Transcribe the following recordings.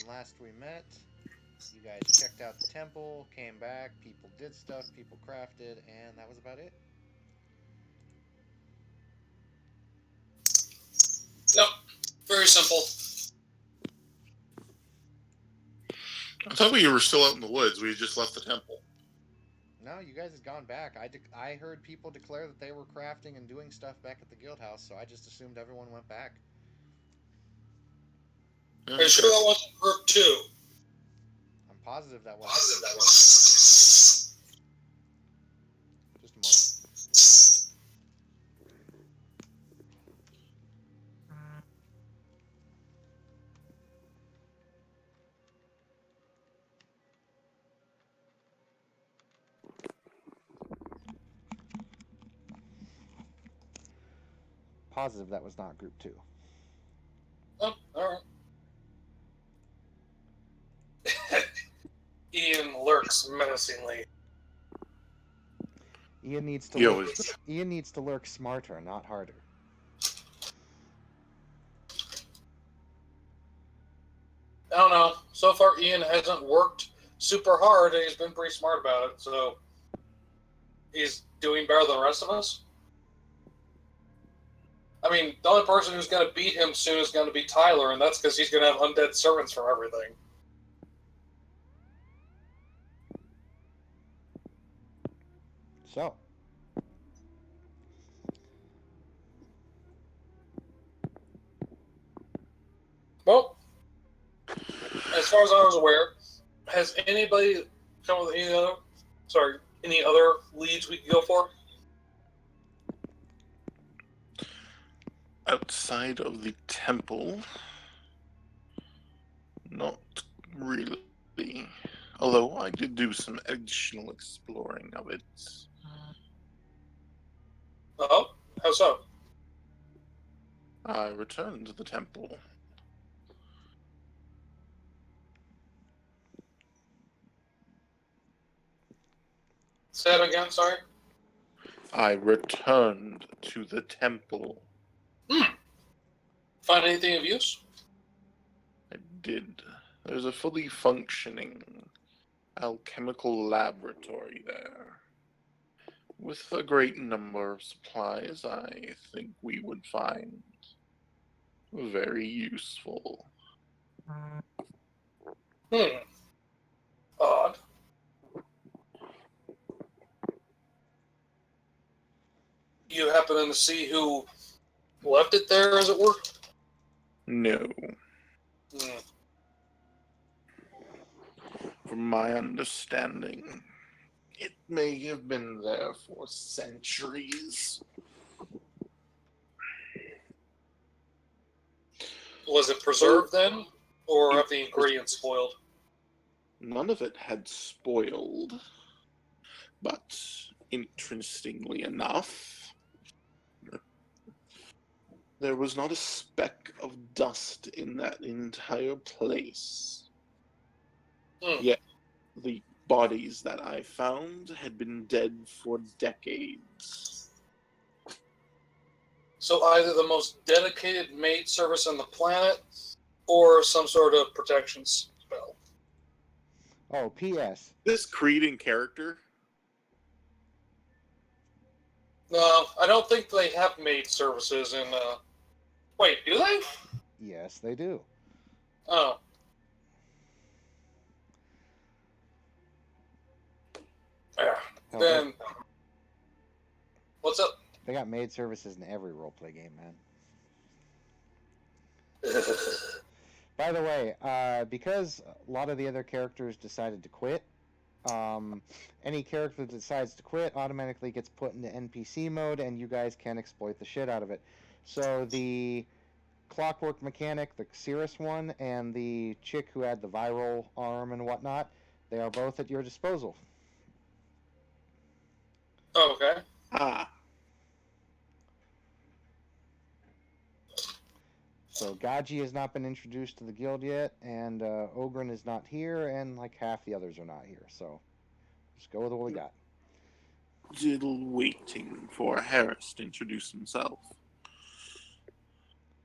when last we met, you guys checked out the temple, came back, people did stuff, people crafted, and that was about it. Nope. Very simple. I thought we were still out in the woods. We had just left the temple. No, you guys had gone back. I heard people declare that they were crafting and doing stuff back at the guild house, so I just assumed everyone went back. Are you sure that wasn't group 2? I'm positive that wasn't Positive group that two. was. Just a moment. Positive that was not group two. Oh, alright. Ian lurks menacingly. Ian needs to He lurk. always. Ian needs to lurk smarter, not harder. I don't know. So far, Ian hasn't worked super hard, and he's been pretty smart about it, so he's doing better than the rest of us. I mean, the only person who's going to beat him soon is going to be Tyler, and that's because he's going to have undead servants from everything. So, Well, as far as I was aware, has anybody come with any other leads we can go for? Outside of the temple, not really. Although I did do some additional exploring of it. Oh, how so? I returned to the temple. Say it again, sorry. I returned to the temple. Find anything of use? I did. There's a fully functioning alchemical laboratory there. With a great number of supplies, I think we would find very useful. Odd. You happen to see who left it there, as it were? No. Hmm. From my understanding, it may have been there for centuries. Was it preserved then, or have the ingredients spoiled? None of it had spoiled, but interestingly enough, there was not a speck of dust in that entire place. Yet the bodies that I found had been dead for decades. So either the most dedicated maid service on the planet, or some sort of protection spell. oh, P.S. This Creed in character, No, I don't think they have maid services in. Wait, do they? Yes, they do. Oh. Yeah. Hell, Then, what's up? they got maid services in every roleplay game, man. By the way, because a lot of the other characters decided to quit, any character that decides to quit automatically gets put into NPC mode, and you guys can exploit the shit out of it. So the clockwork mechanic, the Cirrus one, and the chick who had the viral arm and whatnot, they are both at your disposal. Okay. ah, So Gaji has not been introduced to the guild yet, and Ogren is not here, and like half the others are not here. So just go with what we got. still waiting for Harris to introduce himself.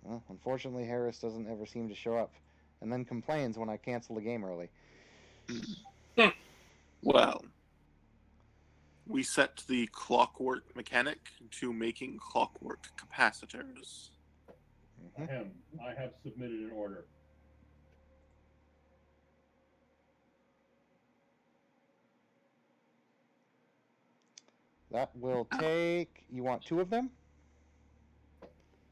Well, unfortunately, Harris doesn't ever seem to show up. and then complains when I cancel the game early. Well, we set the clockwork mechanic to making clockwork capacitors. Ahem. I have submitted an order. That will take. You want 2 of them?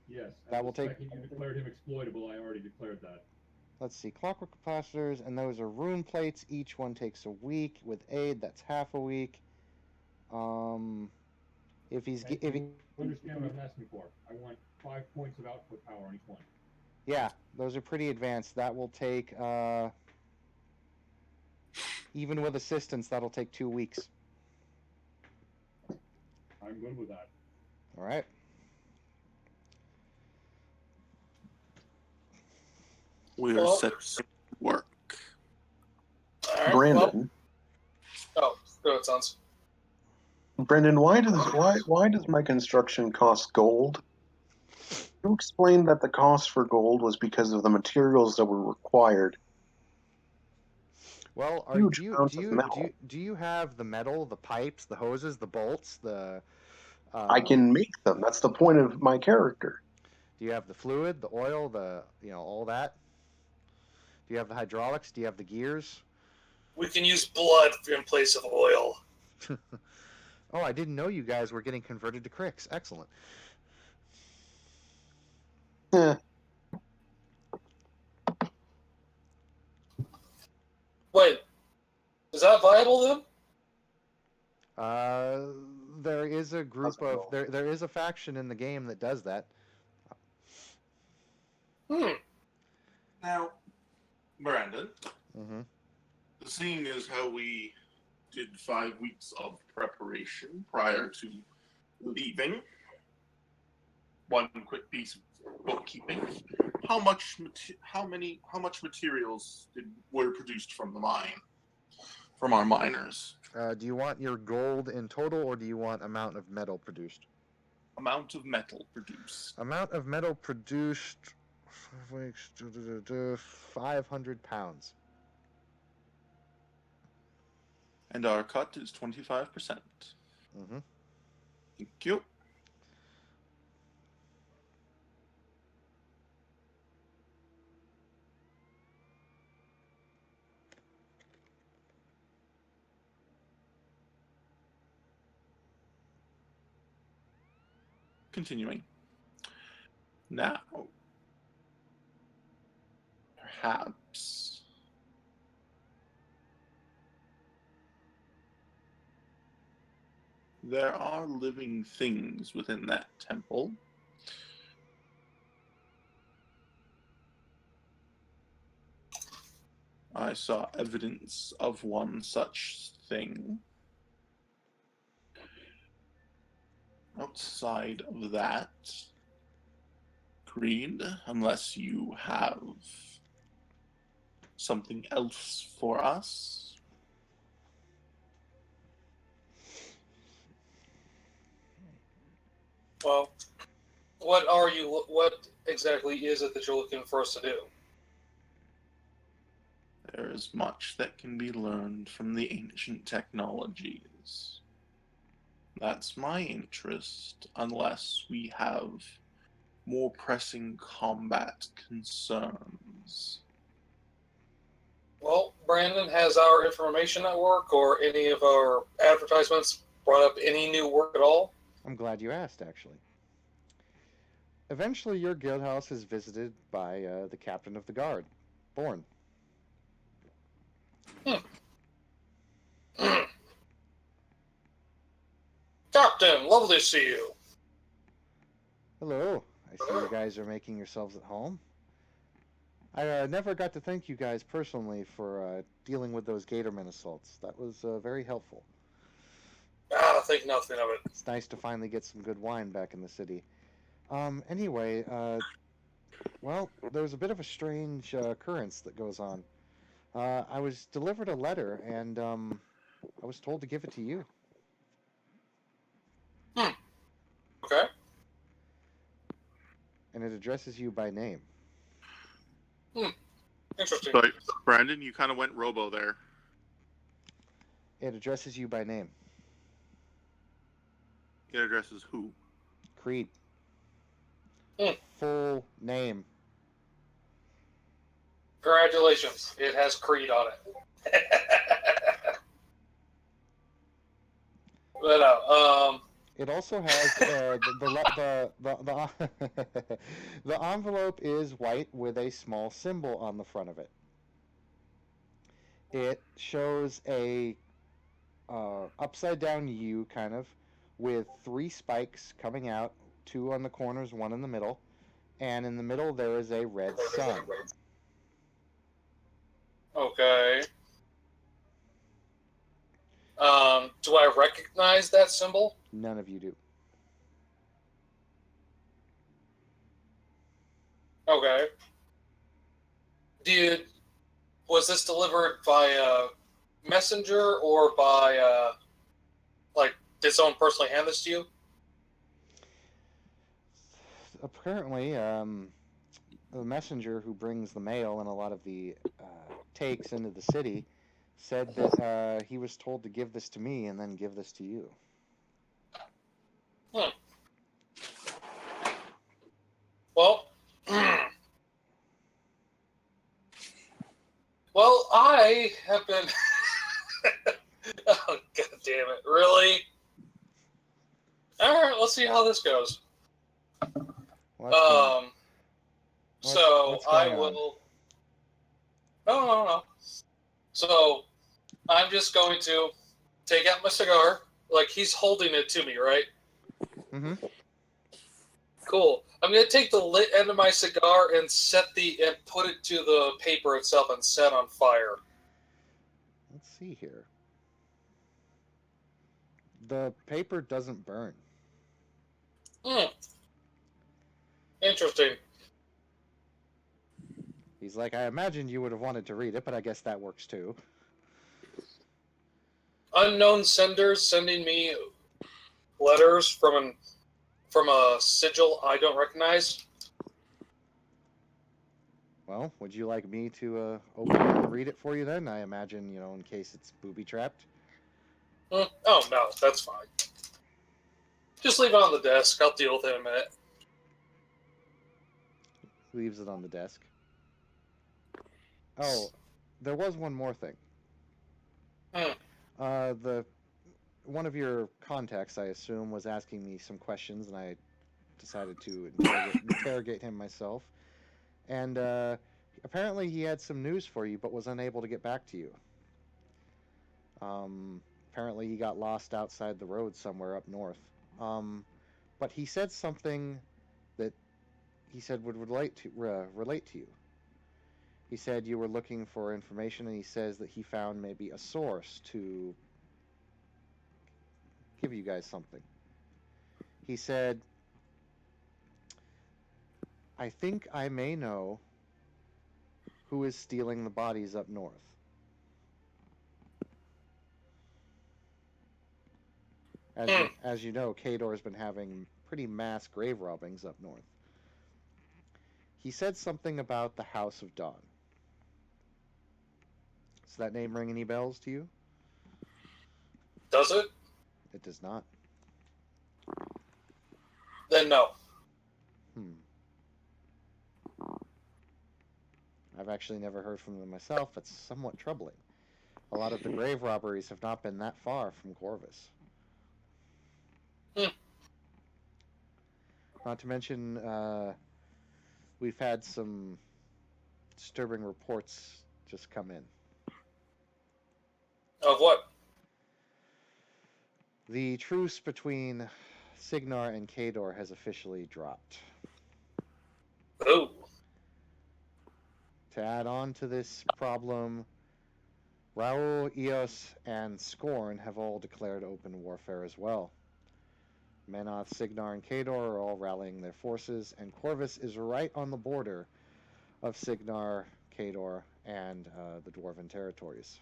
Yes. That and will the take- second you declared him exploitable, I already declared that. Let's see. Clockwork capacitors, and those are rune plates. Each one takes a week. With aid, that's half a week. If he's And if he, you understand what I'm asking for. I want 5 points of output power on each one. yeah, those are pretty advanced. That will take even with assistance, that'll take 2 weeks. I'm good with that. All right. We are Well, set to work. All right, Brandon, Well, go ahead, Sons. Brendan, why does my construction cost gold? You explained that the cost for gold was because of the materials that were required. Well, Huge amounts of metal. do you have the metal, the pipes, the hoses, the bolts, the? I can make them. That's the point of my character. Do you have the fluid, the oil, all that? Do you have the hydraulics? Do you have the gears? We can use blood in place of oil. Oh, I didn't know you guys were getting converted to Cricks. Excellent. Eh, Wait, is that viable then? There is a group Doesn't of know. there is a faction in the game that does that. Now, Brandon, Mm-hmm. seeing as how we did 5 weeks of preparation prior to leaving, one quick piece of bookkeeping: how much materials were produced from the mine, from our miners? Do you want your gold in total, or do you want amount of metal produced? Amount of metal produced. Amount of metal produced. 500 pounds. And our cut is 25%. Mm-hmm. Thank you. Continuing. Now, perhaps there are living things within that temple. I saw evidence of one such thing. Outside of that, Creed, unless you have something else for us. Well, what exactly is it that you're looking for us to do? There is much that can be learned from the ancient technologies. That's my interest, unless we have more pressing combat concerns. Well, Brandon, has our information network or any of our advertisements brought up any new work at all? I'm glad you asked, actually. Eventually, your guild house is visited by the captain of the guard, Born. Captain, lovely to see you. Hello. I see you guys are making yourselves at home. I never got to thank you guys personally for dealing with those Gatorman assaults. That was very helpful. Think nothing of it. It's nice to finally get some good wine back in the city. Anyway, well, there's a bit of a strange occurrence that goes on. I was delivered a letter, and I was told to give it to you. Okay. And it addresses you by name. Interesting. But Brandon, you kind of went robo there. It addresses you by name. It addresses who? Creed. Hmm. Full name. Congratulations. It has Creed on it. But It also has the envelope is white with a small symbol on the front of it. It shows a upside down U kind of with 3 spikes coming out, 2 on the corners, 1 in the middle, and in the middle there is a red sun. okay. Do I recognize that symbol? None of you do. Okay. Was this delivered by messenger or by did someone personally hand this to you? Apparently, the messenger who brings the mail and a lot of the takes into the city said that he was told to give this to me and then give this to you. Well, well, I have been. Oh, God damn it! Really? All right, let's see how this goes. So I will. No. So I'm just going to take out my cigar. Like he's holding it to me, right? Mm-hmm. Cool. I'm gonna take the lit end of my cigar and put it to the paper itself and set on fire. Let's see here. The paper doesn't burn. Interesting. He's like, I imagined you would have wanted to read it, but I guess that works too. Unknown senders sending me letters from a sigil I don't recognize. Well, would you like me to open it and read it for you then? I imagine, in case it's booby-trapped. Oh, no, that's fine. Just leave it on the desk. I'll deal with it in a minute. Leaves it on the desk. Oh, there was one more thing. One of your contacts, I assume, was asking me some questions, and I decided to interrogate him myself. And apparently he had some news for you, but was unable to get back to you. Apparently he got lost outside the road somewhere up north. But he said something that he said would relate to you. He said you were looking for information, and he says that he found maybe a source to give you guys something. He said, I think I may know who is stealing the bodies up north. As you know, Khador has been having pretty mass grave robbings up north. He said something about the House of Dawn. Does that name ring any bells to you? Does it? It does not. Then no. I've actually never heard from them myself. It's somewhat troubling. A lot of the grave robberies have not been that far from Corvus. Not to mention, we've had some disturbing reports just come in. Of what? The truce between Cygnar and Khador has officially dropped. Ooh. To add on to this problem, Raoul, Eos, and Scorn have all declared open warfare as well. Menoth, Cygnar, and Khador are all rallying their forces, and Corvus is right on the border of Cygnar, Khador, and the Dwarven territories.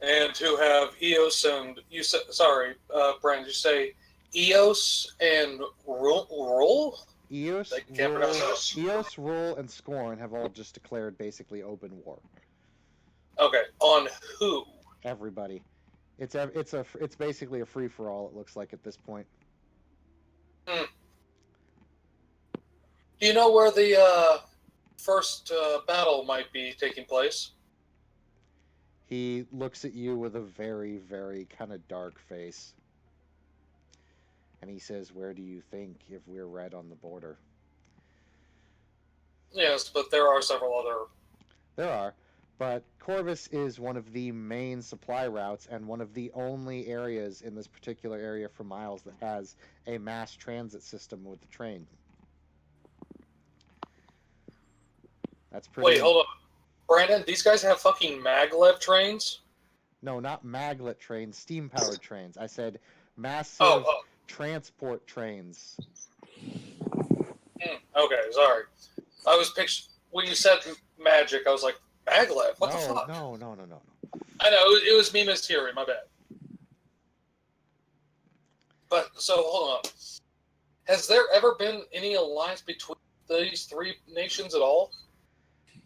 And who have Eos and you said? Sorry, Brand. You say Eos and Roll? Eos, They can't pronounce those. Eos, Rule, and Scorn have all just declared basically open war. Okay, on who? Everybody. It's basically a free for all. It looks like at this point. Do you know where the first battle might be taking place? He looks at you with a very, very kind of dark face. And he says, "Where do you think if we're right on the border?" Yes, but there are several other. There are. But Corvus is one of the main supply routes and one of the only areas in this particular area for miles that has a mass transit system with the train. That's pretty. Wait, hold on. Brandon, these guys have fucking maglev trains? No, not maglet trains, steam-powered trains. I said massive Oh. transport trains. Okay, sorry. I was picturing when you said magic, I was like, maglev? What the fuck? No. I know, it was me mishearing, my bad. But, so, hold on. Has there ever been any alliance between these three nations at all?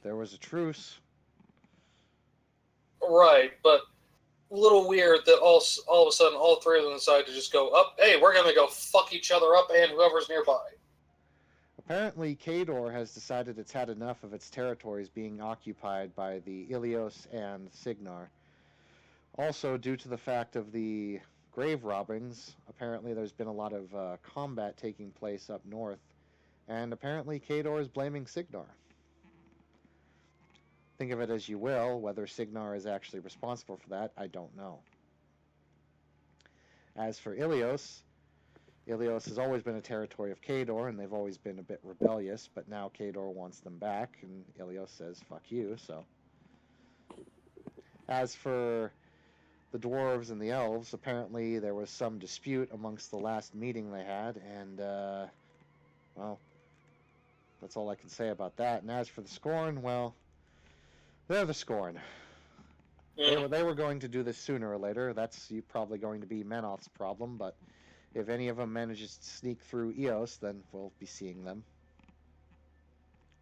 There was a truce. Right, but a little weird that all of a sudden all three of them decide to just go up, hey, we're going to go fuck each other up and whoever's nearby. Apparently, Kador has decided it's had enough of its territories being occupied by the Ilios and Signar. Also, due to the fact of the grave robbings, apparently there's been a lot of combat taking place up north, and apparently Kador is blaming Signar. Think of it as you will. Whether Signar is actually responsible for that, I don't know. As for Ilios, Ilios has always been a territory of Kador, and they've always been a bit rebellious, but now Kador wants them back, and Ilios says, fuck you, so. As for the dwarves and the elves, apparently there was some dispute amongst the last meeting they had, and, well, that's all I can say about that. And as for the Scorn, well, they're the Scorn. They were going to do this sooner or later. That's probably going to be Menoth's problem, but if any of them manages to sneak through Eos, then we'll be seeing them.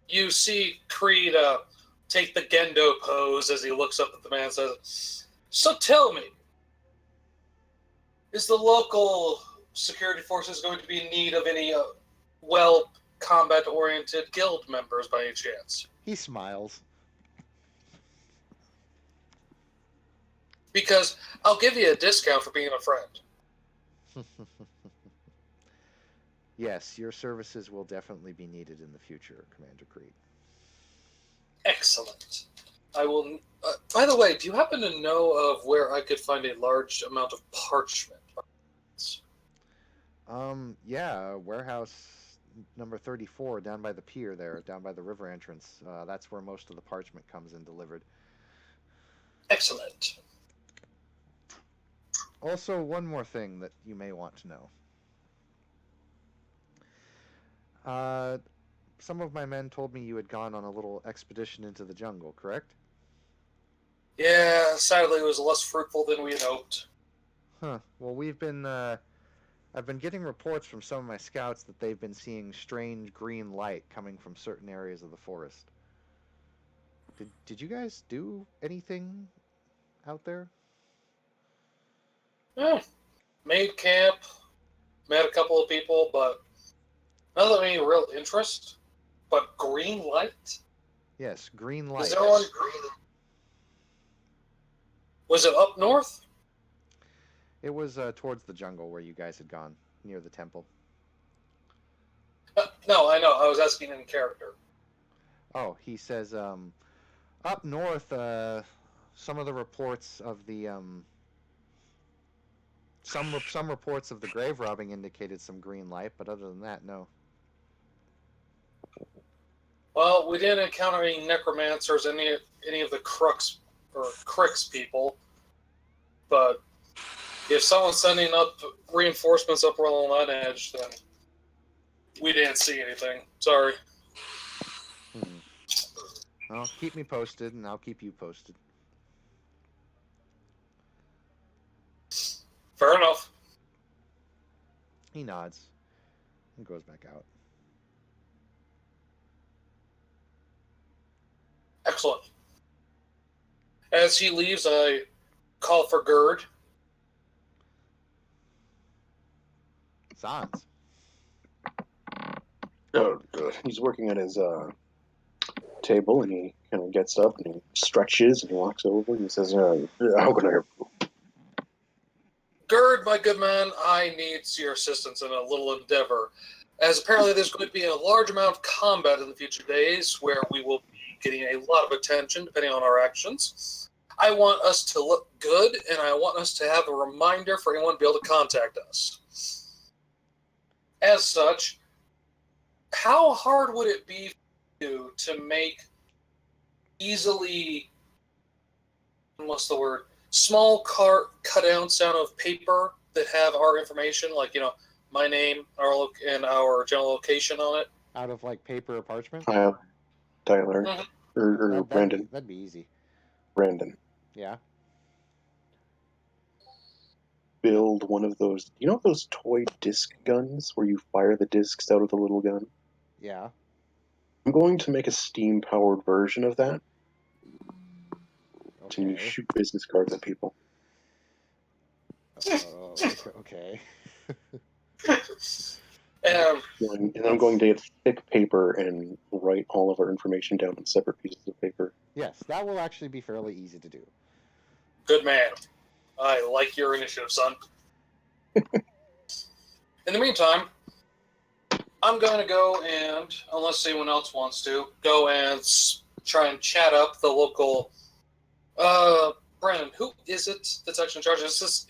You see Creed take the Gendo pose as he looks up at the man and says, so tell me, is the local security forces going to be in need of any combat-oriented guild members by any chance? He smiles. Because I'll give you a discount for being a friend. Yes, your services will definitely be needed in the future, Commander Creed. Excellent. I will. By the way, do you happen to know of where I could find a large amount of parchment? Yeah, warehouse number 34 down by the pier there, down by the river entrance. That's where most of the parchment comes in delivered. Excellent. Also, one more thing that you may want to know. Some of my men told me you had gone on a little expedition into the jungle, correct? Yeah, sadly it was less fruitful than we had hoped. Huh. Well, I've been getting reports from some of my scouts that they've been seeing strange green light coming from certain areas of the forest. Did you guys do anything out there? Made camp, met a couple of people, but not of any real interest. But green light? Yes, green light. Is there one green? Was it up north? It was towards the jungle where you guys had gone, near the temple. No, I know. I was asking in character. Oh, he says, up north, some of the reports of the, some reports of the grave robbing indicated some green light, but other than that, no. Well, we didn't encounter any necromancers, any of the Crix people, but if someone's sending up reinforcements up along that edge, then we didn't see anything. Sorry. Well, keep me posted, and I'll keep you posted. Fair enough. He nods and goes back out. Excellent. As he leaves, I call for Gerd. Sans. He's working at his table, and he kind of gets up and he stretches and he walks over and he says, "How can I help you?" Gerd, my good man, I need your assistance in a little endeavor, as apparently there's going to be a large amount of combat in the future days where we will be getting a lot of attention depending on our actions. I want us to look good, and I want us to have a reminder for anyone to be able to contact us. As such, how hard would it be for you to make easily, what's the word, small cut-outs out of paper that have our information, like, my name and our general location on it? Out of like paper or parchment? Tyler. Mhm. Or Brandon. That'd be easy. Brandon. Yeah. Build one of those. You know those toy disc guns where you fire the discs out of the little gun? Yeah. I'm going to make a steam-powered version of that to Okay. shoot business cards at people. Okay. And And I'm going to get thick paper and write all of our information down on separate pieces of paper. Yes, that will actually be fairly easy to do. good man. I like your initiative, son. In the meantime, I'm going to go and, unless anyone else wants to, go and try and chat up the local. Brandon, who is it that's actually in charge? Is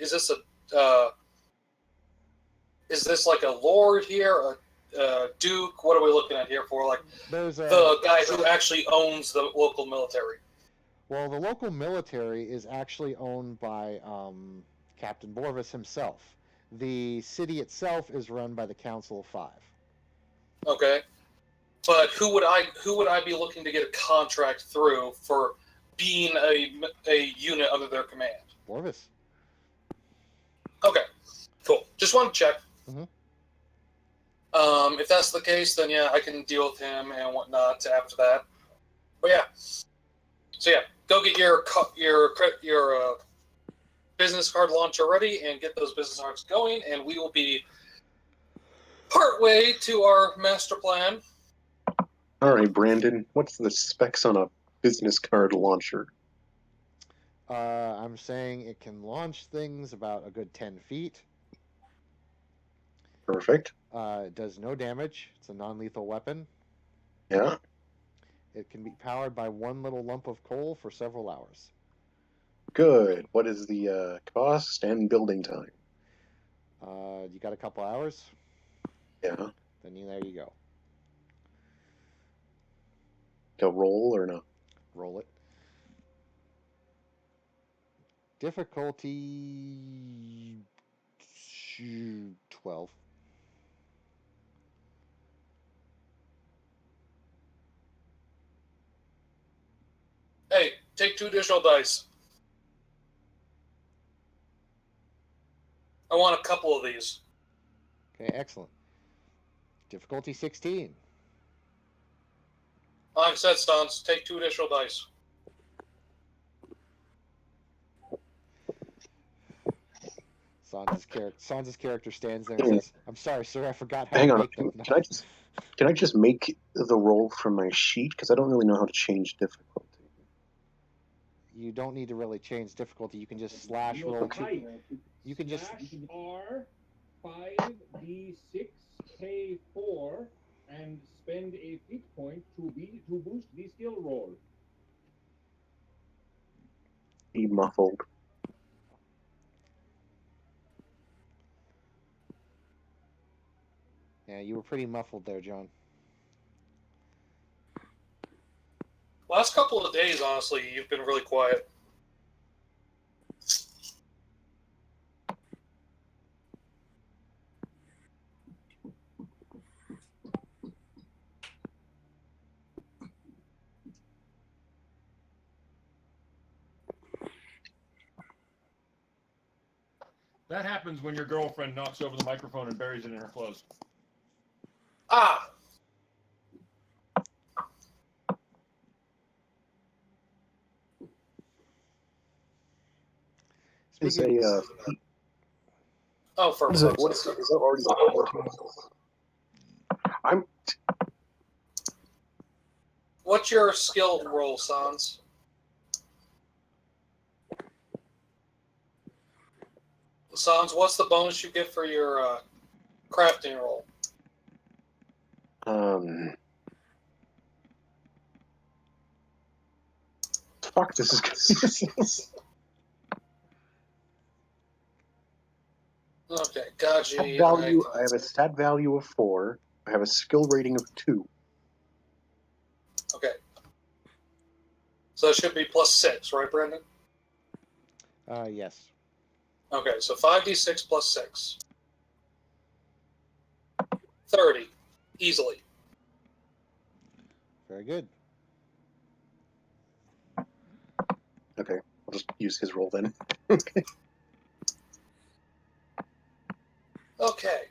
this like a lord here, a duke? What are we looking at here for? Like the guy who actually owns the local military. Well, the local military is actually owned by Captain Borvis himself. The city itself is run by the Council of Five. Okay, but who would I be looking to get a contract through for being a unit under their command? Borvis. Okay, cool. Just want to check. Mhm. If that's the case, then yeah, I can deal with him and whatnot after that. But yeah, so yeah, go get your business card launcher ready and get those business cards going, and we will be partway to our master plan. All right, Brandon, what's the specs on a business card launcher? I'm saying it can launch things about a good 10 feet. Perfect. It does no damage. It's a non-lethal weapon. Yeah. It can be powered by one little lump of coal for several hours. Good. What is the cost and building time? You got a couple hours? Yeah. Then there you go. Go roll or no? Roll it. Difficulty 12. Hey, take 2 additional dice. I want a couple of these. Okay, excellent. Difficulty 16. Like I said, Stance, take 2 additional dice. Sansa's character stands there and says, "I'm sorry, sir, I forgot how Hang to on. make them." Can I just make the roll from my sheet? Because I don't really know how to change difficulty. You don't need to really change difficulty. You can just slash roll two. You can just R 5d6k4 and spend a feat point to boost the skill roll. Be muffled. Yeah, you were pretty muffled there, John. Last couple of days, honestly, you've been really quiet. That happens when your girlfriend knocks over the microphone and buries it in her clothes. Ah! Is Speaking, a Oh, for is that already? I'm what's your skill roll, Sans? Sans, what's the bonus you get for your crafting roll? Fuck. This is. Okay, Gaji. Stat value. I have a stat value of 4. I have a skill rating of 2. Okay. So it should be +6, right, Brendan? yes. Okay, so 5d6 plus 6. 30. Easily. Very good. Okay, I'll just use his roll then. Okay.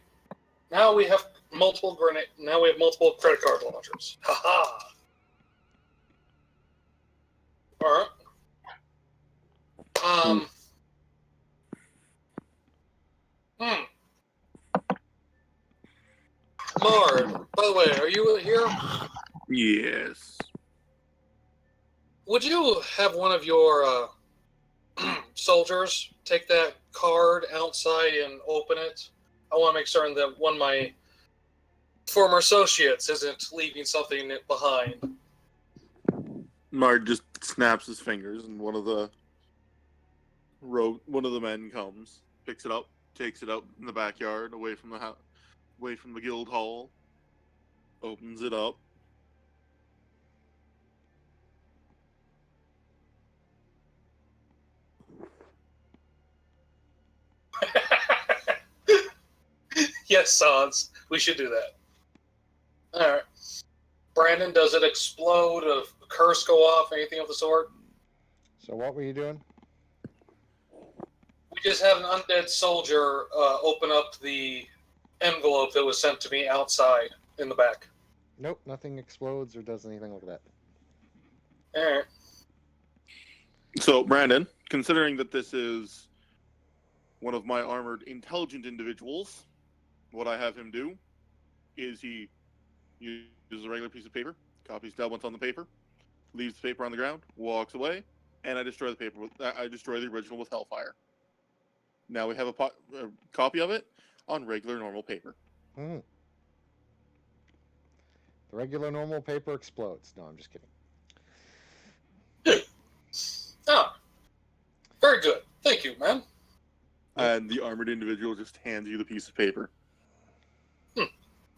Now we have multiple credit card launchers. Haha. Alright. Mard, by the way, are you here? Yes. Would you have one of your soldiers take that card outside and open it? I want to make certain that one of my former associates isn't leaving something behind. Mard just snaps his fingers, and one of the men comes, picks it up, takes it out in the backyard, away from the house, away from the guild hall, opens it up. Yes, Sans. We should do that. Alright. Brandon, does it explode? A curse go off? Anything of the sort? So what were you doing? We just had an undead soldier open up the envelope that was sent to me outside in the back. Nope, nothing explodes or does anything like that. Alright. So, Brandon, considering that this is one of my armored intelligent individuals, what I have him do is he uses a regular piece of paper, copies down what's on the paper, leaves the paper on the ground, walks away, and I destroy the paper. I destroy the original with Hellfire. Now we have a copy of it on regular normal paper. The regular normal paper explodes. No, I'm just kidding. Oh. Very good. Thank you, man. And the armored individual just hands you the piece of paper.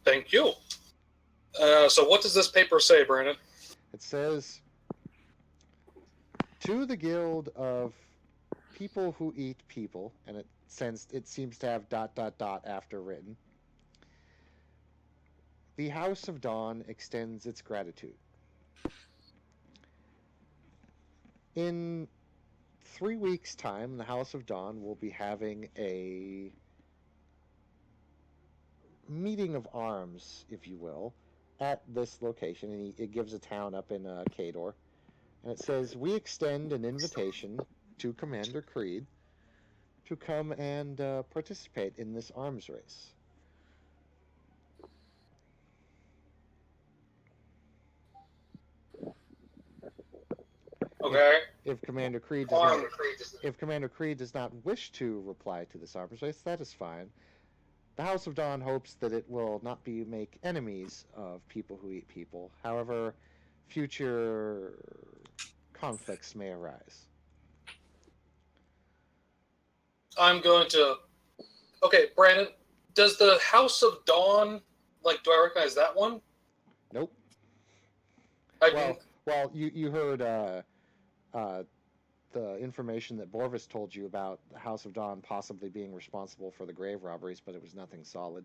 Thank you. So what does this paper say, Brandon? It says, to the guild of people who eat people, and it seems to have ... after written. The House of Dawn extends its gratitude. In 3 weeks' time, the House of Dawn will be having a meeting of arms, if you will, at this location, and it gives a town up in Kador. And it says, we extend an invitation to Commander Creed to come and participate in this arms race. Okay. If Commander Creed does not wish to reply to this arms race, that is fine. The House of Dawn hopes that it will not make enemies of people who eat people. However, future conflicts may arise. I'm going to... Okay, Brandon, does the House of Dawn, do I recognize that one? Nope. I Well, you heard the information that Borvis told you about the House of Dawn possibly being responsible for the grave robberies, but it was nothing solid.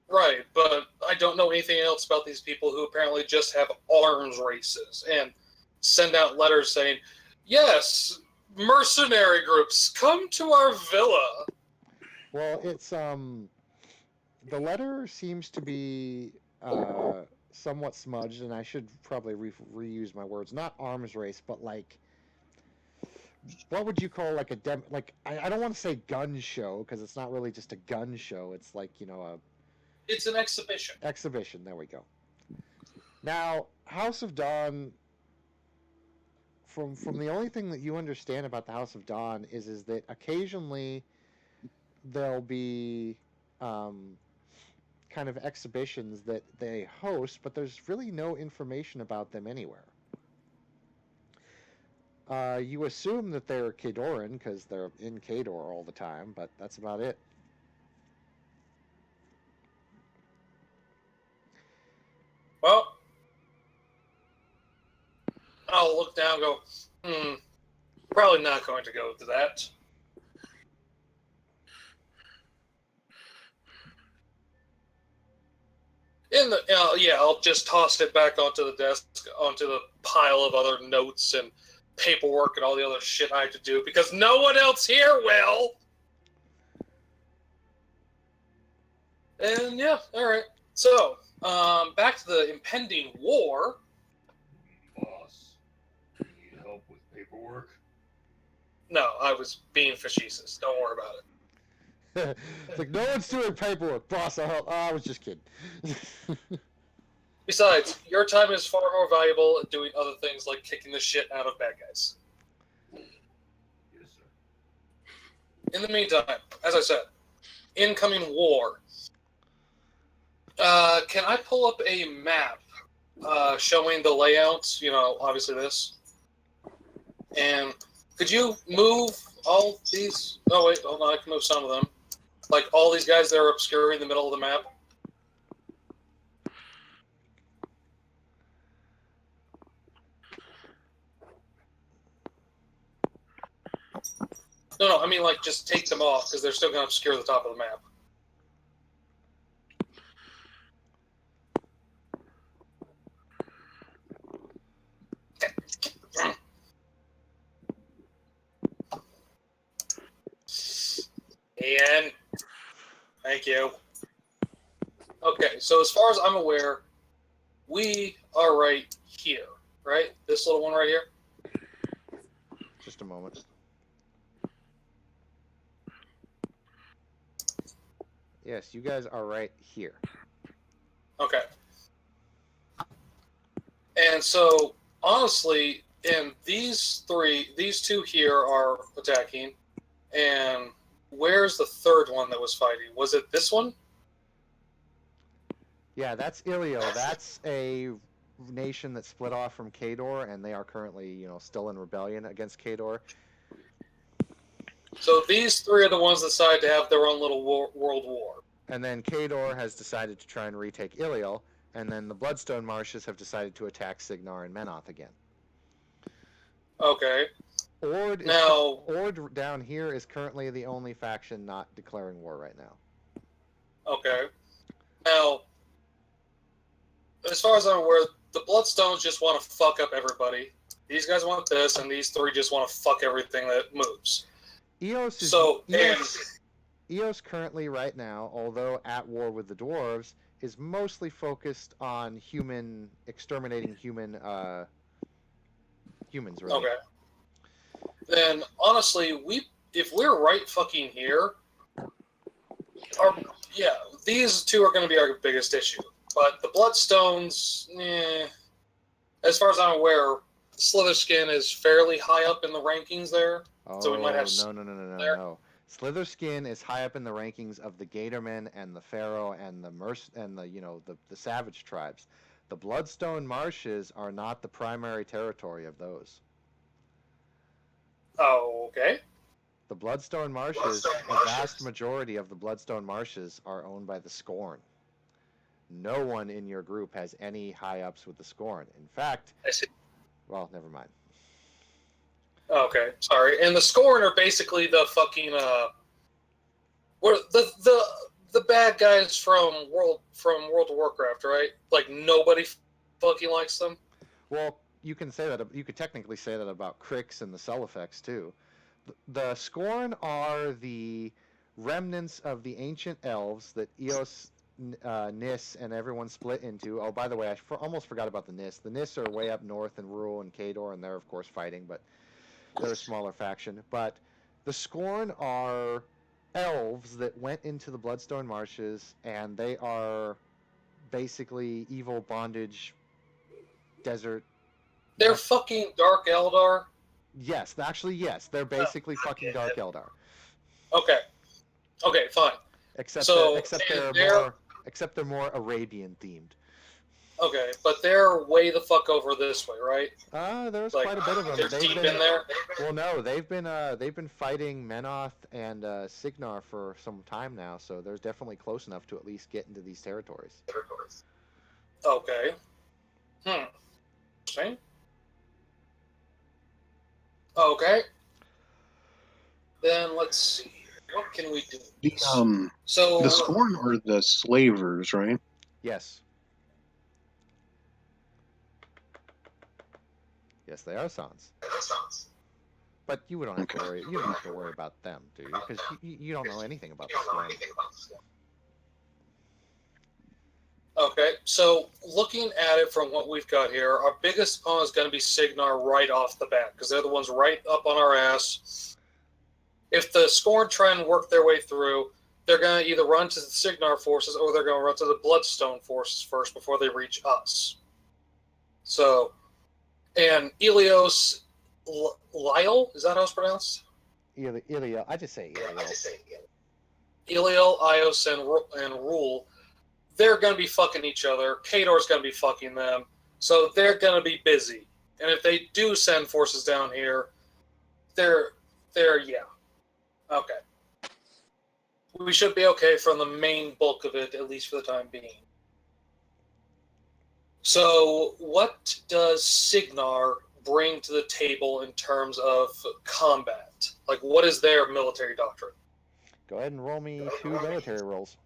Right, but I don't know anything else about these people who apparently just have arms races and send out letters saying, yes, mercenary groups, come to our villa. Well, it's the letter seems to be somewhat smudged, and I should probably reuse my words. Not arms race, but what would you call like a I don't want to say gun show because it's not really just a gun show. It's like, you know, a It's an exhibition. exhibition. There we go. Now, House of Dawn, from the only thing that you understand about the House of Dawn is that occasionally there'll be kind of exhibitions that they host, but there's really no information about them anywhere. You assume that they're Kadoran because they're in Kador all the time, but that's about it. Well, I'll look down and go, probably not going to go to that. I'll just toss it back onto the desk, onto the pile of other notes and paperwork and all the other shit I have to do because no one else here will. And yeah, all right. So, back to the impending war. Boss, you need help with paperwork? No, I was being facetious. Don't worry about it. It's like, no one's doing paperwork, boss. I was just kidding. Besides, your time is far more valuable at doing other things like kicking the shit out of bad guys. Yes, sir. In the meantime, as I said, incoming war. Can I pull up a map showing the layouts? You know, obviously this. And could you move all these? Oh, wait, hold on. I can move some of them. Like all these guys that are obscuring the middle of the map. No, I mean like just take them off because they're still going to obscure the top of the map. Ian, thank you. Okay, so as far as I'm aware, we are right here, right? This little one right here? Just a moment. Yes, you guys are right here. Okay. And so, honestly, and these two here are attacking, and where's the third one that was fighting? Was it this one? Yeah, that's Ilio. That's a nation that split off from Kador, and they are currently, you know, still in rebellion against Kador. So these three are the ones that decided to have their own little world war. And then Kador has decided to try and retake Iliel, and then the Bloodstone Marshes have decided to attack Signar and Menoth again. Okay. Ord down here is currently the only faction not declaring war right now. Okay. Now, as far as I'm aware, the Bloodstones just want to fuck up everybody. These guys want this, and these three just want to fuck everything that moves. Eos currently right now, although at war with the dwarves, is mostly focused on exterminating humans, really. Okay. Then, honestly, if we're right fucking here, these two are going to be our biggest issue. But the Bloodstones, as far as I'm aware, Slitherskin is fairly high up in the rankings there. Oh, so we might have no. Slitherskin is high up in the rankings of the Gatormen and the Pharaoh and the Savage tribes. The Bloodstone Marshes are not the primary territory of those. Oh, okay. The Bloodstone Marshes, a vast majority of the Bloodstone Marshes are owned by the Scorn. No one in your group has any high ups with the Scorn. In fact, I see. Well, never mind. Okay, sorry. And the Scorn are basically the fucking the bad guys from World of Warcraft, right? Like nobody fucking likes them. Well, you can say that. You could technically say that about Crix and the Cell-Effects too. The Scorn are the remnants of the ancient elves that Eos, Nis, and everyone split into. Oh, by the way, I almost forgot about the Nis. The Nis are way up north in Rural and Kador, and they're of course fighting. But They're a smaller faction, but the Scorn are elves that went into the Bloodstone Marshes, and they are basically evil bondage desert. They're fucking Dark Eldar. Yes, actually, yes, they're basically fucking Dark Eldar. Okay. Okay, fine. Except So, except they're more Arabian themed. Okay, but they're way the fuck over this way, right? There's Like, quite a bit of them. they're They've deep been, in there. well, no, they've been fighting Menoth and Signar for some time now, so they're definitely close enough to at least get into these territories. Okay. Okay. Okay. Then let's see. What can we do? The So Scorn are the slavers, right? Yes. Yes, they are Sans. But you don't have to worry. You don't have to worry about them, do you? Because you don't know anything about the Scorn. Okay, so looking at it from what we've got here, our biggest opponent is going to be Signar right off the bat because they're the ones right up on our ass. If the Scorn try and work their way through, they're going to either run to the Signar forces or they're going to run to the Bloodstone forces first before they reach us. So, and Ilios Lyle, is that how it's pronounced? Iliel, I just say Iliel. Iliel, Ios, and Rule, they're going to be fucking each other. Kador's going to be fucking them. So they're going to be busy. And if they do send forces down here, they're yeah. Okay. We should be okay from the main bulk of it, at least for the time being. So what does Signar bring to the table in terms of combat? Like, what is their military doctrine? Go ahead and roll me 2 military rolls.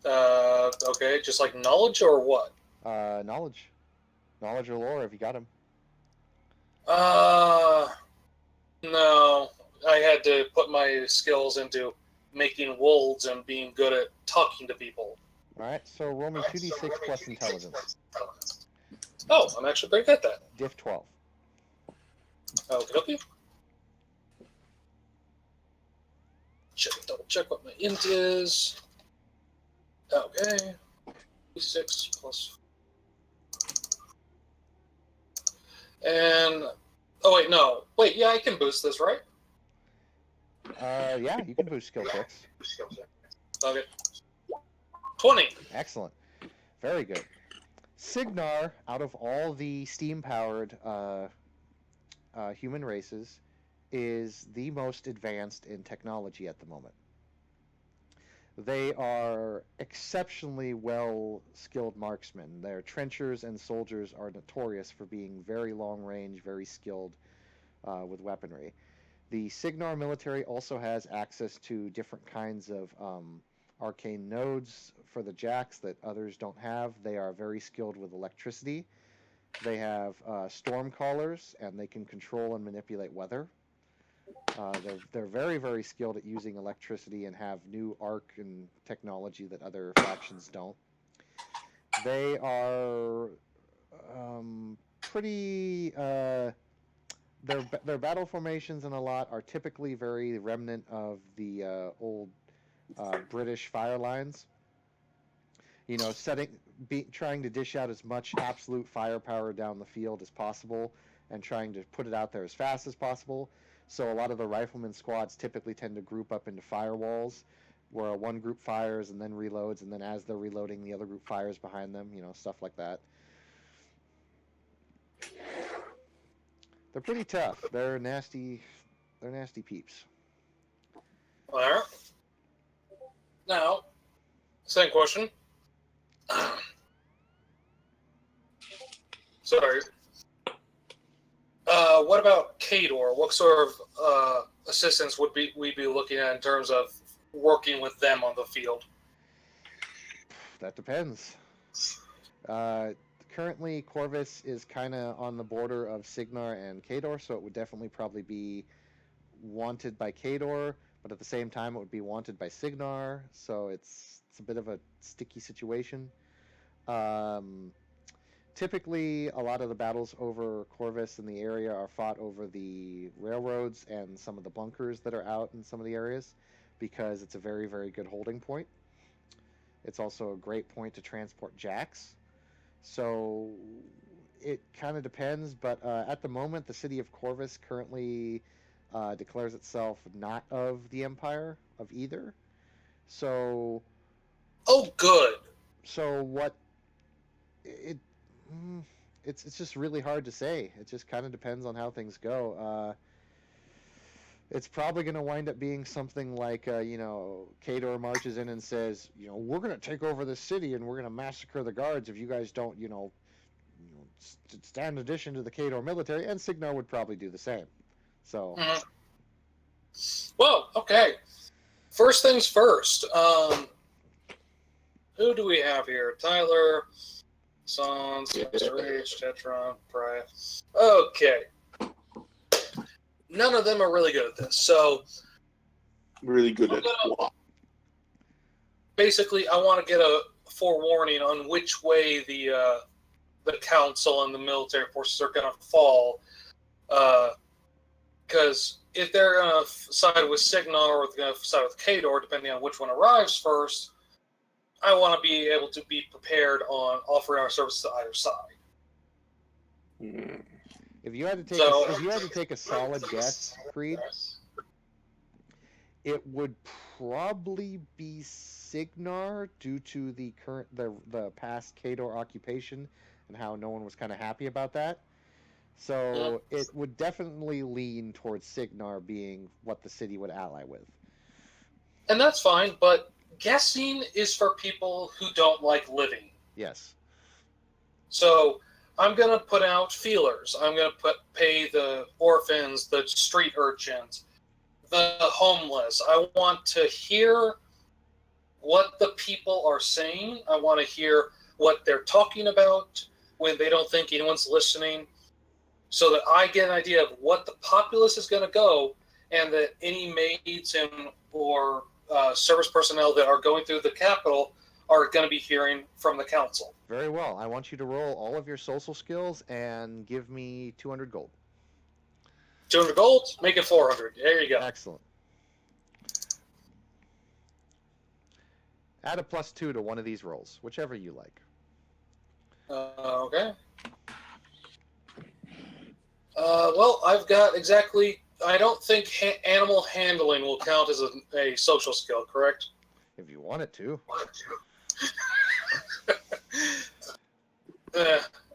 Okay, just like knowledge or what? Knowledge or lore, if you got them. No. I had to put my skills into making wolves and being good at talking to people. All right, so roll me 2d6 plus intelligence. Oh, I'm actually very good at that. Diff 12. Okay. Double check what my int is. Okay. 6 plus. And oh wait, no. Wait, yeah, I can boost this, right? Yeah, you can boost skill checks. Okay. 20. Excellent. Very good. Signar, out of all the steam-powered human races, is the most advanced in technology at the moment. They are exceptionally well-skilled marksmen. Their trenchers and soldiers are notorious for being very long-range, very skilled with weaponry. The Signar military also has access to different kinds of arcane nodes for the jacks that others don't have. They are very skilled with electricity. They have storm callers, and they can control and manipulate weather. They're very, very skilled at using electricity and have new arc and technology that other factions don't. They are pretty. Their battle formations and a lot are typically very remnant of the old British fire lines. You know, trying to dish out as much absolute firepower down the field as possible, and trying to put it out there as fast as possible. So a lot of the rifleman squads typically tend to group up into firewalls, where one group fires and then reloads, and then as they're reloading, the other group fires behind them. You know, stuff like that. They're pretty tough. They're nasty. They're nasty peeps. All right. Now, same question. Sorry. What about Kador? What sort of assistance would we be looking at in terms of working with them on the field? That depends. Currently, Corvus is kind of on the border of Signar and Kador, so it would definitely probably be wanted by Kador, but at the same time, it would be wanted by Signar, so it's a bit of a sticky situation. typically, a lot of the battles over Corvus and the area are fought over the railroads and some of the bunkers that are out in some of the areas because it's a very, very good holding point. It's also a great point to transport jacks. So it kind of depends, but at the moment, the city of Corvus currently declares itself not of the Empire of either. So, Oh, good. so what? It it's just really hard to say. It just kind of depends on how things go. It's probably going to wind up being something like, Kador marches in and says, we're going to take over the city and we're going to massacre the guards if you guys don't, stand addition to the Kador military, and Signar would probably do the same. So. Mhm. Well, okay. First things first. Who do we have here? Tyler, Sons, Mr. H, Tetron, Pariah. Okay. None of them are really good at this. So Really good at what? basically, I want to get a forewarning on which way the council and the military forces are going to fall. Because if they're going to side with Signar or they're going to side with Kador, depending on which one arrives first, I want to be able to be prepared on offering our services to either side. If you had to take a solid guess, Creed, it would probably be Signar due to the past Kador occupation and how no one was kind of happy about that. So it would definitely lean towards Signar being what the city would ally with. And that's fine, but guessing is for people who don't like living. Yes. So I'm going to put out feelers. I'm going to pay the orphans, the street urchins, the homeless. I want to hear what the people are saying. I want to hear what they're talking about when they don't think anyone's listening, so that I get an idea of what the populace is going to go, and that any maids or service personnel that are going through the capital are going to be hearing from the council. Very well. I want you to roll all of your social skills and give me 200 gold. 200 gold, make it 400. There you go. Excellent. Add a +2 to one of these rolls, whichever you like. Okay. Well, I've got exactly. I don't think animal handling will count as a social skill, correct? If you want it to.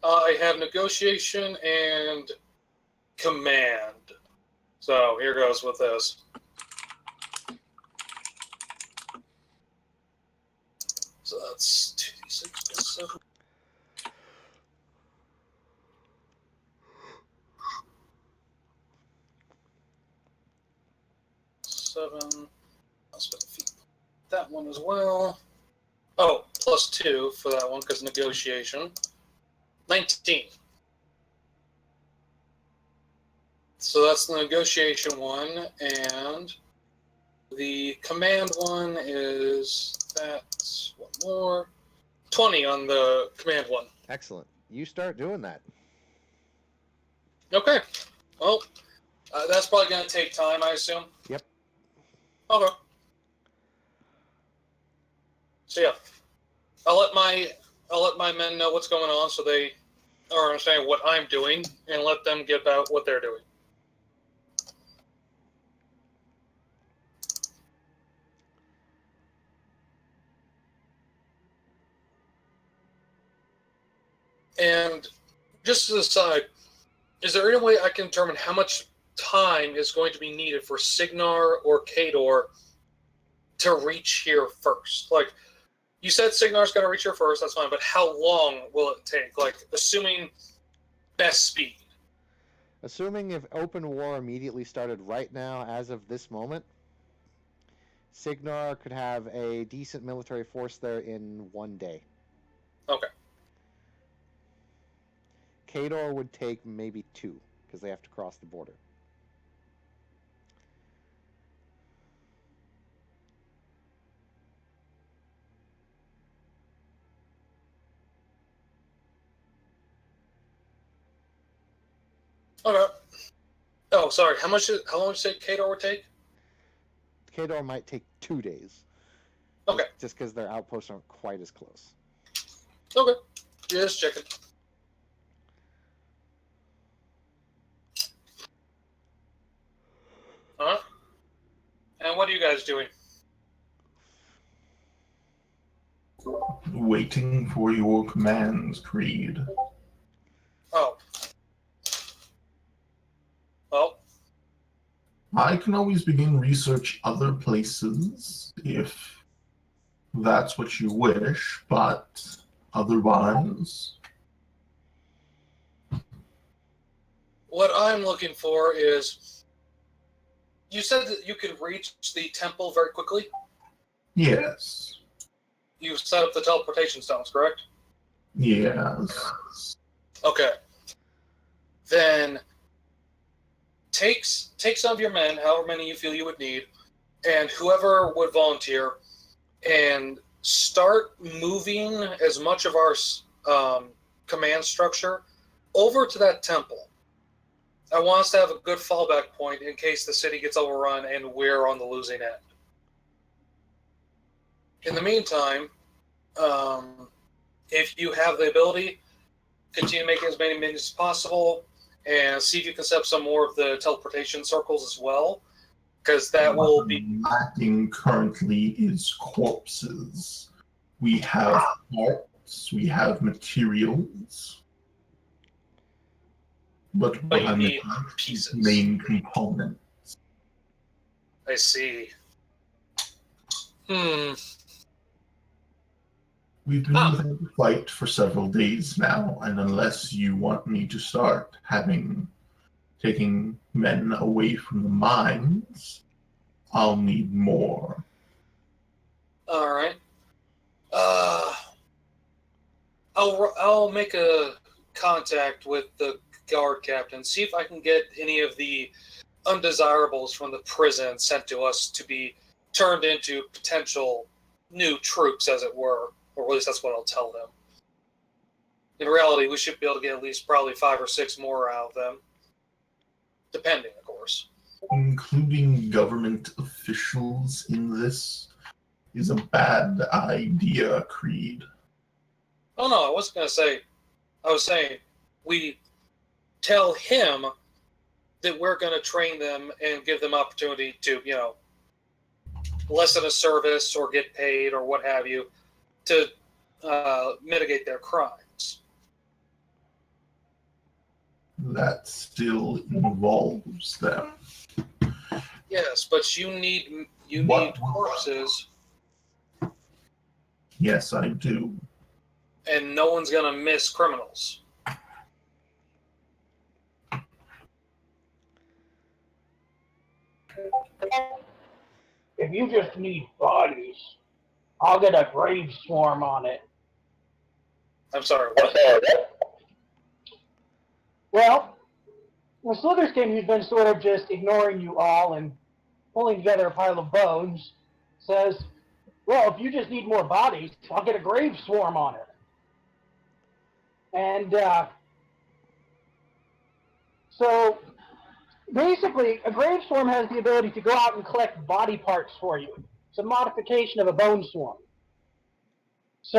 I have negotiation and command. So here goes with this. So that's 2d6 plus 7. 7. I'll spend that one as well. Oh, +2 for that one because negotiation. 19. So that's the negotiation one, and the command one is that's one more. 20 on the command one. Excellent. You start doing that. Okay. Well, that's probably going to take time, I assume. Yep. Okay. So yeah, I'll let my men know what's going on, so they are understanding what I'm doing, and let them get about what they're doing. And just as a side, is there any way I can determine how much time is going to be needed for Signar or Kador to reach here first? Like, you said Signar's going to reach here first, that's fine, but how long will it take? Like, assuming best speed. Assuming if open war immediately started right now, as of this moment, Signar could have a decent military force there in 1 day. Okay. Kador would take maybe 2, because they have to cross the border. Okay. Oh, sorry. How long did you say Kador would take? Kador might take 2 days. Okay. Just because their outposts aren't quite as close. Okay. Just checking. Huh? And what are you guys doing? Waiting for your commands, Creed. Oh. Well. I can always begin research other places if that's what you wish, but otherwise... What I'm looking for is... You said that you could reach the temple very quickly? Yes. You set up the teleportation stones, correct? Yes. Okay. Then take some of your men, however many you feel you would need, and whoever would volunteer, and start moving as much of our command structure over to that temple. I want us to have a good fallback point in case the city gets overrun and we're on the losing end. In the meantime, if you have the ability, continue making as many minions as possible, and see if you can set up some more of the teleportation circles as well, because that will be... lacking currently is corpses. We have parts, we have materials, but But you I'm need the pieces. main component. I see. We've been in the fight for several days now, and unless you want me to start taking men away from the mines, I'll need more. All right. I'll make a contact with the guard captain, see if I can get any of the undesirables from the prison sent to us to be turned into potential new troops, as it were, or at least that's what I'll tell them. In reality, we should be able to get at least probably 5 or 6 more out of them, depending, of course. Including government officials in this is a bad idea, Creed. Oh no, I wasn't going to say. I was saying we tell him that we're going to train them and give them opportunity to, lessen a service or get paid or what have you to mitigate their crimes. That still involves them. Yes, but you need corpses. Yes, I do. And no one's going to miss criminals. If you just need bodies, I'll get a grave swarm on it. I'm sorry, what? Well, the Slithers King, who's been sort of just ignoring you all and pulling together a pile of bones, says, well, if you just need more bodies, I'll get a grave swarm on it. And so basically, a grave swarm has the ability to go out and collect body parts for you. It's a modification of a bone swarm. So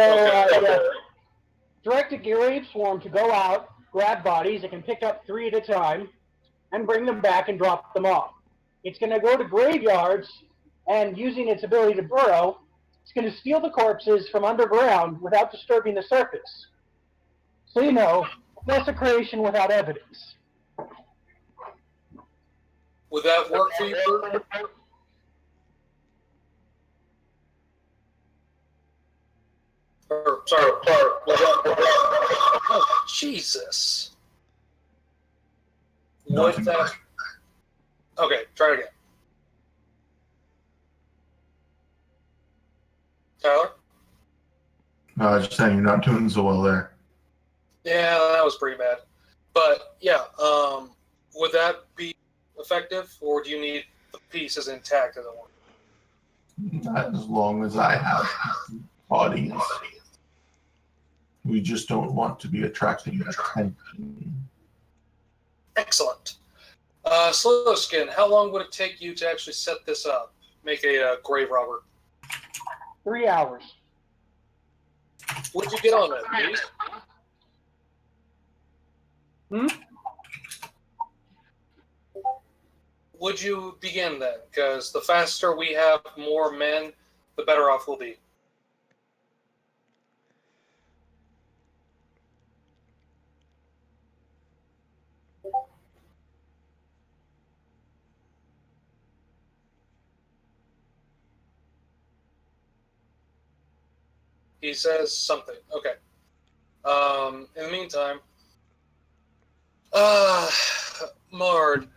direct a grave swarm to go out, grab bodies. It can pick up 3 at a time and bring them back and drop them off. It's going to go to graveyards, and using its ability to burrow, it's going to steal the corpses from underground without disturbing the surface. So, desecration without evidence. Would that work for you, Bert? Sorry. Oh, Jesus. Would that... Okay, try it again. Tyler? I was just saying you're not doing so well there. Yeah, that was pretty bad. But, yeah, would that be effective, or do you need the pieces intact as it were? Not as long as I have bodies. We just don't want to be attracting attention. Excellent. Slowskin, how long would it take you to actually set this up? Make a grave robber? 3 hours. Would you get on that, please? Would you begin then? Because the faster we have more men, the better off we'll be. He says something. Okay. In the meantime, Mard,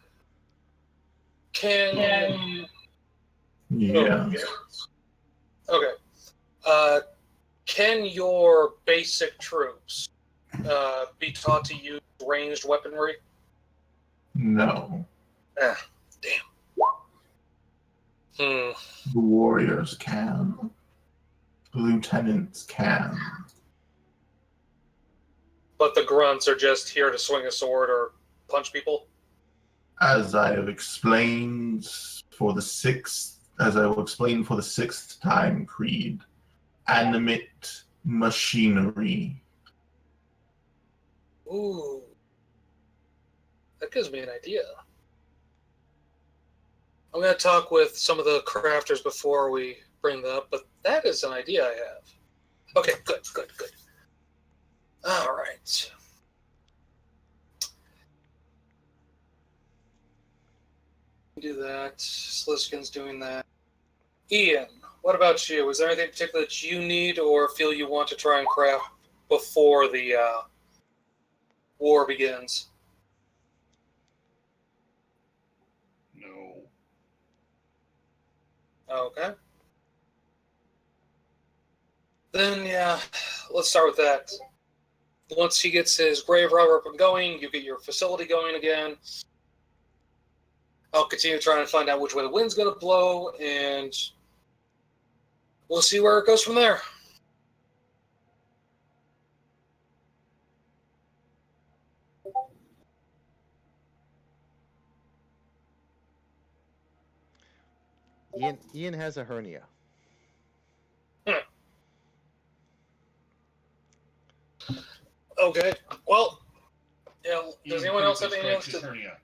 can Yeah. Okay. Can your basic troops be taught to use ranged weaponry? No. Damn. The warriors can. The lieutenants can. But the grunts are just here to swing a sword or punch people? As I have explained for the sixth time, Creed, animate machinery. Ooh. That gives me an idea. I'm going to talk with some of the crafters before we bring that up, but that is an idea I have. Okay, good. All right. Do that. Sliskin's doing that. Ian, what about you? Is there anything particular that you need or feel you want to try and craft before the war begins? No. Okay. Then, yeah, let's start with that. Once he gets his grave robber up and going, you get your facility going again. I'll continue trying to find out which way the wind's going to blow, and we'll see where it goes from there. Ian has a hernia. Okay. Well, yeah. Does Ian anyone else have briefly anything else scratched his to? hernia.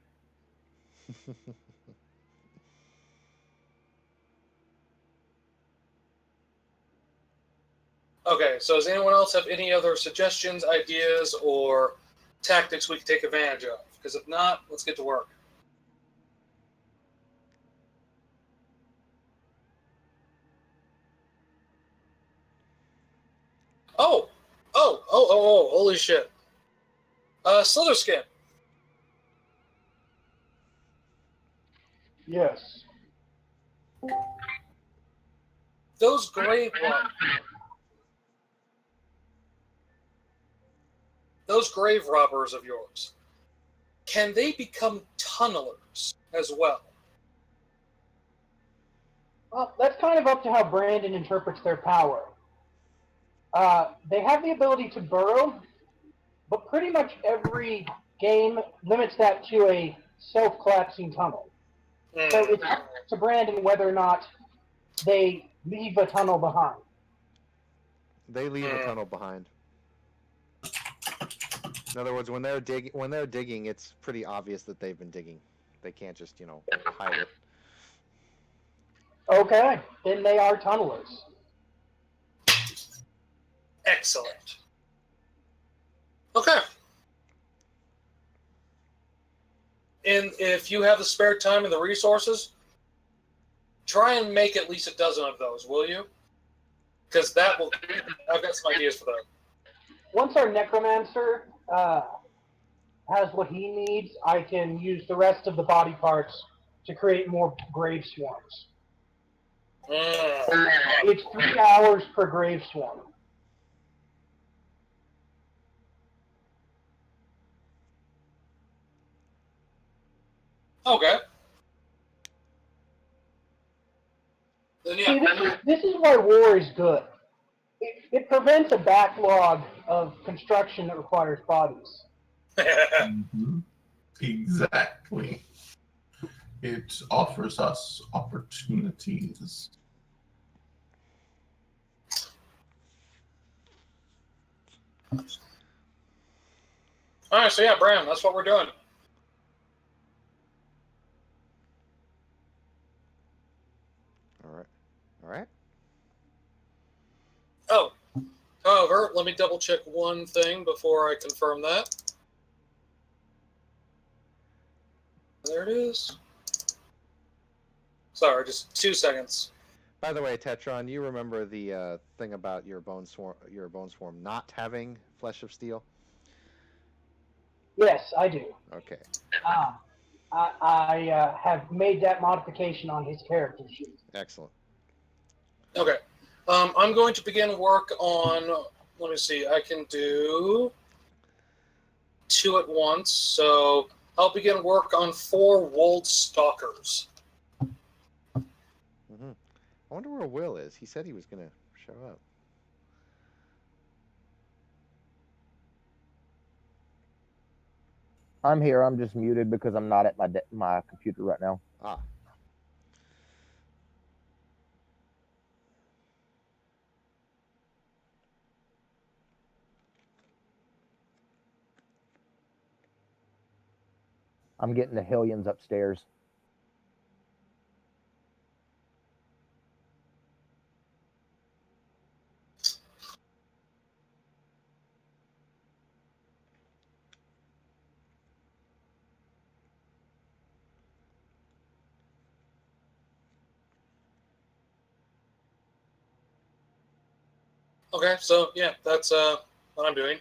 Okay. So does anyone else have any other suggestions, ideas, or tactics we can take advantage of? Because if not, let's get to work. Oh, holy shit. Slitherskin. Yes. Those grave robbers of yours, can they become tunnelers as well? Well, that's kind of up to how Brandon interprets their power. They have the ability to burrow, but pretty much every game limits that to a self-collapsing tunnel. So it's up to Brandon whether or not they leave a tunnel behind. They leave a tunnel behind. In other words, when they're digging, it's pretty obvious that they've been digging. They can't just, hide it. Okay, then they are tunnelers. Excellent. Okay. And if you have the spare time and the resources, try and make at least a dozen of those, will you? Because I've got some ideas for that. Once our necromancer has what he needs, I can use the rest of the body parts to create more grave swarms. It's 3 hours per grave swarm. Okay. Then, yeah. See, this is why war is good. It prevents a backlog of construction that requires bodies. Mm-hmm. Exactly. It offers us opportunities. All right, so yeah, Bram, that's what we're doing. All right. All right. Oh, however, let me double check one thing before I confirm that. There it is. Sorry, just 2 seconds. By the way, Tetron, you remember the thing about your bone swarm not having flesh of steel? Yes, I do. Okay. I have made that modification on his character sheet. Excellent. Okay. I'm going to begin work on, let me see, I can do 2 at once. So I'll begin work on 4 Wold Stalkers. Mm-hmm. I wonder where Will is. He said he was going to show up. I'm here. I'm just muted because I'm not at my computer right now. Ah. I'm getting the Hellions upstairs. Okay, so yeah, that's what I'm doing.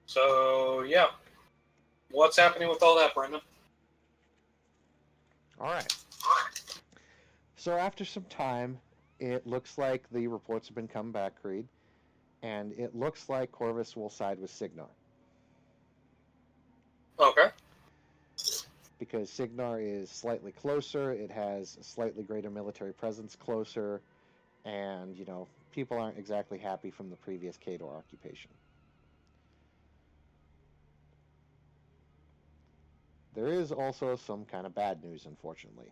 So yeah, what's happening with all that, Brendan? All right. So after some time, it looks like the reports have been come back, Creed, and it looks like Corvus will side with Signar. Okay. Because Signar is slightly closer, it has a slightly greater military presence closer, and, you know, people aren't exactly happy from the previous Khador occupation. There is also some kind of bad news, unfortunately.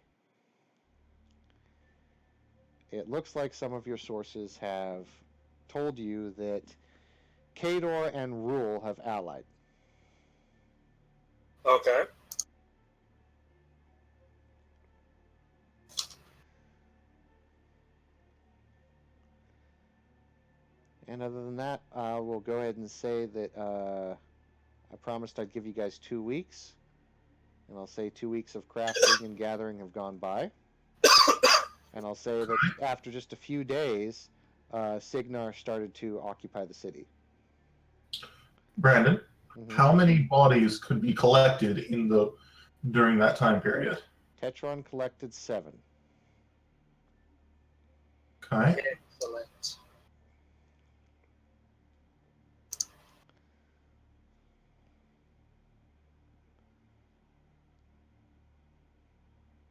It looks like some of your sources have told you that Khador and Rule have allied. Okay. And other than that, we'll go ahead and say that I promised I'd give you guys 2 weeks. And I'll say 2 weeks of crafting and gathering have gone by. And I'll say that after just a few days, Signar started to occupy the city. Brandon, Mm-hmm. how many bodies could be collected during that time period? Tetron collected 7. Okay. Excellent.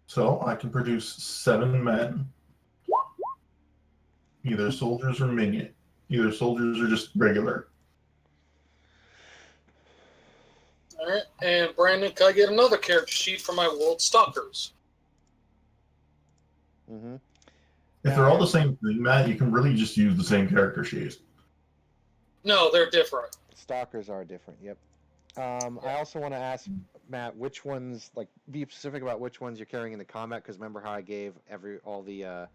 So I can produce 7 men, either soldiers or minion. Either soldiers or just regular. All right, and Brandon, can I get another character sheet for my Wold Stalkers? Mm-hmm. If they're all the same thing, Matt, you can really just use the same character sheet. No, they're different. Stalkers are different, yep. I also want to ask, Matt, which ones, like, be specific about which ones you're carrying into combat, because remember how I gave all the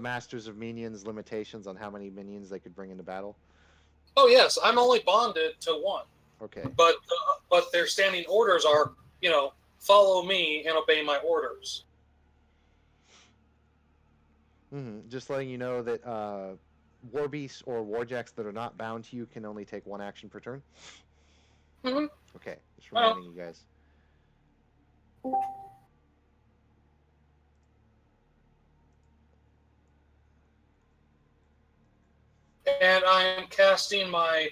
Masters of Minions limitations on how many minions they could bring into battle? Oh yes, I'm only bonded to 1. Okay. But their standing orders are, you know, follow me and obey my orders. Mm-hmm. Just letting you know that War Beasts or Warjacks that are not bound to you can only take 1 action per turn. Mm-hmm. Okay, just reminding you guys. and I am casting my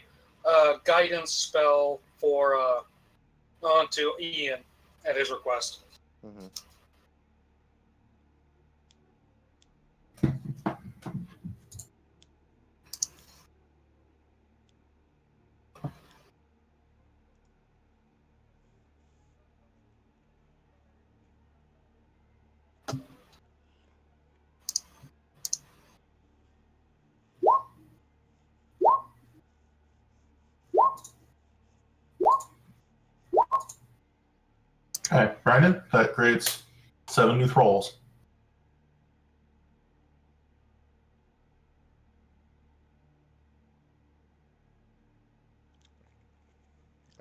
guidance spell for onto Ian at his request. Mm-hmm. Okay, Brandon, that creates 7 new thralls.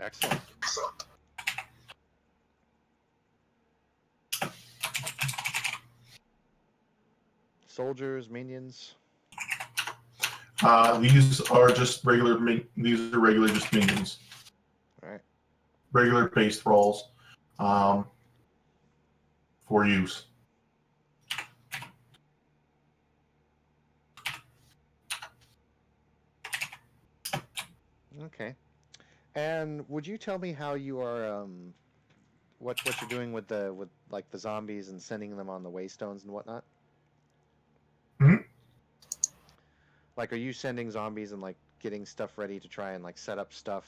Excellent. Soldiers, minions. These are just regular. These are regular just minions. All right. Regular base thralls, for use. Okay. And would you tell me how you are what you're doing with like the zombies and sending them on the waystones and whatnot? Hmm? Like, are you sending zombies and like getting stuff ready to try and like set up stuff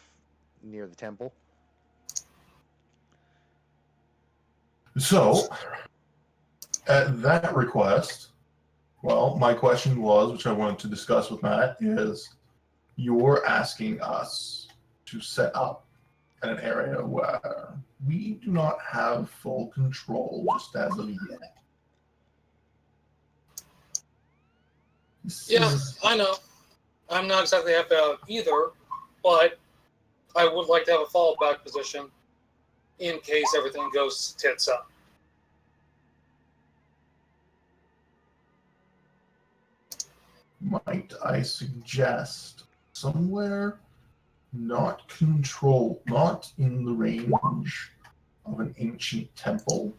near the temple? So, at that request, well, my question was, which I wanted to discuss with Matt, is you're asking us to set up in an area where we do not have full control just as of yet. Yeah, I know. I'm not exactly happy about either, but I would like to have a fallback position in case everything goes tits up. Might I suggest somewhere not in the range of an ancient temple?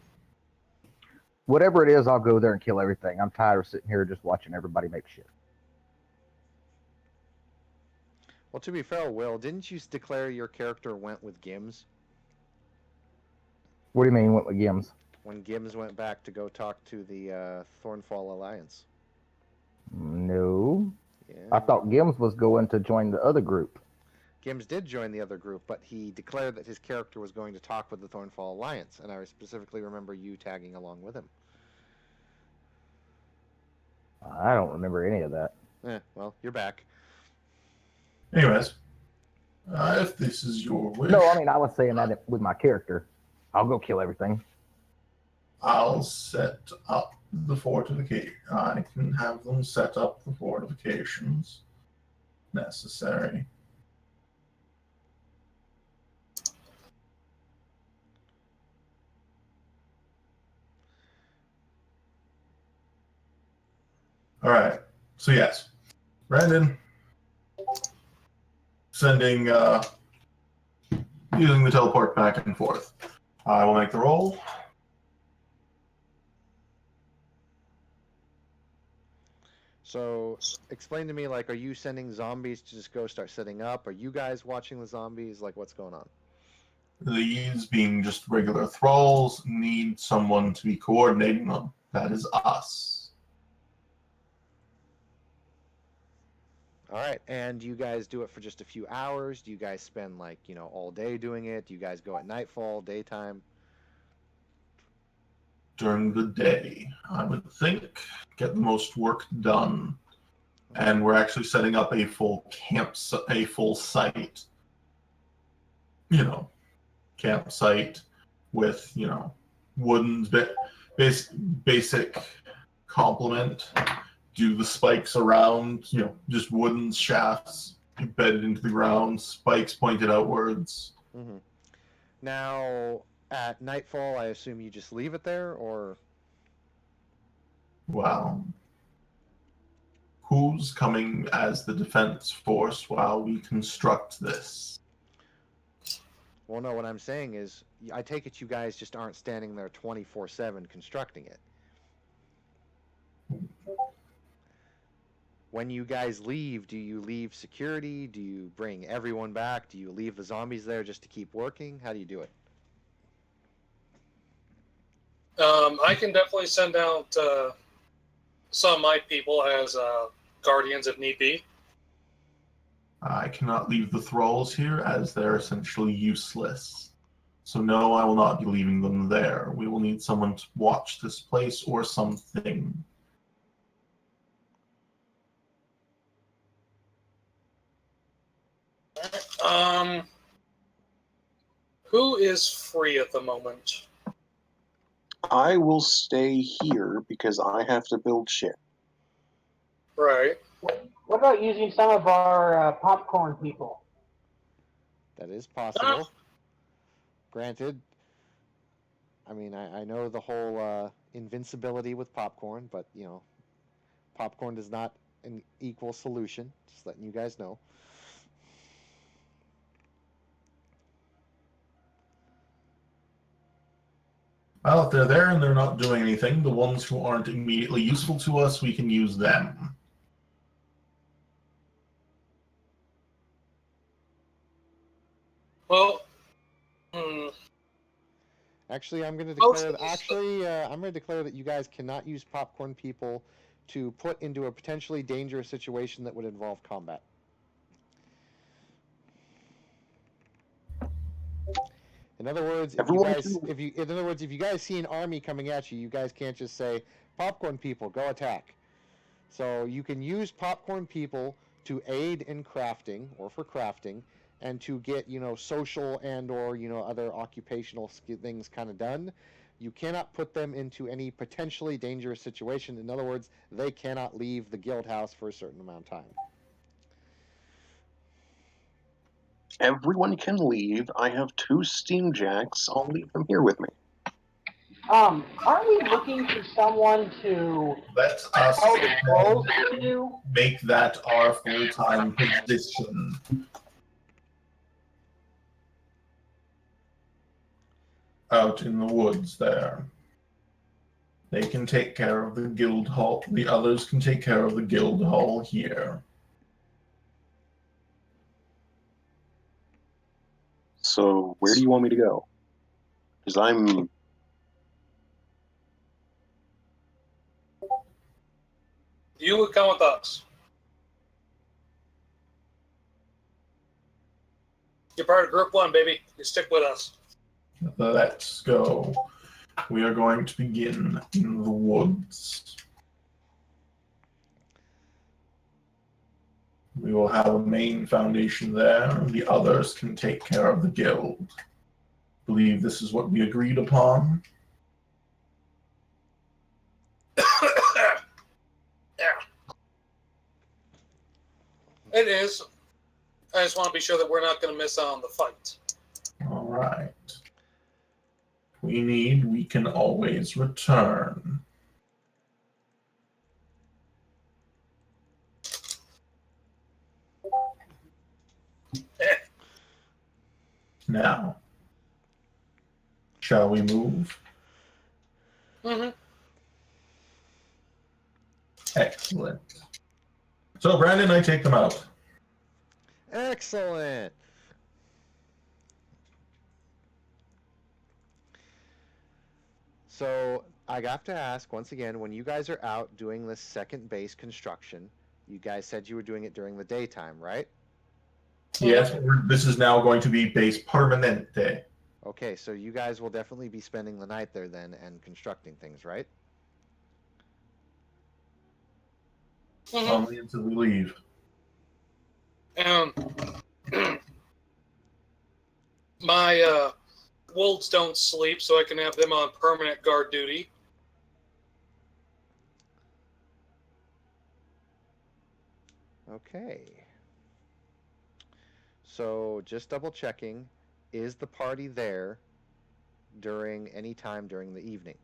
Whatever it is, I'll go there and kill everything. I'm tired of sitting here just watching everybody make shit. Well, to be fair, Will, didn't you declare your character went with Gims? What do you mean, what with Gims? When Gims went back to go talk to the Thornfall Alliance. No. Yeah. I thought Gims was going to join the other group. Gims did join the other group, but he declared that his character was going to talk with the Thornfall Alliance, and I specifically remember you tagging along with him. I don't remember any of that. Well, you're back. Anyways, if this is your wish, No, I mean, I was saying that with my character. I'll go kill everything. I'll set up the fortification. I can have them set up the fortifications necessary. All right. So yes, Brandon sending using the teleport back and forth. I will make the roll. So, explain to me, like, are you sending zombies to just go start setting up? Are you guys watching the zombies? Like, what's going on? These, being just regular thralls, need someone to be coordinating them. That is us. All right, and do you guys do it for just a few hours? Do you guys spend, like, all day doing it? Do you guys go at nightfall, daytime? During the day, I would think, get the most work done. And we're actually setting up a full a full site. Campsite with, wooden basic complement. Do the spikes around, just wooden shafts embedded into the ground, spikes pointed outwards. Mm-hmm. Now, at nightfall, I assume you just leave it there, or? Wow. Who's coming as the defense force while we construct this? Well, no, what I'm saying is, I take it you guys just aren't standing there 24/7 constructing it. when you guys leave, do you leave security? Do you bring everyone back? Do you leave the zombies there just to keep working? How do you do it? I can definitely send out some of my people as guardians if need be. I cannot leave the thralls here as they're essentially useless. So no, I will not be leaving them there. We will need someone to watch this place or something. Who is free at the moment? I will stay here because I have to build shit. Right. What about using some of our popcorn people? That is possible. Granted, I mean, I know the whole invincibility with popcorn, but, you know, popcorn is not an equal solution. Just letting you guys know. Well, if they're there and they're not doing anything, the ones who aren't immediately useful to us, we can use them. Well, Actually, I'm going to declare. I'm going to declare that you guys cannot use popcorn people to put into a potentially dangerous situation that would involve combat. In other words, if you guys see an army coming at you, you guys can't just say, "Popcorn people, go attack." So you can use popcorn people to aid in crafting or for crafting, and to get, you know, social and or, you know, other occupational things kind of done. You cannot put them into any potentially dangerous situation. In other words, they cannot leave the guild house for a certain amount of time. Everyone can leave. I have 2 steam jacks. I'll leave them here with me. Are we looking for someone to Let us tell the trolls to do? make that our full-time position. Out in the woods there. They can take care of the guild hall. The others can take care of the guild hall here. So where do you want me to go? Because I'm... you would come with us. You're part of Group 1, baby. You stick with us. Let's go. We are going to begin in the woods. We will have a main foundation there. The others can take care of the guild. Believe this is what we agreed upon. Yeah. It is. I just want to be sure that we're not going to miss out on the fight. All right. We can always return. Now, shall we move? Mm-hmm. Excellent. So, Brandon, I take them out. Excellent. So I have to ask once again, when you guys are out doing this second base construction, you guys said you were doing it during the daytime, right? Yes, this is now going to be base permanente. Okay, so you guys will definitely be spending the night there then and constructing things, right? Mm-hmm. Only until we leave. My wolves don't sleep, so I can have them on permanent guard duty. Okay. So just double checking, is the party there during any time during the evening?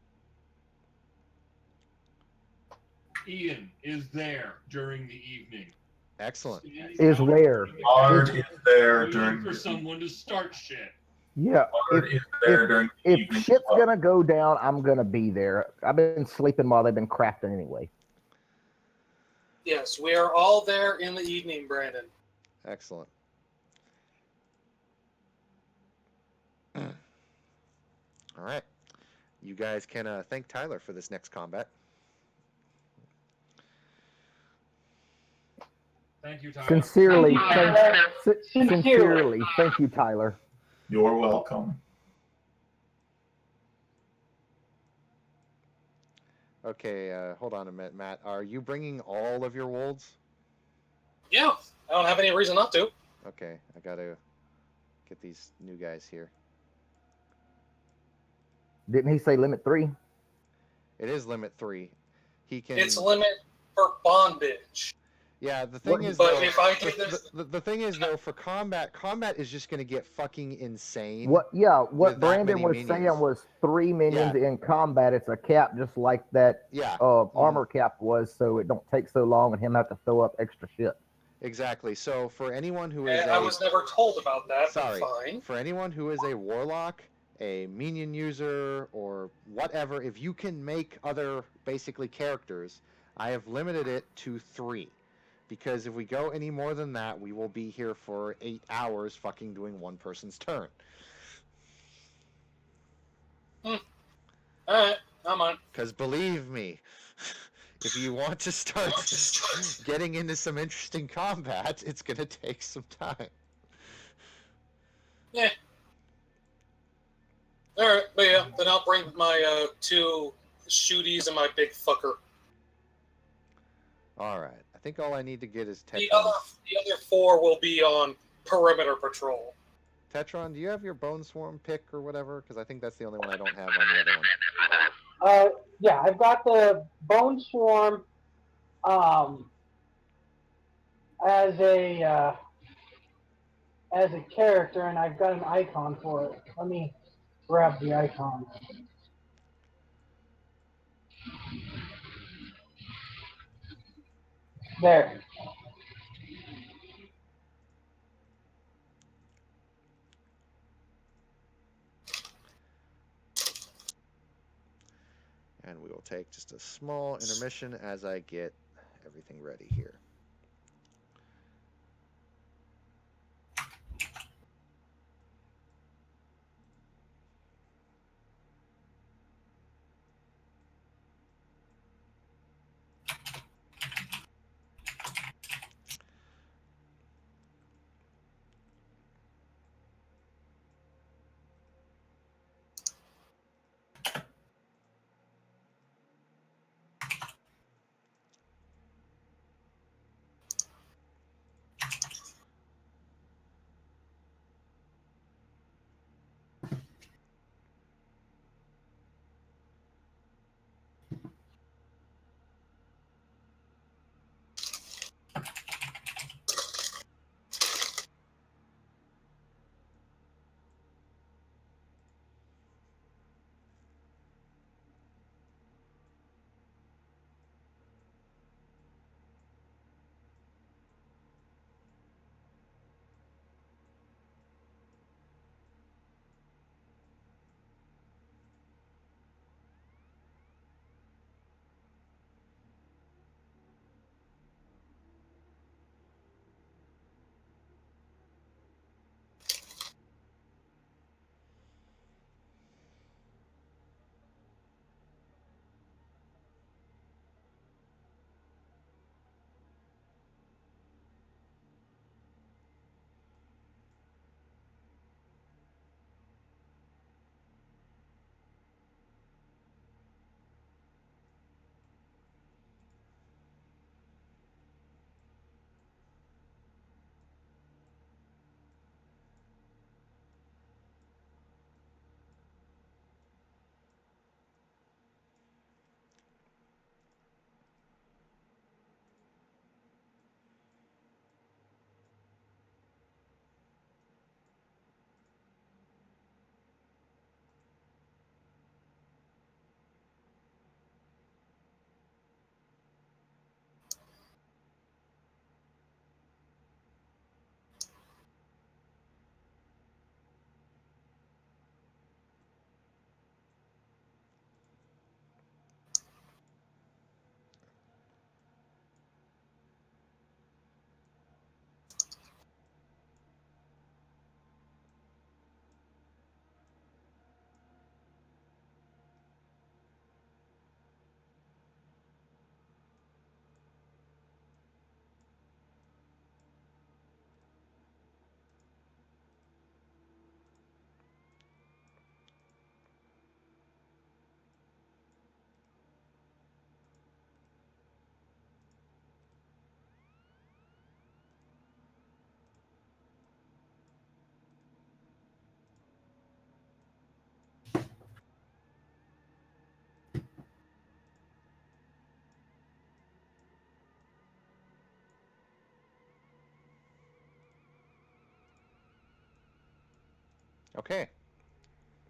Ian is there during the evening. Excellent. Is where? Bard is there Waiting during for someone to start shit. Yeah. Bard is there during the If evening. shit's gonna go down, I'm gonna be there. I've been sleeping while they've been crafting anyway. Yes, we are all there in the evening, Brandon. Excellent. All right. You guys can thank Tyler for this next combat. Thank you, Tyler. Sincerely, Sincerely. thank you, Tyler. You're welcome. Okay, hold on a minute, Matt. Are you bringing all of your wolves? Yeah, I don't have any reason not to. Okay, I gotta get these new guys here. Didn't he say limit 3? It is limit 3. He can. It's limit for bondage. Yeah, the thing is, But though, if I get this, the thing is, though, for combat is just gonna get fucking insane. What with that Brandon many was minions. saying was 3 minions in combat. It's a cap just like that Yeah, armor cap was, so it don't take so long and him have to throw up extra shit. exactly. So for anyone who is I was never told about that. sorry, But fine. for anyone who is a warlock, a minion user, or whatever, if you can make other basically characters, I have limited it to 3. Because if we go any more than that, we will be here for 8 hours fucking doing one person's turn. Alright, I'm on. Because believe me, if you want to start getting into some interesting combat, it's going to take some time. Yeah. Alright, but yeah, then I'll bring my 2 shooties and my big fucker. Alright, I think all I need to get is The Tetron. other 4 will be on perimeter patrol. Tetron, do you have your Bone Swarm pick or whatever? Because I think that's the only one I don't have on the other one. Yeah, I've got the Bone Swarm as a character, and I've got an icon for it. Let me grab the icon. There. And we will take just a small intermission as I get everything ready here. Okay.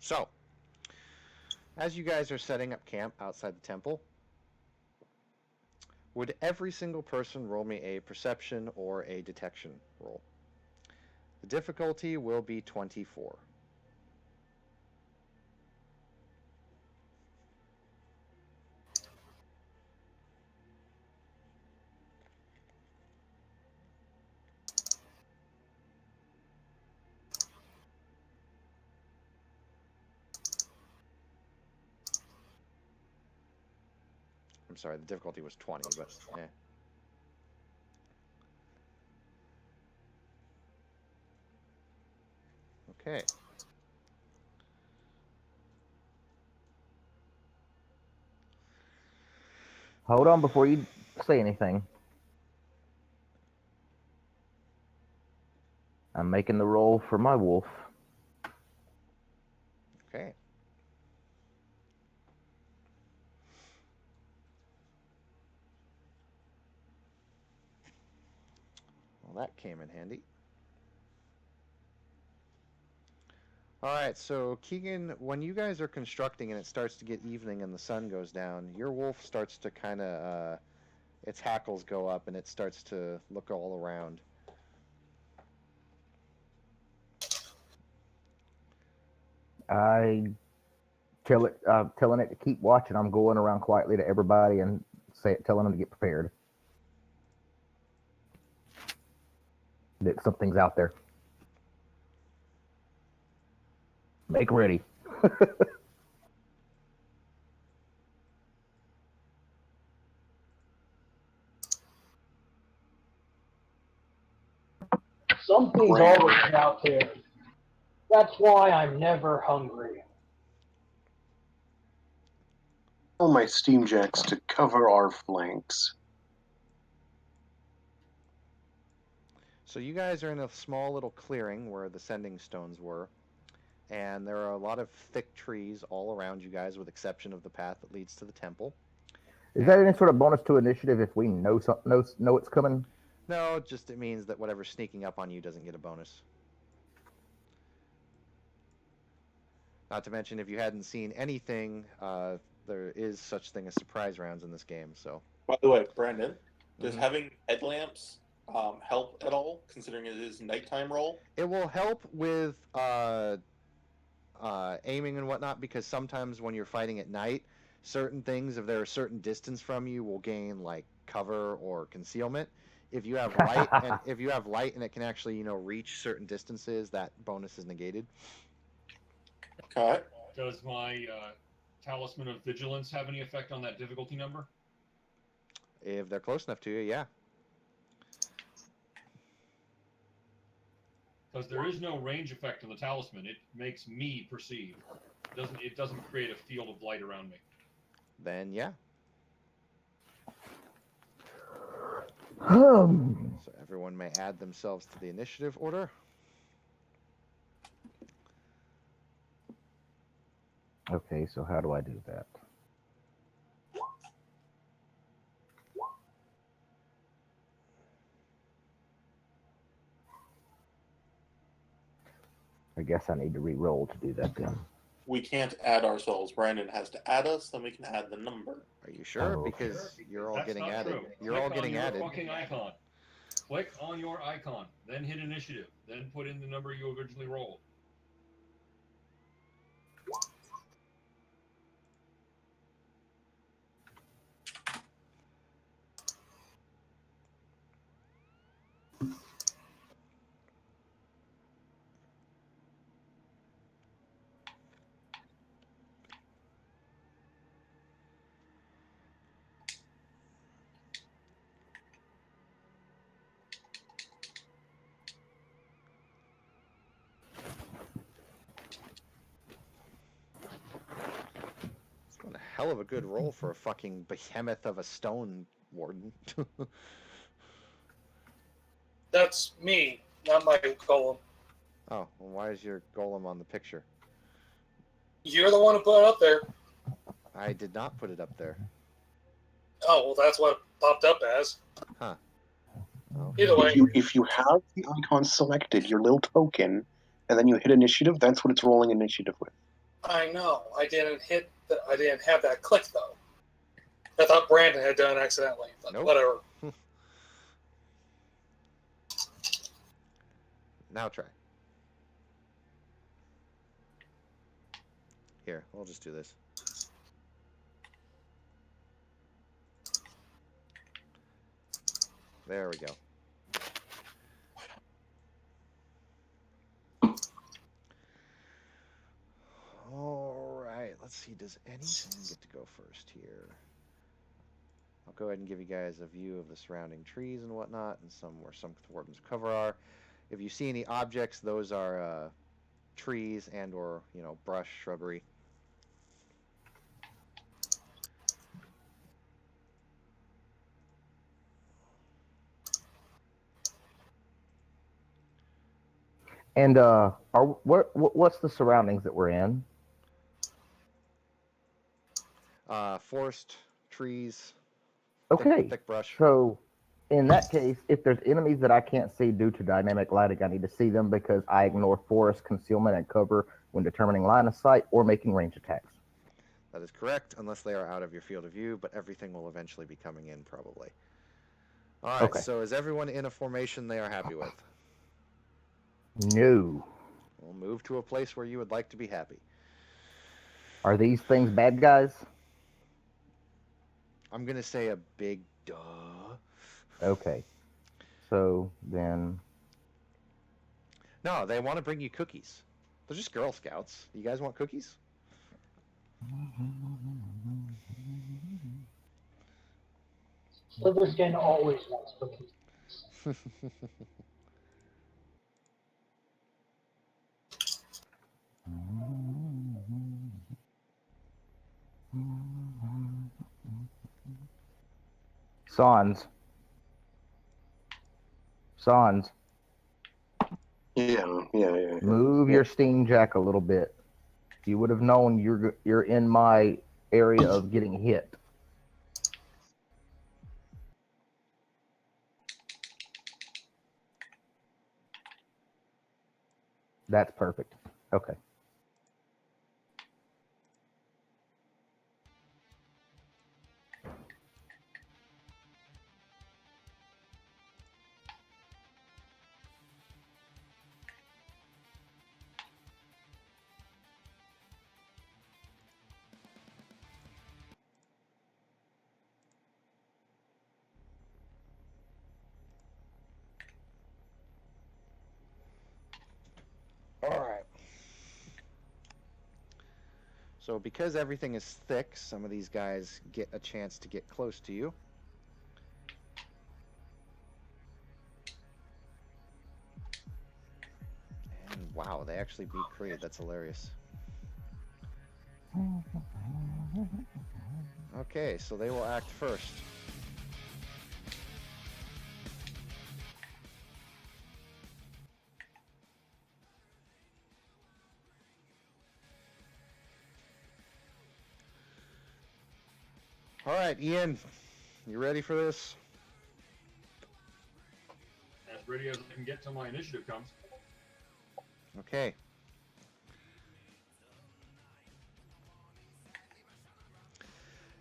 So, as you guys are setting up camp outside the temple, would every single person roll me a perception or a detection roll? The difficulty will be 24. I'm sorry, the difficulty was 20, but eh. Okay. Hold on before you say anything. I'm making the roll for my wolf. Okay. Well, that came in handy. Alright, so Keegan, when you guys are constructing and it starts to get evening and the sun goes down, your wolf starts to kind of, its hackles go up and it starts to look all around. I telling it to keep watching. I'm going around quietly to everybody and telling them to get prepared. That something's out there. Make ready. Something's always out there. That's why I'm never hungry. Tell my steamjacks to cover our flanks. So you guys are in a small little clearing where the sending stones were, and there are a lot of thick trees all around you guys, with exception of the path that leads to the temple. Is that any sort of bonus to initiative if we know it's coming? No, just it means that whatever's sneaking up on you doesn't get a bonus. Not to mention, if you hadn't seen anything, there is such thing as surprise rounds in this game. So, By the way, Brandon, does Mhm. having headlamps help at all, considering it is nighttime roll? it will help with aiming and whatnot, because sometimes when you're fighting at night, certain things, if they're a certain distance from you, will gain like cover or concealment. If you have light, and it can actually reach certain distances, that bonus is negated. Okay. Does my Talisman of Vigilance have any effect on that difficulty number? If they're close enough to you, yeah. Because there is no range effect on the Talisman. It makes me perceive. It doesn't create a field of light around me. Then yeah. Okay, So everyone may add themselves to the initiative order. so how do I do that? I guess I need to re-roll to do that then. We can't add ourselves. Brandon has to add us, then we can add the number. Are you sure? Oh. Because you're all That's getting not added. true. You're Click all getting on your added. fucking icon. Click on your icon, then hit initiative, then put in the number you originally rolled. It's one hell of a good roll for a fucking behemoth of a stone warden. That's me, not my golem. Oh, well, why is your golem on the picture? You're the one who put it up there. I did not put it up there. Oh, well, that's what it popped up as. Huh. Either way. If you have the icon selected, your little token, and then you hit initiative, that's what it's rolling initiative with. I know. I didn't have that click though. I thought Brandon had done it accidentally, but Nope. whatever. Now try. Here, we'll just do this. There we go. All right, let's see. Does anything get to go first here? I'll go ahead and give you guys a view of the surrounding trees and whatnot, and where some Thornton's cover are. If you see any objects, those are trees and/or brush, shrubbery. And what's the surroundings that we're in? Forest, trees, Okay. thick brush. So, in that case, if there's enemies that I can't see due to dynamic lighting, I need to see them because I ignore forest concealment and cover when determining line of sight or making range attacks. That is correct, unless they are out of your field of view, but everything will eventually be coming in probably. All right, Okay. So is everyone in a formation they are happy with? No. We'll move to a place where you would like to be happy. Are these things bad guys? I'm going to say a big duh. Okay. So then. No, they want to bring you cookies. They're just Girl Scouts. You guys want cookies? Slitherskin always wants cookies. Sans. Yeah. Move your Sting Jack a little bit. You would have known you're in my area of getting hit. That's perfect. Okay. All right. So because everything is thick, some of these guys get a chance to get close to you. And wow, they actually beat Creed. That's hilarious. Okay, so they will act first. All right, Ian, you ready for this? As ready as I can get till my initiative comes. Okay.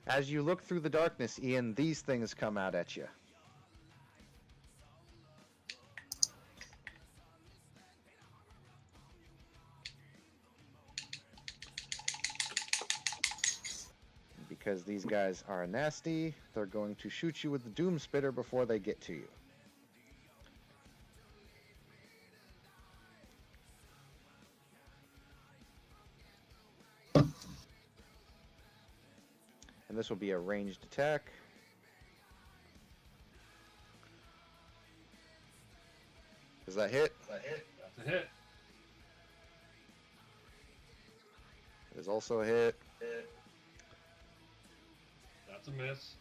As you look through the darkness, Ian, these things come out at you. Because these guys are nasty, they're going to shoot you with the Doom Spitter before they get to you. And this will be a ranged attack. Does that hit? That's a hit. It is also a hit. That's a miss.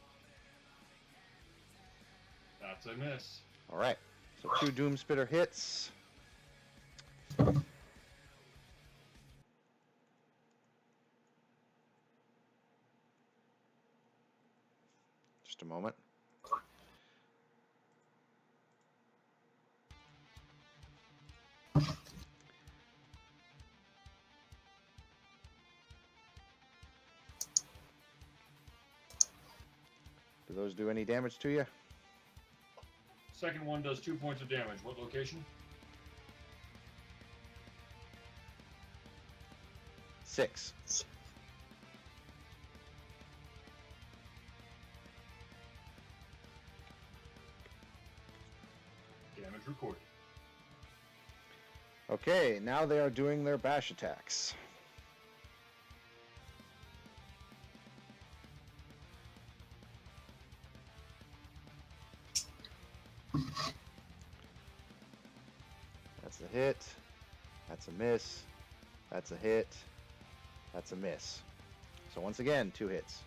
That's a miss. All right. So 2 Doom Spitter hits. Just a moment. Do those do any damage to you? Second one does 2 points of damage. What location? 6. Damage recorded. Okay, now they are doing their bash attacks. That's a hit. That's a miss. That's a hit. That's a miss. So once again, 2 hits.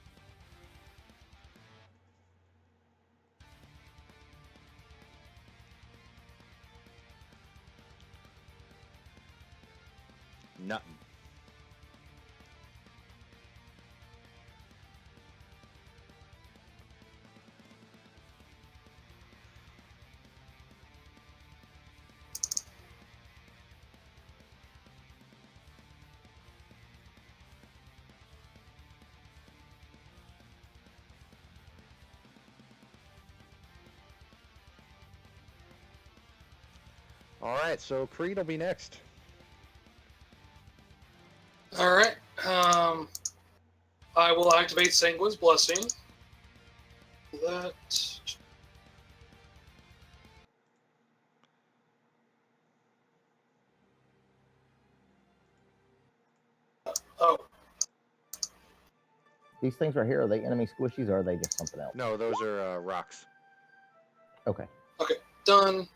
Nothing. All right, so Creed will be next. All right. I will activate Sanguine's Blessing. That. Oh, These things right here, are they enemy squishies or are they just something else? No, those are rocks. Okay. done.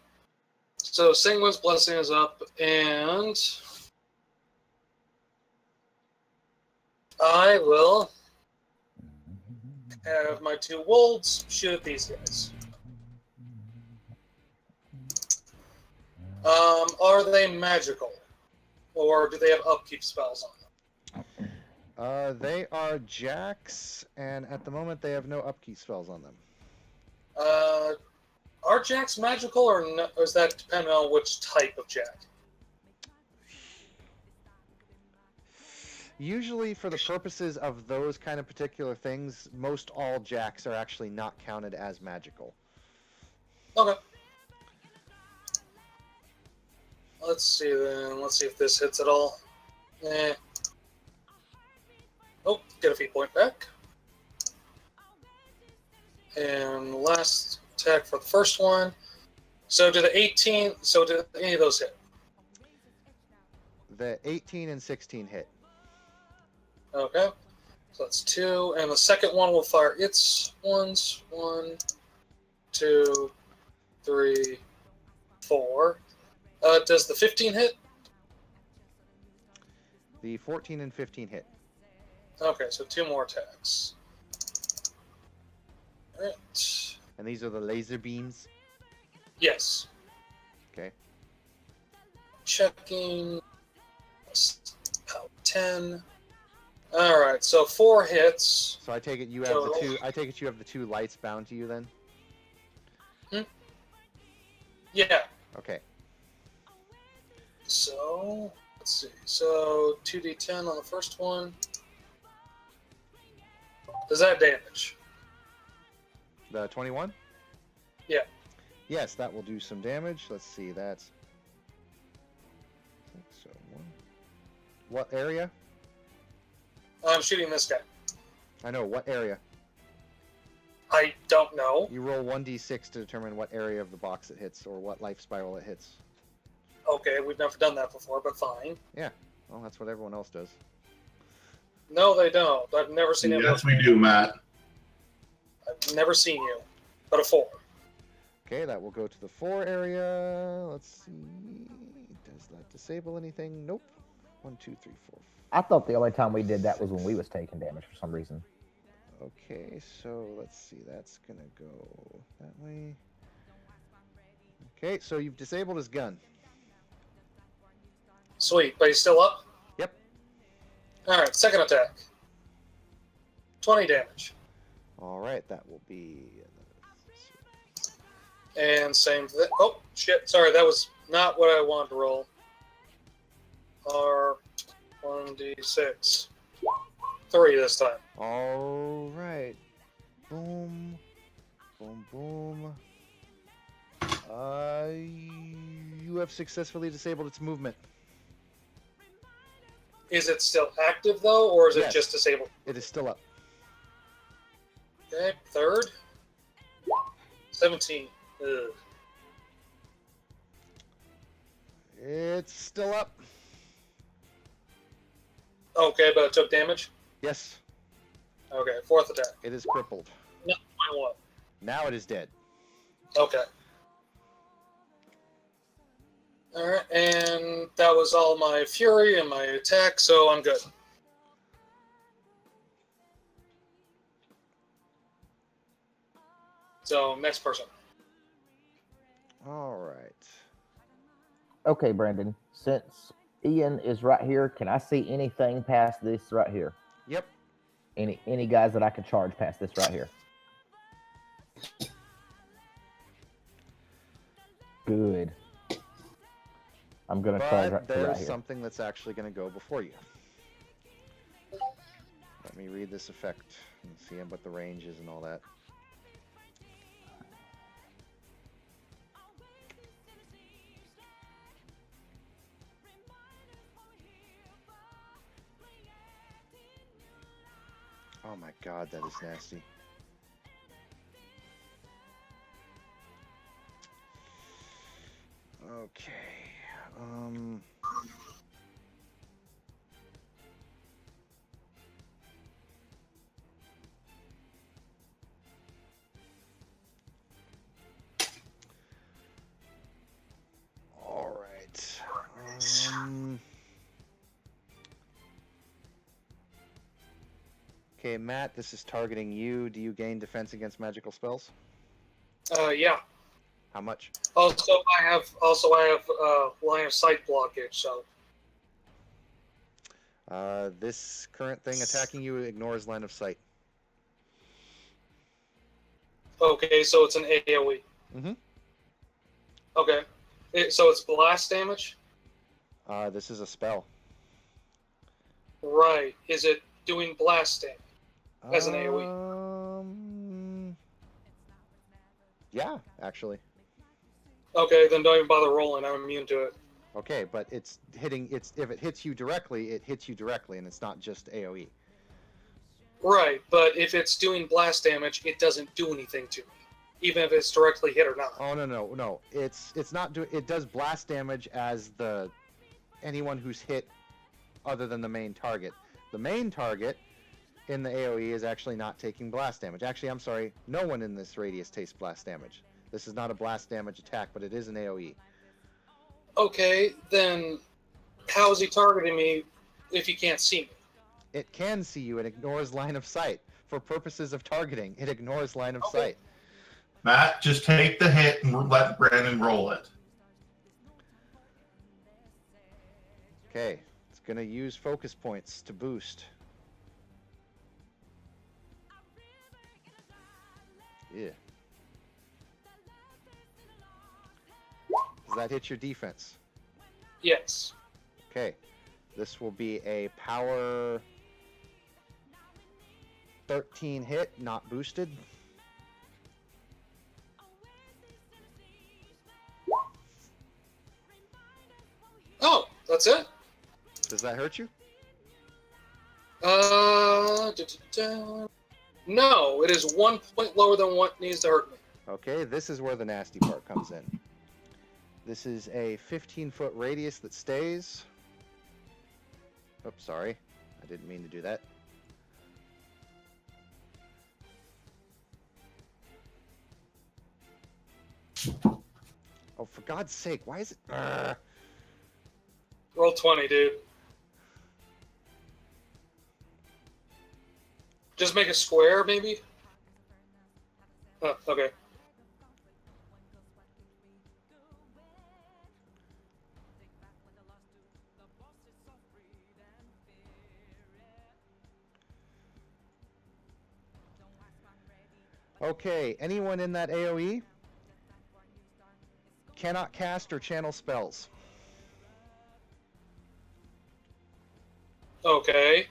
So Sanguine's Blessing is up, and I will have my 2 wolves shoot at these guys. Are they magical? Or do they have upkeep spells on them? They are jacks, and at the moment they have no upkeep spells on them. Are jacks magical, or is that depending on which type of jack? Usually, for the purposes of those kind of particular things, most all jacks are actually not counted as magical. Okay. Let's see then. Let's see if this hits at all. Eh. Oh, get a feat point back. And last attack for the first one. So do the 18, so do any of those hit? The 18 and 16 hit. Okay. So that's 2. And the second one will fire its ones. 1, 2, 3, 4. Does the 15 hit? The 14 and 15 hit. Okay, so 2 more attacks. Alright. And these are the laser beams. Yes. Okay. Checking. About 10. Alright, so 4 hits. So I take it you have Total. the two. I take it you have the 2 lights bound to you then. Yeah. Okay. So, let's see. So, 2d10 on the first one. Does that damage? The 21. Yeah. Yes, that will do some damage. Let's see. That's so one. What area? I'm shooting this guy. I know what area. I don't know. You roll 1d6 to determine what area of the box it hits or what life spiral it hits. Okay, we've never done that before, but fine. Well, that's what everyone else does. No, they don't. I've never seen it. Yes, we do, Matt. I've never seen you. But a 4. Okay, that will go to the 4 area. Let's see. Does that disable anything? Nope. 1, 2, 3, 4. I thought the only time we did that was when we was taking damage for some reason. Okay, so let's see. That's gonna go that way. Okay, so you've disabled his gun. Sweet, but he's still up? Yep. Alright, second attack. 20 damage. All right, that will be. And same thing. Oh, shit. Sorry, that was not what I wanted to roll. R1d6. 3 this time. All right. Boom. boom. You have successfully disabled its movement. Is it still active though, or is it Yes. just disabled? It is still up. Okay, third. 17. Ugh. It's still up. Okay, but it took damage? Yes, Okay, fourth attack. it is crippled. No, what? Now it is dead. Okay. Alright, and that was all my fury and my attack, so I'm good. So, next person. All right. Okay, Brandon. Since Ian is right here, can I see anything past this right here? Yep. Any guys that I could charge past this right here? Good. I'm gonna charge But right there's here. something that's actually going to go before you. Let me read this effect and see what the range is and all that. Oh my god, that is nasty. Okay. All right. Okay, Matt, this is targeting you. Do you gain defense against magical spells? Yeah. How much? Also, I have line of sight blockage, so This current thing attacking you ignores line of sight. okay, so it's an AoE. Mhm. Okay, so it's blast damage, This is a spell. right? Is it doing blast damage? As an AoE. Yeah, actually. Okay, then don't even bother rolling. I'm immune to it. Okay, but it's hitting. It's if it hits you directly, it hits you directly, and it's not just AOE. Right, but if it's doing blast damage, it doesn't do anything to me, even if it's directly hit or not. Oh no! It's not do. It does blast damage as anyone who's hit, other than the main target. The main target in the AOE is actually not taking blast damage. Actually, I'm sorry. No one in this radius takes blast damage. This is not a blast damage attack, but it is an AOE. Okay, then how is he targeting me if he can't see me? It can see you and ignores line of sight. For purposes of targeting, it ignores line of Okay. sight. Matt, just take the hit and let Brandon roll it. Okay, it's gonna use focus points to boost. Yeah. Does that hit your defense? Yes. Okay. This will be a power 13 hit, not boosted. Oh, that's it? Does that hurt you? No, it is 1 point lower than what needs to hurt me. Okay, this is where the nasty part comes in. This is a 15-foot radius that stays. Oops, sorry. I didn't mean to do that. Oh, for God's sake, why is it... Roll 20, dude. Just make a square, maybe? Oh, okay. Okay, anyone in that AoE cannot cast or channel spells. Okay.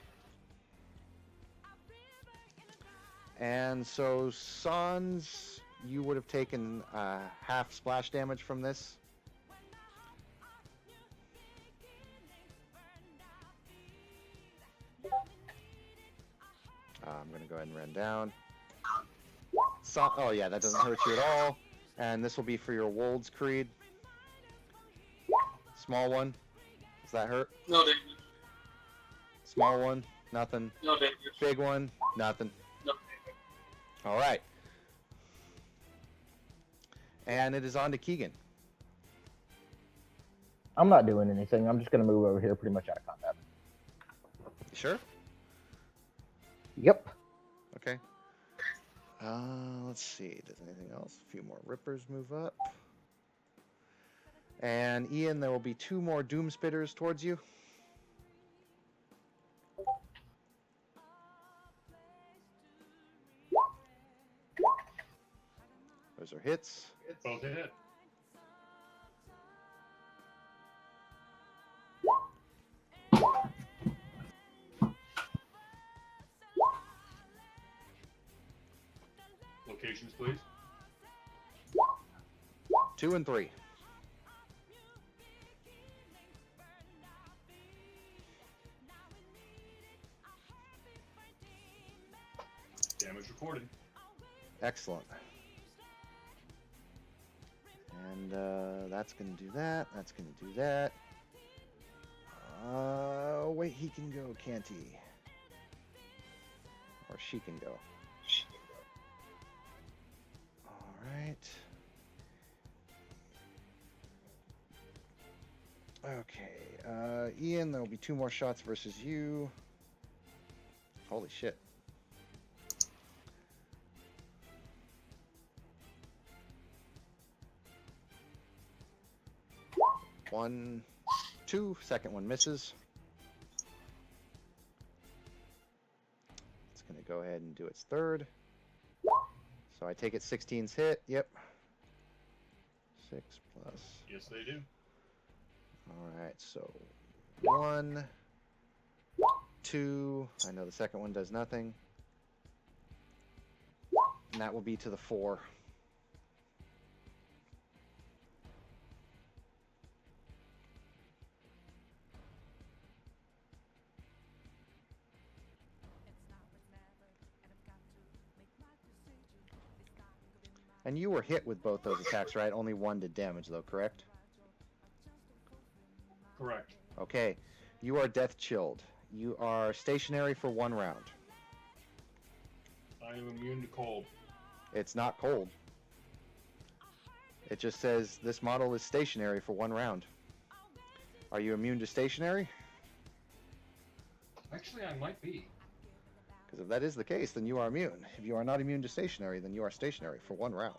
And so Sans you would have taken half splash damage from this. I'm going to go ahead and run down. So, oh yeah, that doesn't hurt you at all. And this will be for your Wold's Creed. Small one. Does that hurt? No damage. Small one, nothing. No damage. Big one, nothing. No damage. All right. And it is on to Keegan. I'm not doing anything. I'm just going to move over here pretty much out of combat. You sure? Yep. Okay. Let's see. Does anything else? A few more Rippers move up. And Ian, there will be 2 more Doom Spitters towards you. Those are hits. Both hit. Locations, please. 2 and 3. Damage recorded. Excellent. And that's going to do that. That's going to do that. Wait, he can go, can't he? Or she can go. All right. Okay. Ian, there will be 2 more shots versus you. Holy shit. One, 2. Second one misses. It's going to go ahead and do its third. So I take it 16's hit. Yep. 6 plus. Yes, they do. All right. So 1, 2. I know the second one does nothing. And that will be to the 4. And you were hit with both those attacks, right? Only 1 did damage, though, correct? Correct. Okay. You are death chilled. You are stationary for 1 round. I am immune to cold. It's not cold. It just says this model is stationary for 1 round. Are you immune to stationary? Actually, I might be. Because if that is the case, then you are immune. If you are not immune to stationary, then you are stationary for 1 round.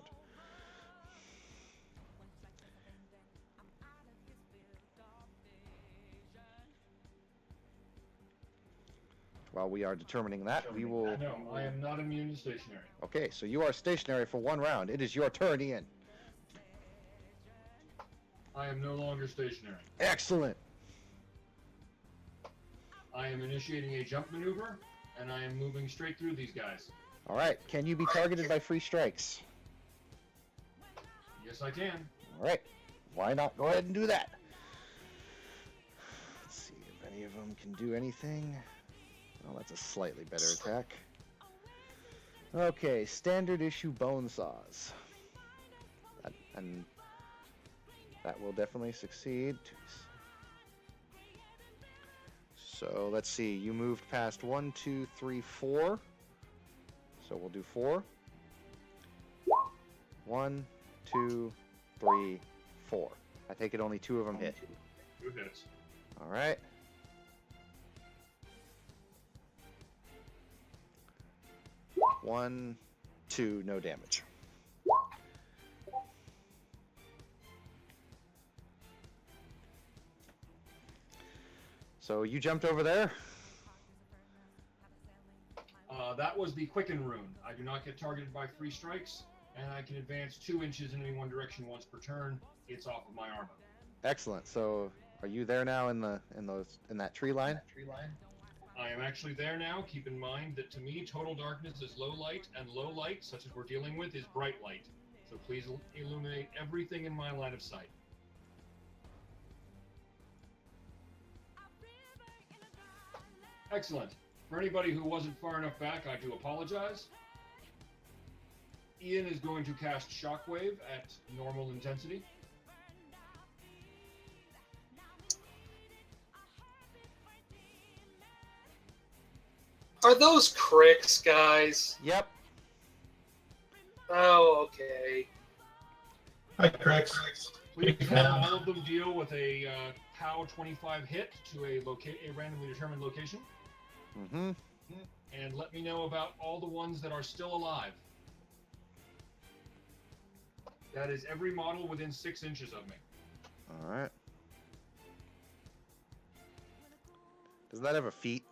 While we are determining that, we will... No, I am not immune to stationary. Okay, so you are stationary for 1 round. It is your turn, Ian. I am no longer stationary. Excellent. I am initiating a jump maneuver, and I am moving straight through these guys. All right, can you be targeted by free strikes? Yes, I can. All right, why not go ahead and do that? Let's see if any of them can do anything. Oh, that's a slightly better attack. Okay, standard issue bone saws. And that will definitely succeed. So let's see, you moved past 1, 2, 3, 4. So we'll do 4. 1, 2, 3, 4. I take it only 2 of them hit. 2 hits. All right. One, 2, no damage. So you jumped over there? That was the Quicken rune. I do not get targeted by free strikes, and I can advance 2 inches in any one direction once per turn. It's off of my armor. Excellent. So are you there now in that tree line? I am actually there now. Keep in mind that to me, total darkness is low light, and low light, such as we're dealing with, is bright light. So please illuminate everything in my line of sight. Excellent. For anybody who wasn't far enough back, I do apologize. Ian is going to cast Shockwave at normal intensity. Are those cricks, guys? Yep. Oh, okay. Hi, Crix. Please have all of them deal with a POW 25 hit to a randomly determined location. Mm-hmm. And let me know about all the ones that are still alive. That is every model within 6 inches of me. All right. Does that have a feet?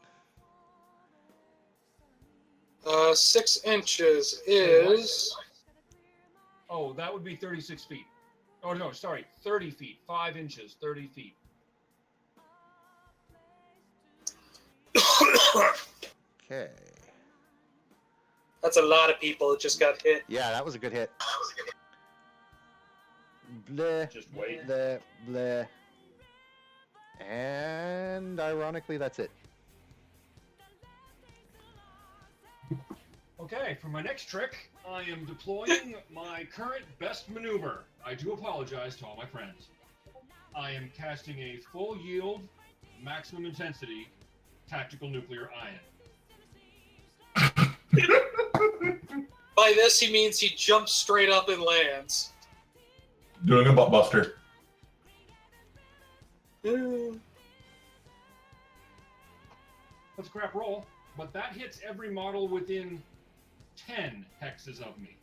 6 inches is... Oh, that would be 36 feet. Oh, no, sorry, 30 feet. 5 inches, 30 feet. Okay. That's a lot of people that just got hit. Yeah, that was a good hit. Bleh, Just wait. bleh, bleh. And ironically, that's it. Okay, for my next trick, I am deploying my current best maneuver. I do apologize to all my friends. I am casting a full yield, maximum intensity, tactical nuclear ion. By this, he means he jumps straight up and lands. Doing a butt buster. That's a crap roll, but that hits every model within 10 hexes of me.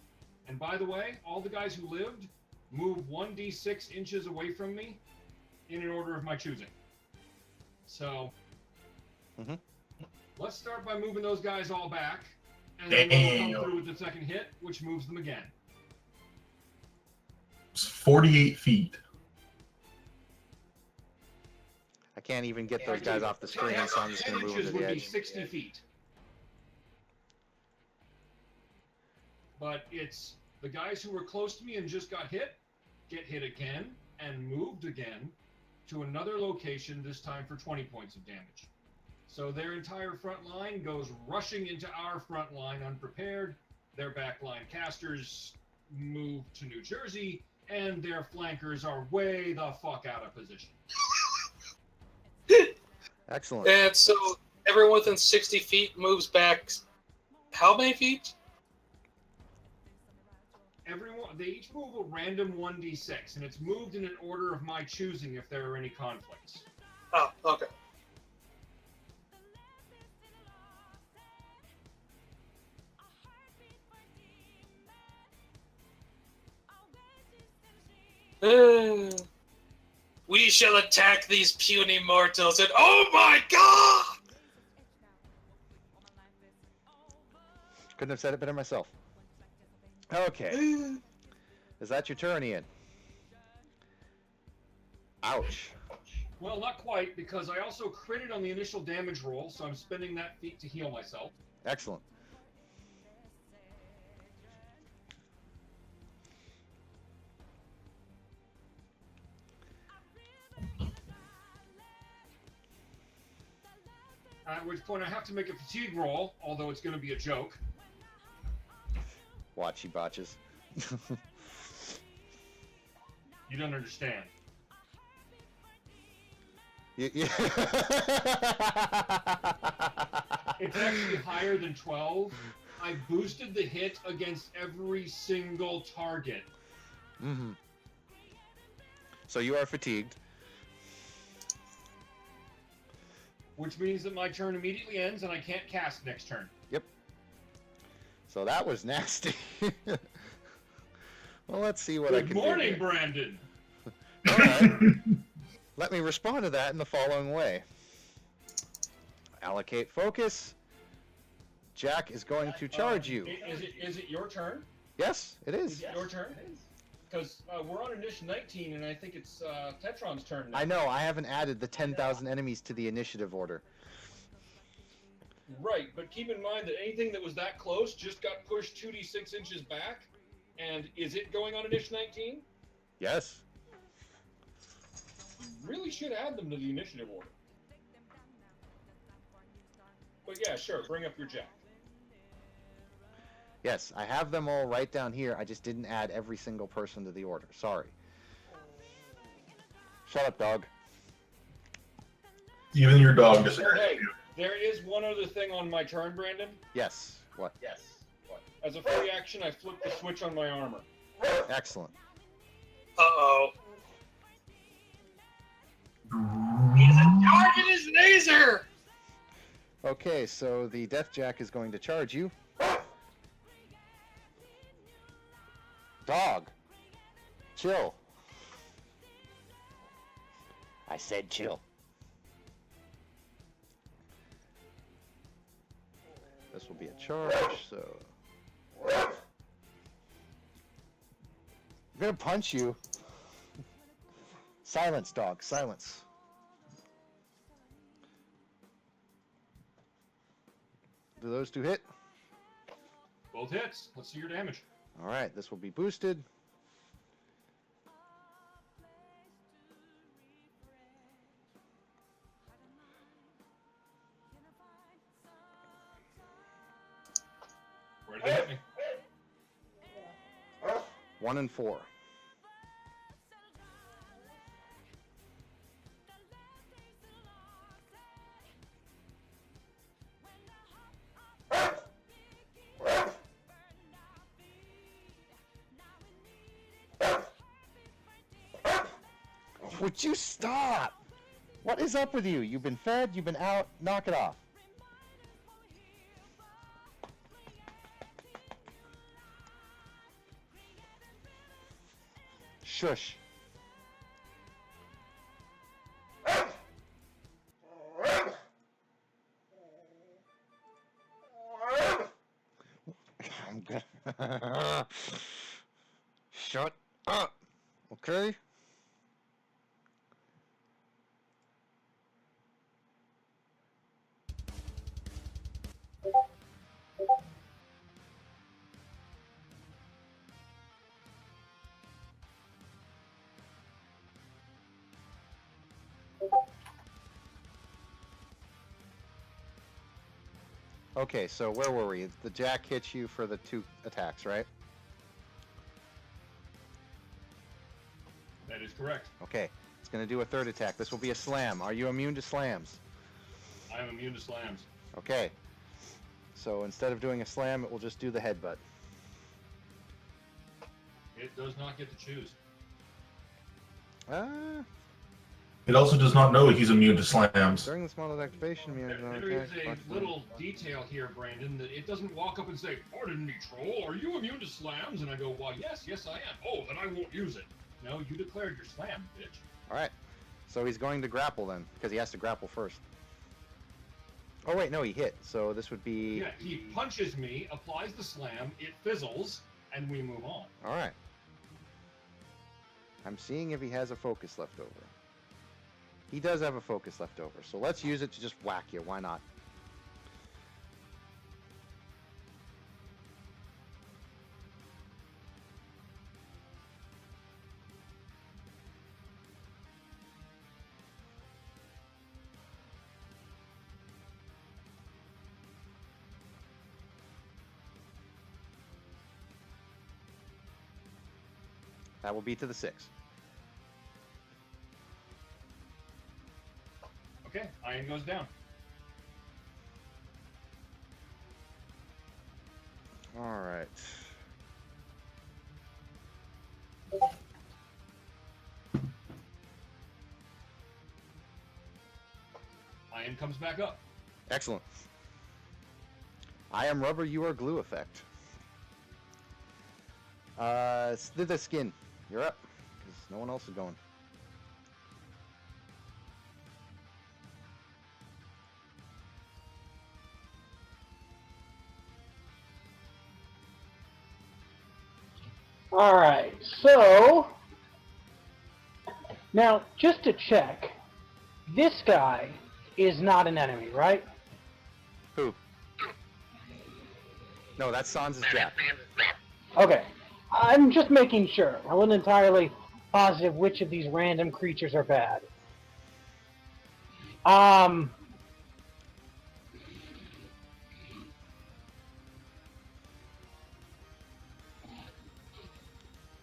And by the way, all the guys who lived move 1d6 inches away from me in an order of my choosing. So, let's start by moving those guys all back, and then we'll come through with the second hit, which moves them again. It's 48 feet. I can't even get those guys off the screen, so I'm just 10 going to move inches them to the would be edge. 60 feet. But it's the guys who were close to me and just got hit, get hit again, and moved again to another location, this time for 20 points of damage. So their entire front line goes rushing into our front line unprepared. Their back line casters move to New Jersey, and their flankers are way the fuck out of position. Excellent. And so everyone within 60 feet moves back how many feet? Everyone, they each move a random 1d6, and it's moved in an order of my choosing if there are any conflicts. Oh, okay. We shall attack these puny mortals, and oh my god! Couldn't have said it better myself. Okay. Is that your turn, Ian? Ouch. Well, not quite, because I also critted on the initial damage roll, so I'm spending that feat to heal myself. Excellent. At which point I have to make a fatigue roll, although it's going to be a joke. Watch, he botches. You don't understand. Yeah. It's actually higher than 12. I boosted the hit against every single target. Mm-hmm. So you are fatigued. Which means that my turn immediately ends and I can't cast next turn. Yep. So that was nasty. Well, let's see what I can Good morning, do. Brandon. All right. Let me respond to that in the following way. Allocate focus. Jack is going to charge you. Is it your turn? Yes, it Is is. it your turn? Because we're on initiative 19, and I think it's Tetron's turn now. I know, I haven't added the 10,000 enemies to the initiative order. Right, but keep in mind that anything that was that close just got pushed 2d6 inches back. And is it going on Initiative 19? Yes. You really should add them to the initiative order. But yeah, sure, bring up your jack. Yes, I have them all right down here. I just didn't add every single person to the order. Sorry. Shut up, dog. Even your dog disagrees Hey, with you. there is one other thing on my turn, Brandon. Yes. What? As a free action, I flip the switch on my armor. Excellent. Uh-oh. He's a target his laser! Okay, so the Death Jack is going to charge you. Dog. Chill. I said chill. This will be a charge, so... I'm gonna punch you. Silence, dog. Silence. Do those two hit? Both hits. Let's see your damage. All right, this will be boosted. Where did they hit me? 1 and 4. Would you stop? What is up with you? You've been fed, you've been out, knock it off. Shush. I'm gonna... Shut up, okay? Okay, so where were we? The jack hits you for the 2 attacks, right? That is correct. Okay, it's going to do a 3rd attack. This will be a slam. Are you immune to slams? I am immune to slams. Okay. So instead of doing a slam, it will just do the headbutt. It does not get to choose. It also does not know he's immune to slams. During this model's activation, There is a little detail here, Brandon, that it doesn't walk up and say, "Pardon me, troll, are you immune to slams?" And I go, "Why, yes, I am." "Oh, then I won't use it." No, you declared your slam, bitch. All right. So he's going to grapple then, because he has to grapple first. Oh wait, no, he hit. So this would be... Yeah, he punches me, applies the slam, it fizzles, and we move on. All right. I'm seeing if he has a focus left over. He does have a focus left over, so let's use it to just whack you. Why not? That will be to the 6. Okay, iron goes down. All right. Iron comes back up. Excellent. I am rubber, you are glue effect. Slither Skin, you're up, because no one else is going. All right, so now just to check, this guy is not an enemy, right? Who? No, that's Sans' Jack. Okay. I'm just making sure. I wasn't entirely positive which of these random creatures are bad.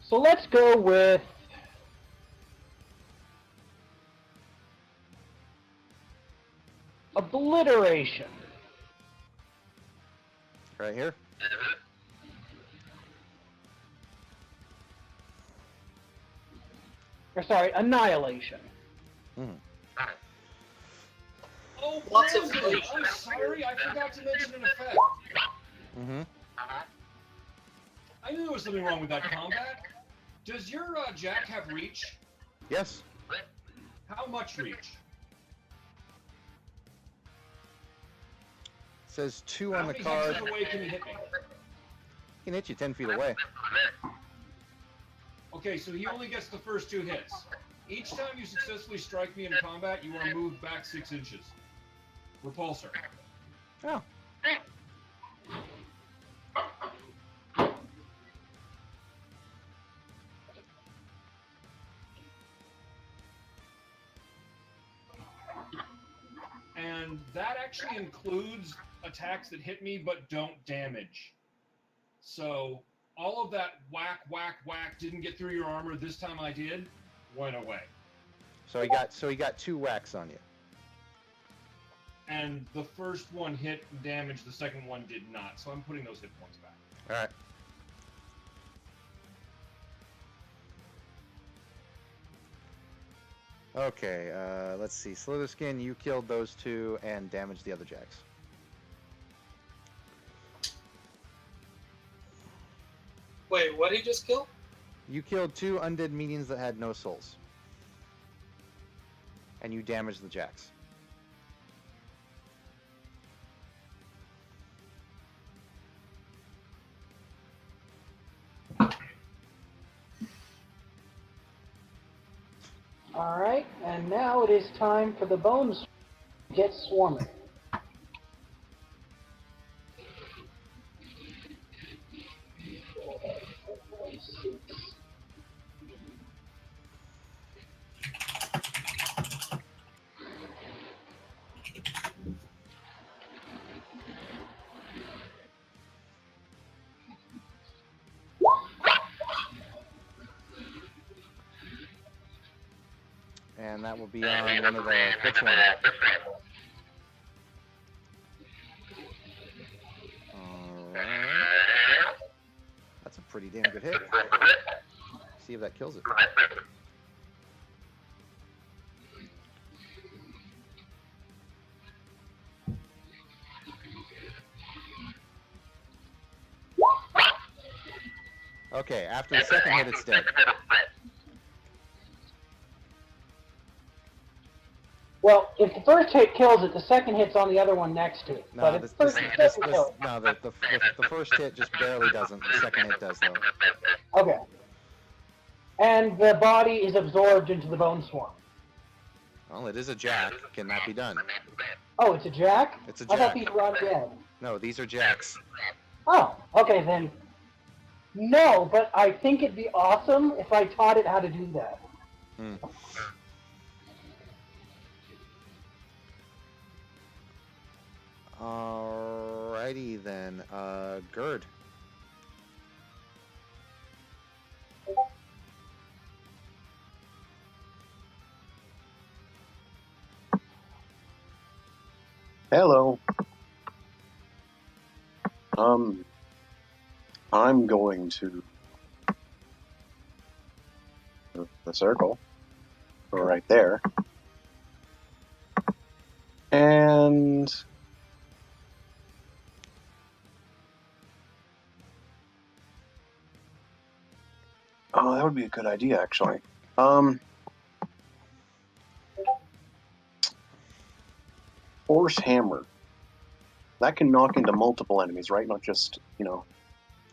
So let's go with obliteration. Right here. Or sorry, annihilation. Oh, Lots of Brandon, fleas. I'm sorry, I forgot to mention an effect. Mm-hmm. I knew there was something wrong with that combat. Does your Jack have reach? Yes. How much reach? Says 2 How on the many card. hexes away can he hit me? He can hit you 10 feet away. Okay, so he only gets the first 2 hits. Each time you successfully strike me in combat, you are moved back 6 inches. Repulsor. Oh. And that actually includes attacks that hit me but don't damage. So all of that whack, whack, whack didn't get through your armor. This time I did. Went away. So he got 2 whacks on you. And the first one hit damage, the second one did not. So I'm putting those hit points back. All right. Okay, let's see. Slitherskin, you killed those 2 and damaged the other jacks. Wait, what did he just kill? You killed 2 undead minions that had no souls. And you damaged the jacks. Alright, and now it is time for the bones to get swarming. And that will be on one of the which one? Alright. That's a pretty damn good hit. See if that kills it. Okay, after the second hit, it's dead. Well, if the first hit kills it, the second hit's on the other one next to it. No, But if the first hit doesn't kill it. no, the first hit just barely doesn't. The second hit does, though. Okay. And the body is absorbed into the bone swarm. Well, it is a jack. Can that be done? Oh, it's a jack? It's a I thought jack. these were undead. No, these are jacks. Oh, okay then. No, but I think it'd be awesome if I taught it how to do that. Hmm. Alrighty then. Gerd. Hello. I'm going to the circle right there, and oh, that would be a good idea, actually. Force hammer. That can knock into multiple enemies, right? Not just,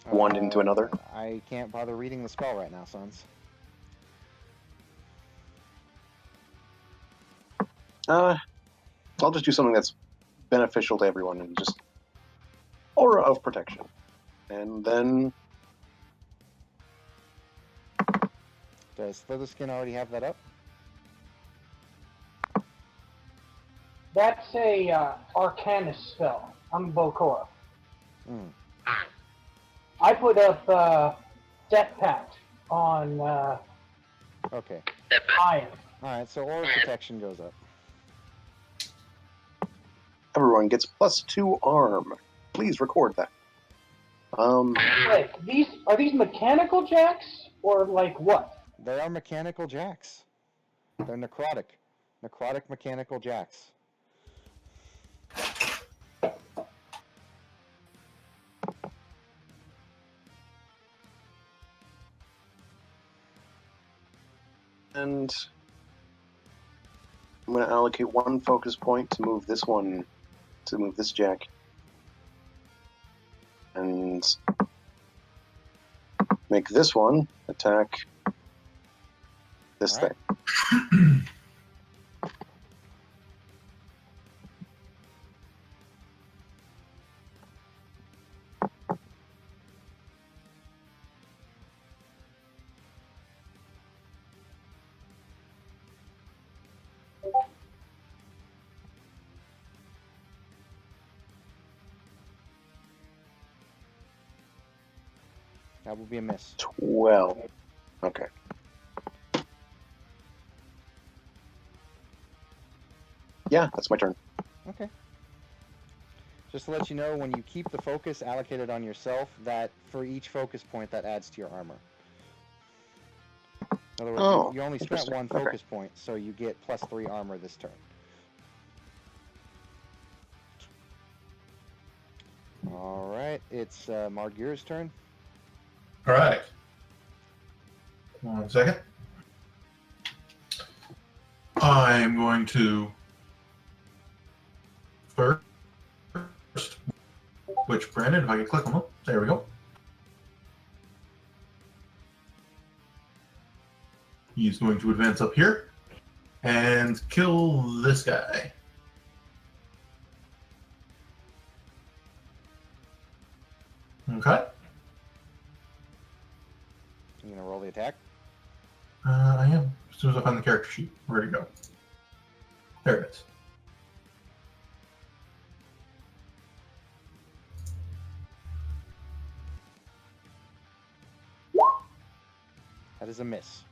one into another. I can't bother reading the spell right now, Sons. I'll just do something that's beneficial to everyone and just aura of protection. And then Does Slitherskin already have that up? That's a Arcanist spell. I'm Volcora. Hmm. I put up Death Pact on Okay. Iron. Alright, so aura protection goes up. everyone gets +2 arm. Please record that. Wait, are these mechanical jacks or like what? They are mechanical jacks. They're necrotic. Necrotic mechanical jacks. And I'm going to allocate 1 focus point to move this one, to move this jack. And make this one attack this All right. thing. That will be a miss. 12. Okay. Yeah, that's my turn. Okay. Just to let you know, when you keep the focus allocated on yourself, that for each focus point, that adds to your armor. In other words, Oh, you only spent interesting. 1 Okay. focus point, so you get +3 armor this turn. Alright, it's Margir's turn. All right. 1 second. I'm going to first, which Brandon, if I can click on them, there we go. He's going to advance up here and kill this guy. Okay. You gonna roll the attack? I am. As soon as I find the character sheet. Where'd it go? There it is. That is a miss.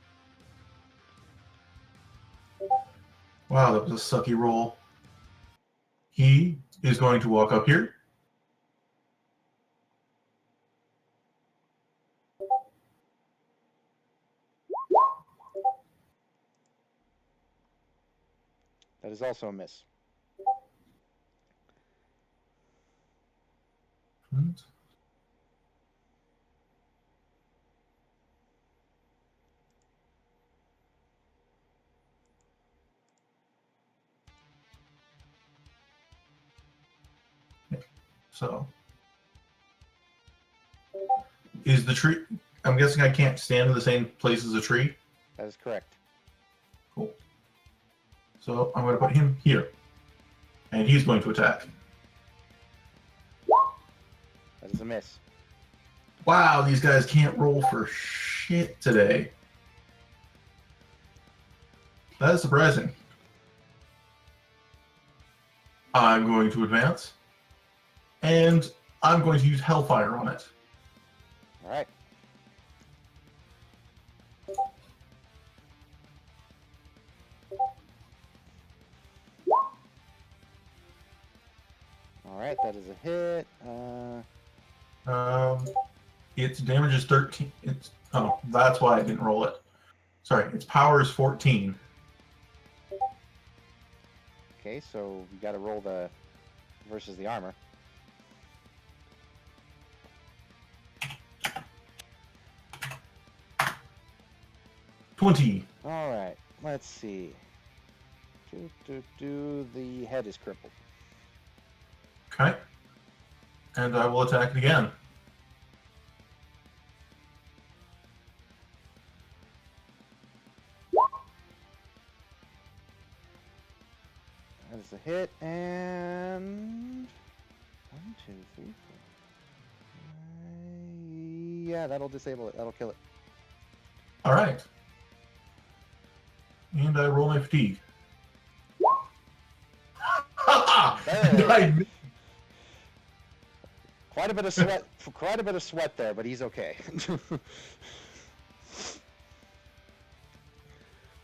Wow, that was a sucky roll. He is going to walk up here. That is also a miss. So, is the tree? I'm guessing I can't stand in the same place as a tree. That is correct. Cool. So I'm going to put him here, and he's going to attack. That is a miss. Wow, these guys can't roll for shit today. That is surprising. I'm going to advance, and I'm going to use Hellfire on it. Alright. Alright, that is a hit. Its damage is 13. Oh, that's why I didn't roll it. Sorry, its power is 14. Okay, so you gotta roll the versus the armor. $20. Alright, let's see. The head is crippled. Okay. And I will attack it again. That is a hit, and Yeah, that'll disable it. That'll kill it. All right. And I roll my fatigue. I- Quite a bit of sweat. Quite a bit of sweat there, but he's okay.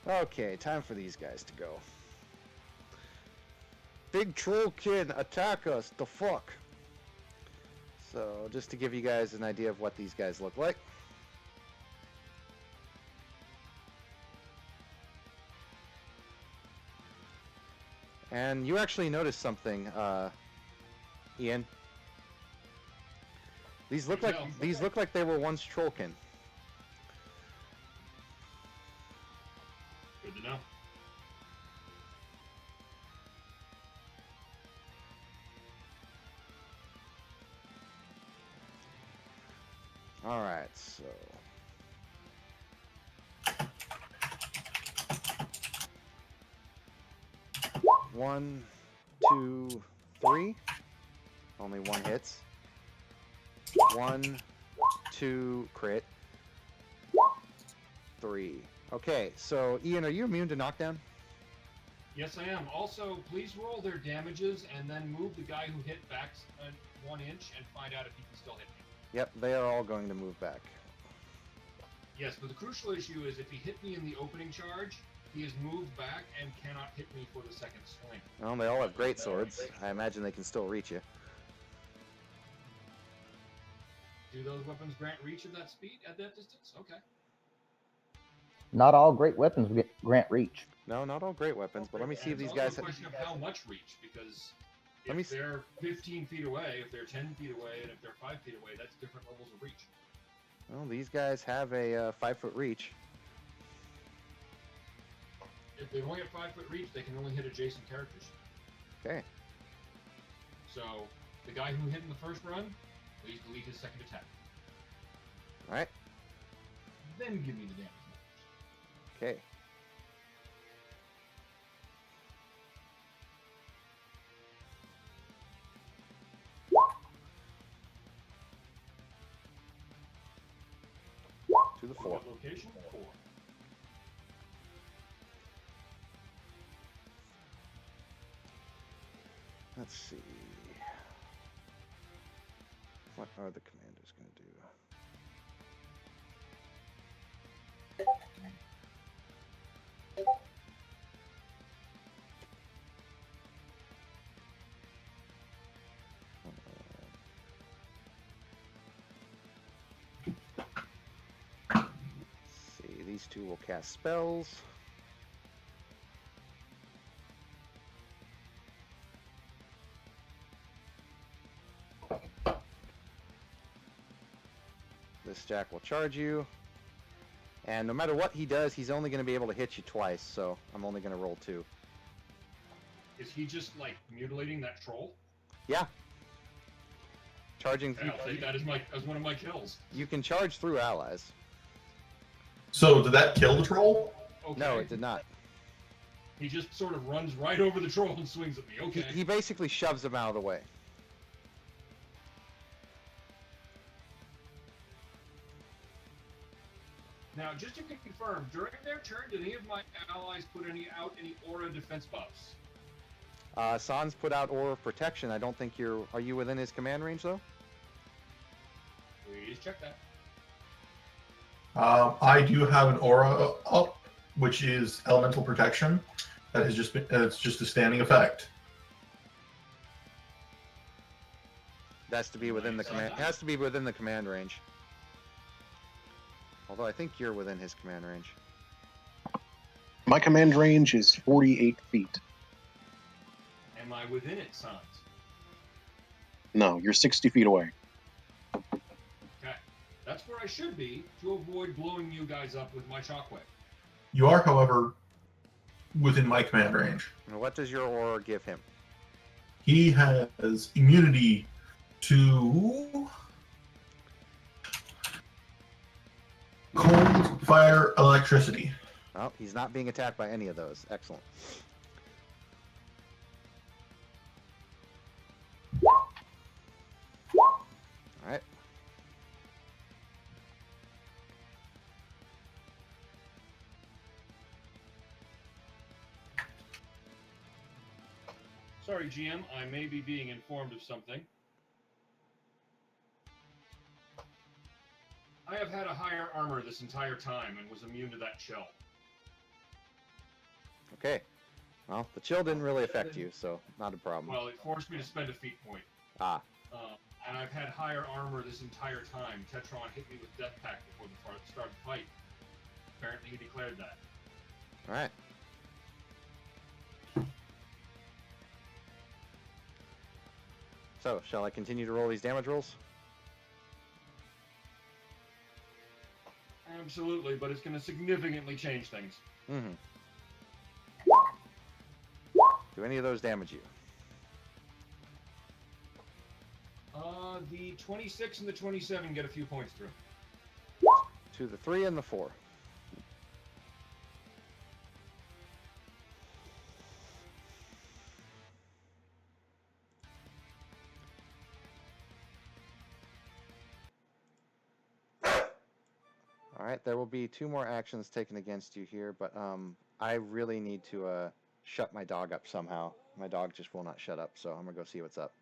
Okay, time for these guys to go. Big Trollkin, attack us! The fuck? So, just to give you guys an idea of what these guys look like. And you actually noticed something, Ian. These look like they were once Trollkin. Good to know. All right, so. One, two, three. Only one hits. 1, 2, crit. 3. Okay, so Ian, are you immune to knockdown? Yes, I am. Also, please roll their damages and then move the guy who hit back 1 inch and find out if he can still hit me. Yep, they are all going to move back. Yes, but the crucial issue is if he hit me in the opening charge, he is moved back and cannot hit me for the second swing. Well, they all have great swords. I imagine they can still reach you. Do those weapons grant reach at that speed, at that distance? Okay. Not all great weapons grant reach. No, not all great weapons, but let me see if And these it's also guys. a question of how much reach, because Let me if s- they're 15 feet away, if they're 10 feet away, and if they're 5 feet away, that's different levels of reach. Well, these guys have a 5-foot reach. If they only have 5-foot reach, they can only hit adjacent characters. Okay. So the guy who hit in the first run, please delete his second attack. All right. Then give me the damage. Okay. To the 4. What location? 4. Let's see. What are the commanders going to do? Let's see, these two will cast spells. This Jack will charge you. And no matter what he does, he's only going to be able to hit you twice, so I'm only going to roll 2. Is he just like mutilating that troll? Yeah. Charging Okay, through. I'll take that as one of my kills. You can charge through allies. So did that kill the troll? Okay. No, it did not. He just sort of runs right over the troll and swings at me. Okay. He basically shoves him out of the way. Now, just to confirm, during their turn, did any of my allies put any aura defense buffs? Sans put out Aura of Protection. I don't think you're... Are you within his command range, though? Please check that. I do have an aura up, which is elemental protection. That has just been, it's just a standing effect. It has to be within the command... It has to be within the command range. Although I think you're within his command range. My command range is 48 feet. Am I within it, Sans? No, you're 60 feet away. Okay. That's where I should be to avoid blowing you guys up with my shockwave. You are, however, within my command range. And what does your aura give him? He has immunity to cold, fire, electricity. Oh, he's not being attacked by any of those. Excellent. Alright. Sorry, GM, I may be being informed of something. I have had a higher armor this entire time and was immune to that chill. Okay. Well, the chill didn't really affect you, so not a problem. Well, it forced me to spend a feat point. Ah. And I've had higher armor this entire time. Tetron hit me with Death Pact before the start of the fight. Apparently he declared that. Alright. So, shall I continue to roll these damage rolls? Absolutely, but it's going to significantly change things. Mm-hmm. Do any of those damage you? The 26 and the 27 get a few points through. To the 3 and the 4. Alright, there will be 2 more actions taken against you here, but I really need to shut my dog up somehow. My dog just will not shut up, so I'm gonna go see what's up.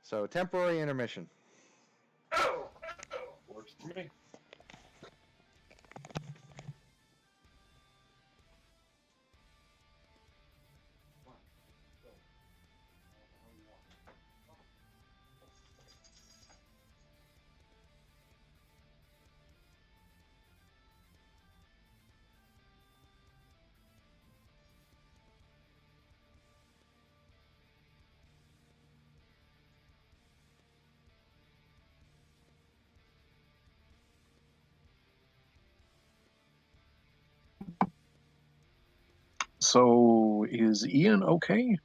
So, temporary intermission. Works for me. So is Ian okay?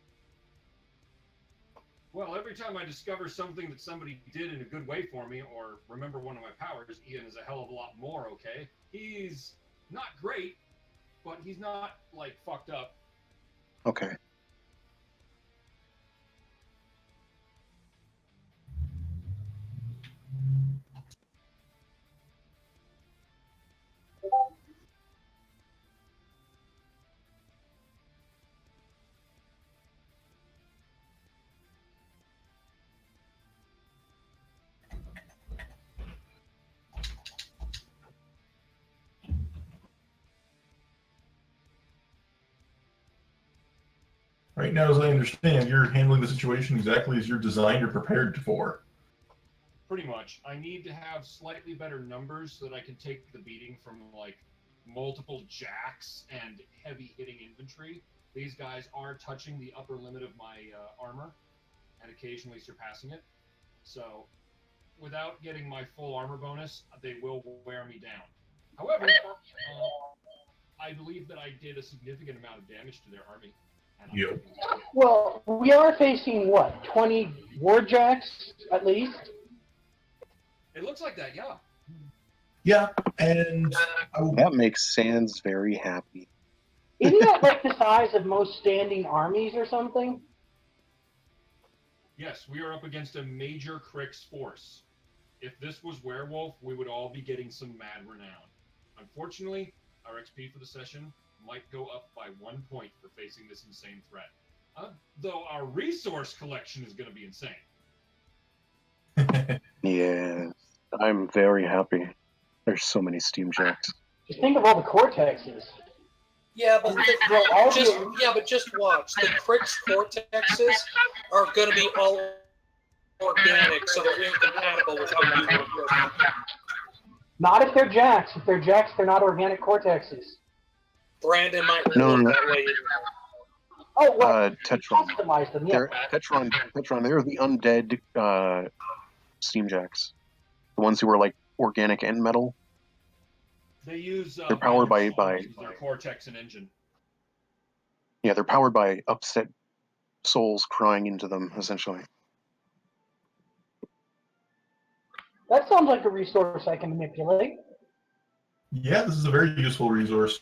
Well, every time I discover something that somebody did in a good way for me, or remember one of my powers, Ian is a hell of a lot more okay. He's not great, but he's not, like, fucked up. Okay. Right now, as I understand, you're handling the situation exactly as you're designed or prepared for. Pretty much. I need to have slightly better numbers so that I can take the beating from, like, multiple jacks and heavy hitting infantry. These guys are touching the upper limit of my armor and occasionally surpassing it. So, without getting my full armor bonus, they will wear me down. However, I believe that I did a significant amount of damage to their army. Yep. Well, we are facing what, 20 warjacks at least? It looks like that, yeah. Yeah, and That makes Sans very happy. Isn't that like the size of most standing armies or something? Yes, we are up against a major Krix force. If this was Werewolf, we would all be getting some mad renown. Unfortunately, our XP for the session might go up by 1 point for facing this insane threat. Though our resource collection is going to be insane. Yeah, I'm very happy. There's so many steam jacks. Just think of all the cortexes. Yeah, but all just watch. The Krix Cortexes are going to be all organic, so they're incompatible with how you work. Not if they're jacks. If they're jacks, they're not organic cortexes. Brandon might No, look no. that way. Oh, well, Tetron. customize them, yeah. Tetron, they're the undead steam jacks. The ones who are like organic and metal. They use They're powered by their Cortex and engine. Yeah, they're powered by upset souls crying into them, essentially. That sounds like a resource I can manipulate. yeah, this is a very useful resource.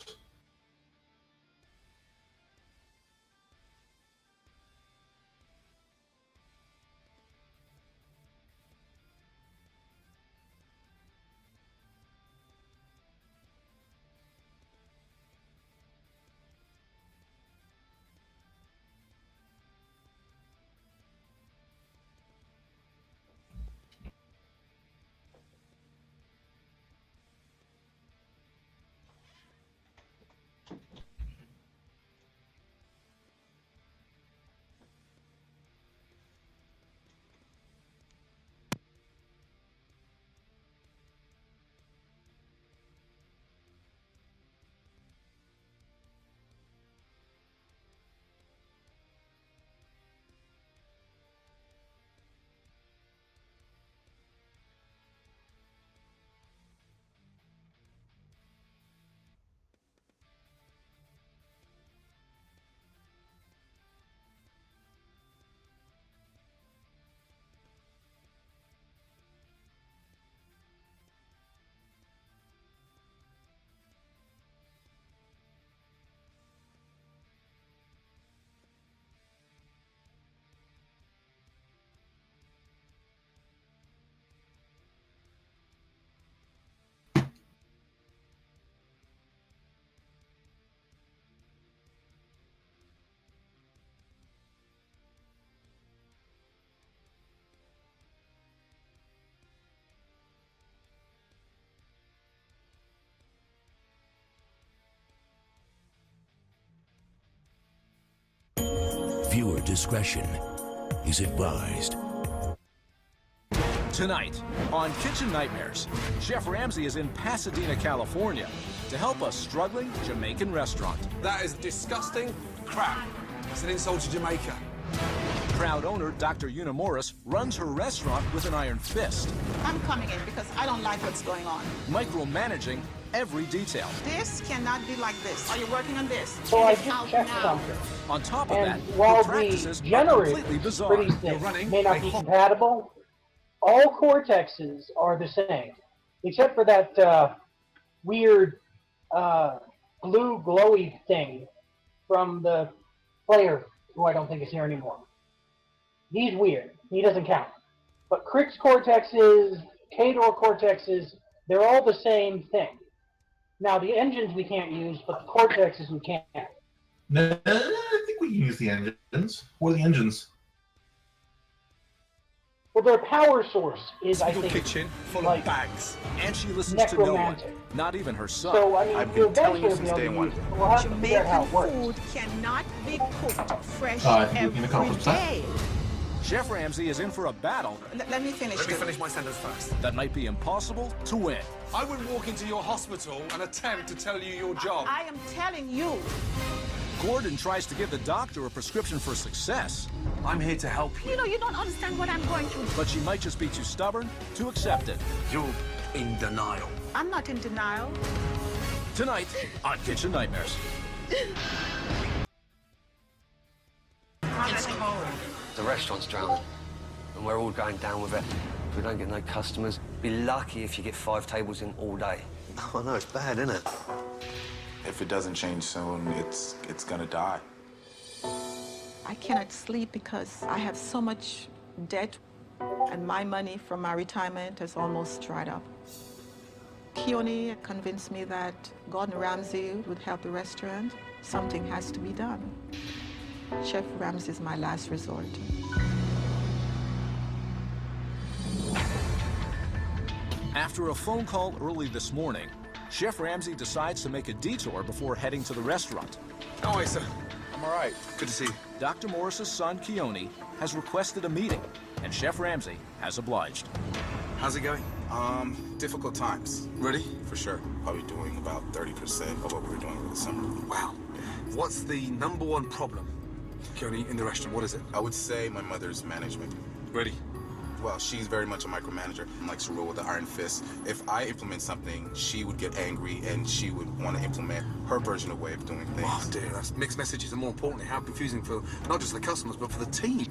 Viewer discretion is advised. Tonight on Kitchen Nightmares, Chef Ramsay is in Pasadena, California to help a struggling Jamaican restaurant. That is disgusting crap. It's an insult to Jamaica. Proud owner Dr. Una Morris runs her restaurant with an iron fist. I'm coming in because I don't like what's going on. Micromanaging every detail. This cannot be like this. Are you working on this? So I just checked something. On top of And that, while the the practices are generators completely bizarre. for these things may not be compatible, all cortexes are the same, except for that weird blue glowy thing from the player, who I don't think is here anymore. He's weird. He doesn't count. But Crick's cortexes, Kador cortexes, they're all the same thing. Now, the engines we can't use, but the cortexes we can. No, I think we can use the engines. What are the engines? Well, their power source is, I Single think, kitchen full like of bags. And she listens to no one, necromantic. not even her son. So, I mean, I've you'll been telling you eventually since be day able to one. use it. We'll have to figure out how it Jamaican works. food cannot be cooked fresh looking a couple every of times. day. Chef Ramsay is in for a battle Let me finish. Let me finish my sentence first. that might be impossible to win. I would walk into your hospital and attempt to tell you your job. I am telling you. Gordon tries to give the doctor a prescription for success, I'm here to help you. You know, you don't understand what I'm going through. but she might just be too stubborn to accept it. You're in denial. I'm not in denial. Tonight on Kitchen Nightmares. It's cold. The restaurant's drowned, and we're all going down with it. If we don't get no customers, be lucky if you get 5 tables in all day. Oh no, it's bad, isn't it? If it doesn't change soon, it's gonna die. I cannot sleep because I have so much debt, and my money from my retirement has almost dried up. Keone convinced me that Gordon Ramsay would help the restaurant. Something has to be done. Chef Ramsay is my last resort. After a phone call early this morning, Chef Ramsay decides to make a detour before heading to the restaurant. How are you, sir? I'm all right. Good to see you. Dr. Morris's son, Keone, has requested a meeting, and Chef Ramsay has obliged. How's it going? Difficult times. Ready? For sure. Probably doing about 30% of what we were doing over the summer. Wow. What's the #1 problem, Keone, in the restaurant? What is it? I would say my mother's management. Ready? Well, she's very much a micromanager and likes to rule with the iron fist. If I implement something, she would get angry and she would want to implement her version of way of doing things. Oh dear, that's mixed messages, and more importantly, how confusing for not just the customers, but for the team.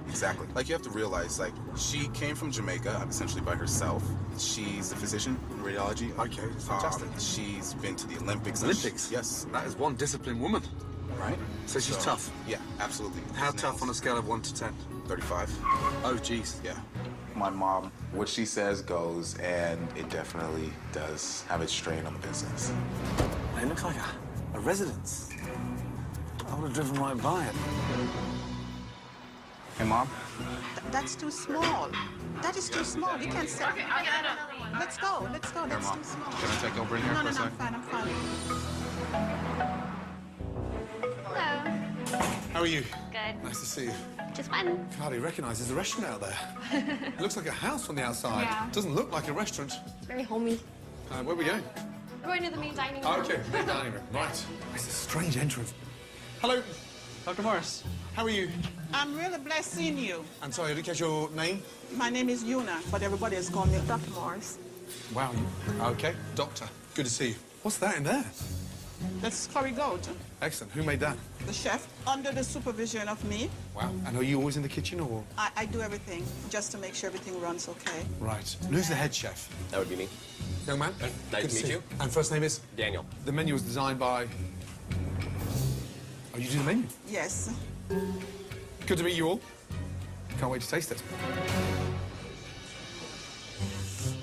Exactly. Like, you have to realize, like, she came from Jamaica essentially by herself. She's a physician in radiology. Okay, that's fantastic. She's been to the Olympics. Olympics? Yes. That is one disciplined woman. Right? So she's tough? Yeah, absolutely. How tough on a scale of 1 to 10? 35. Oh, geez. Yeah. My mom, what she says goes, and it definitely does have its strain on the business. It looks like a residence. I would have driven right by it. Hey, Mom? That's too small. That is too small. You can't say. Okay, I'll get another one. Let's go. Let's go. That's Mom, too small. can I take over in here No, for no, a no. I'm sec? fine. I'm fine. Hello. How are you? Good. Nice to see you. Just fine. I can hardly recognize there's a restaurant out there. It looks like a house from the outside. Yeah. Doesn't look like a restaurant. Very homey. Where are we going? We're going to the main dining room. Oh, okay, main dining room. Right. It's a strange entrance. Hello, Dr. Morris. How are you? I'm really blessed seeing you. I'm sorry, I didn't catch your name. My name is Yuna, but everybody has called me Dr. Morris. Wow. Okay, doctor. Good to see you. What's that in there? That's curry goat. Excellent. Who made that? The chef, under the supervision of me. Wow. And are you always in the kitchen or? I do everything just to make sure everything runs okay. Right. And who's the head chef? That would be me. Young man. Nice Good to meet see you. And first name is? Daniel. The menu was designed by... Oh, you do the menu? Yes. Good to meet you all. Can't wait to taste it.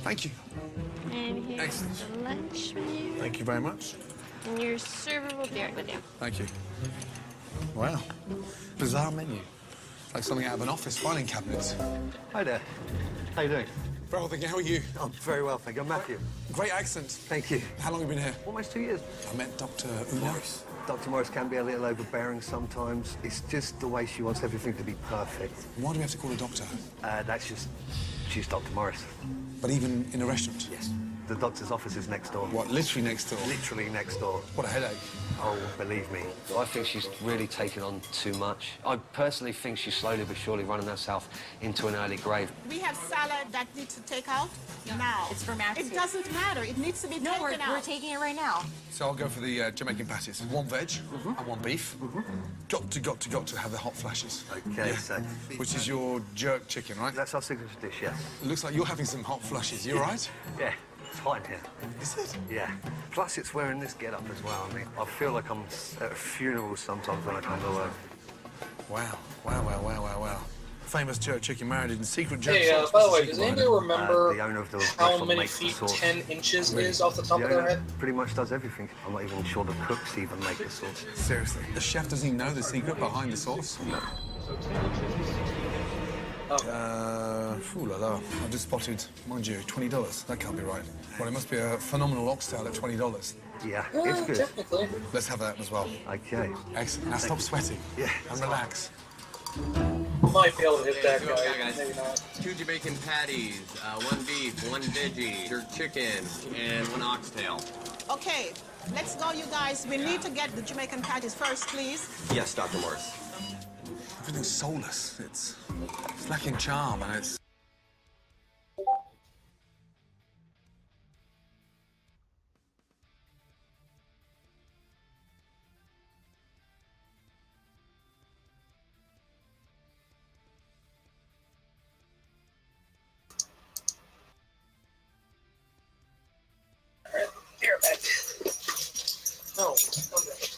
Thank you. And here's Excellent. the lunch menu. Thank you very much. And your server will be right with you. Thank you. Wow. Bizarre menu. Like something out of an office filing cabinet. Hi there. How you doing? Very well, thank you. How are you? I'm very well, thank you. I'm Matthew. Great accent. Thank you. How long have you been here? Almost 2 years. I met Dr. Una. Dr. Morris can be a little overbearing sometimes. It's just the way she wants everything to be perfect. Why do we have to call a doctor? She's Dr. Morris. But even in a restaurant? Yes. The doctor's office is next door. What, literally next door? Literally next door. What a headache. Oh, believe me. I think she's really taken on too much. I personally think she's slowly but surely running herself into an early grave. We have salad that needs to take out now. It's for Maxie. It doesn't matter. It needs to be No, taken out. we're taking it right now. So I'll go for the Jamaican patties. One veg and one beef. Got to have the hot flashes. Okay, Yeah. so... Which is your jerk chicken, right? That's our signature dish, yes. Looks like you're having some hot flushes. You all right? Yeah. It's hot in here. Is it? Yeah. Plus, it's wearing this get-up as well. I mean, I feel like I'm at a funeral sometimes when I come to work. Wow. Famous jerk chicken marinated in secret jerk Hey, sauce. by the What's way, the does secret anybody behind remember the owner of the how restaurant many makes the feet sauce. 10 inches Really? is off the top The of their owner head? pretty much does everything. I'm not even sure the cooks even make the sauce. it? Seriously? The chef doesn't even know the secret behind the sauce? So 10 inches is 60. Ooh la la. I just spotted, mind you, $20. That can't be right. Well, it must be a phenomenal oxtail at $20. Yeah, it's good. Technically. Let's have that as well. Okay. Excellent. Now stop sweating. Yeah. And relax. Might be able to hit that Go, guy. guys. Maybe not. 2 Jamaican patties, 1 beef, 1 veggie, jerk chicken, and 1 oxtail. Okay, let's go, you guys. We need to get the Jamaican patties first, please. Yes, Dr. Morris. Everything's soulless. It's lacking charm, and it's... Here, back. No, okay.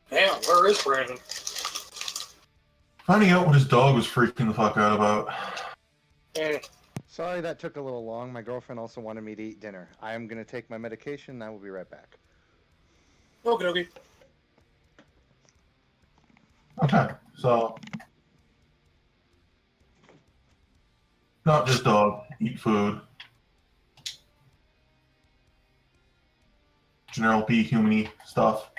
Damn, where is Brandon? Finding out what his dog was freaking the fuck out about. Sorry that took a little long. My girlfriend also wanted me to eat dinner. I am going to take my medication and I will be right back. Okay. Okay, so not just dog, eat food. General P human-y stuff.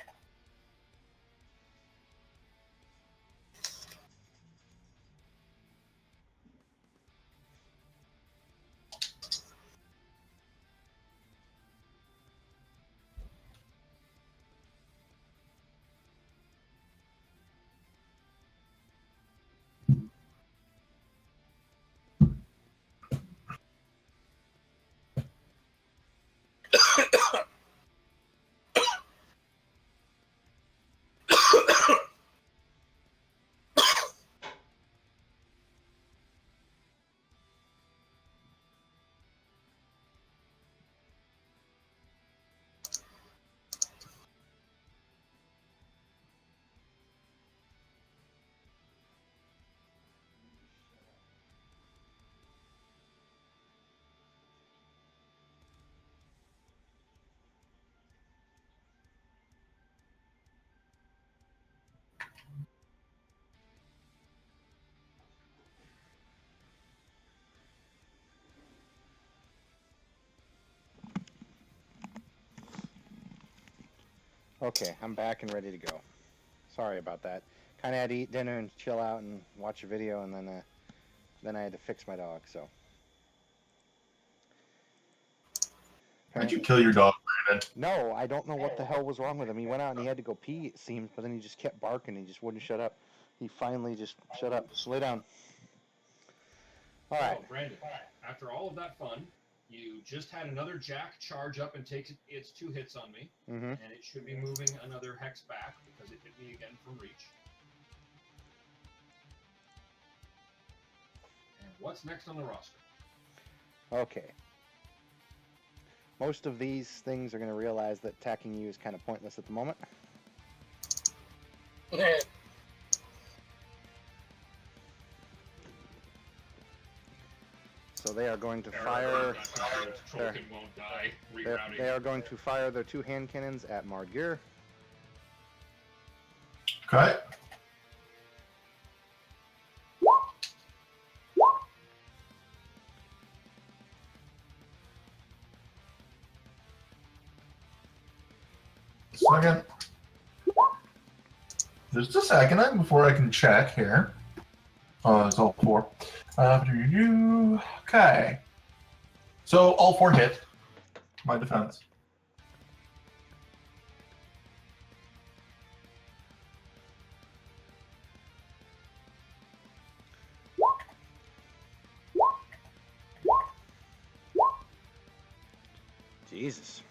Okay, I'm back and ready to go. Sorry about that. Kind of had to eat dinner and chill out and watch a video, and then I had to fix my dog. So. How'd you kill your dog, Brandon? No, I don't know what the hell was wrong with him. He went out and he had to go pee, it seemed, but then he just kept barking. He just wouldn't shut up. He finally just shut up. Just lay down. All right. So, Brandon, after all of that fun, you just had another Jack charge up and take its 2 hits on me, Mm-hmm. and it should be moving another hex back because it hit me again from reach. And what's next on the roster? Okay. Most of these things are going to realize that attacking you is kind of pointless at the moment. So they are going to fire. They are going to fire their 2 hand cannons at Mardgear. Okay. Second. Just a second before I can check here. Oh, it's all 4. Okay. So all 4 hit. My defense. Jesus.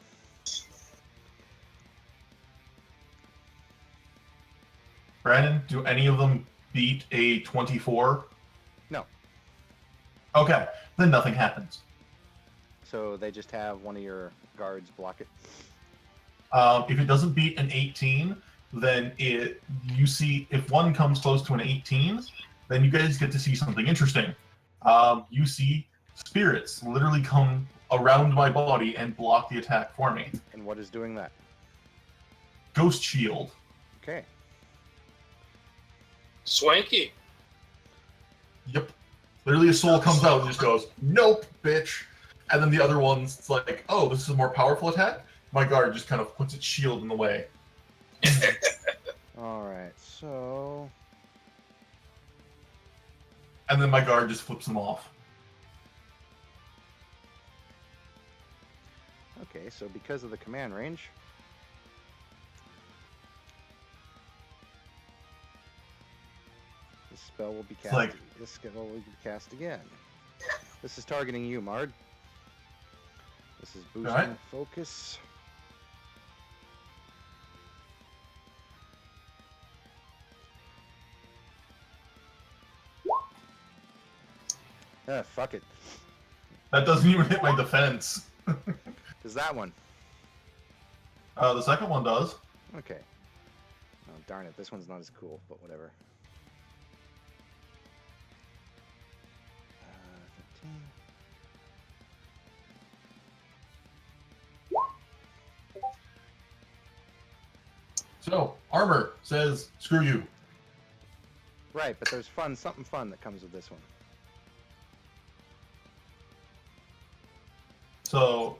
Brandon, do any of them beat a 24? No. Okay, then nothing happens. So they just have one of your guards block it. If it doesn't beat an 18, then you see if one comes close to an 18, then you guys get to see something interesting. You see spirits literally come around my body and block the attack for me. And what is doing that? Ghost shield. Okay. Swanky. Yep. Literally a soul comes out and just goes, nope, bitch. And then the other one's like, oh, this is a more powerful attack? My guard just kind of puts its shield in the way. Alright, so... And then my guard just flips them off. Okay, so because of the command range... This spell will be cast. This spell will be cast again. This is targeting you, Mard. This is boosting focus. Ah, fuck it. That doesn't even hit my defense. Does that one? The second one does. Okay. Oh, darn it. This one's not as cool, but whatever. 15. So, armor says, screw you. Right, but there's something fun that comes with this one. So,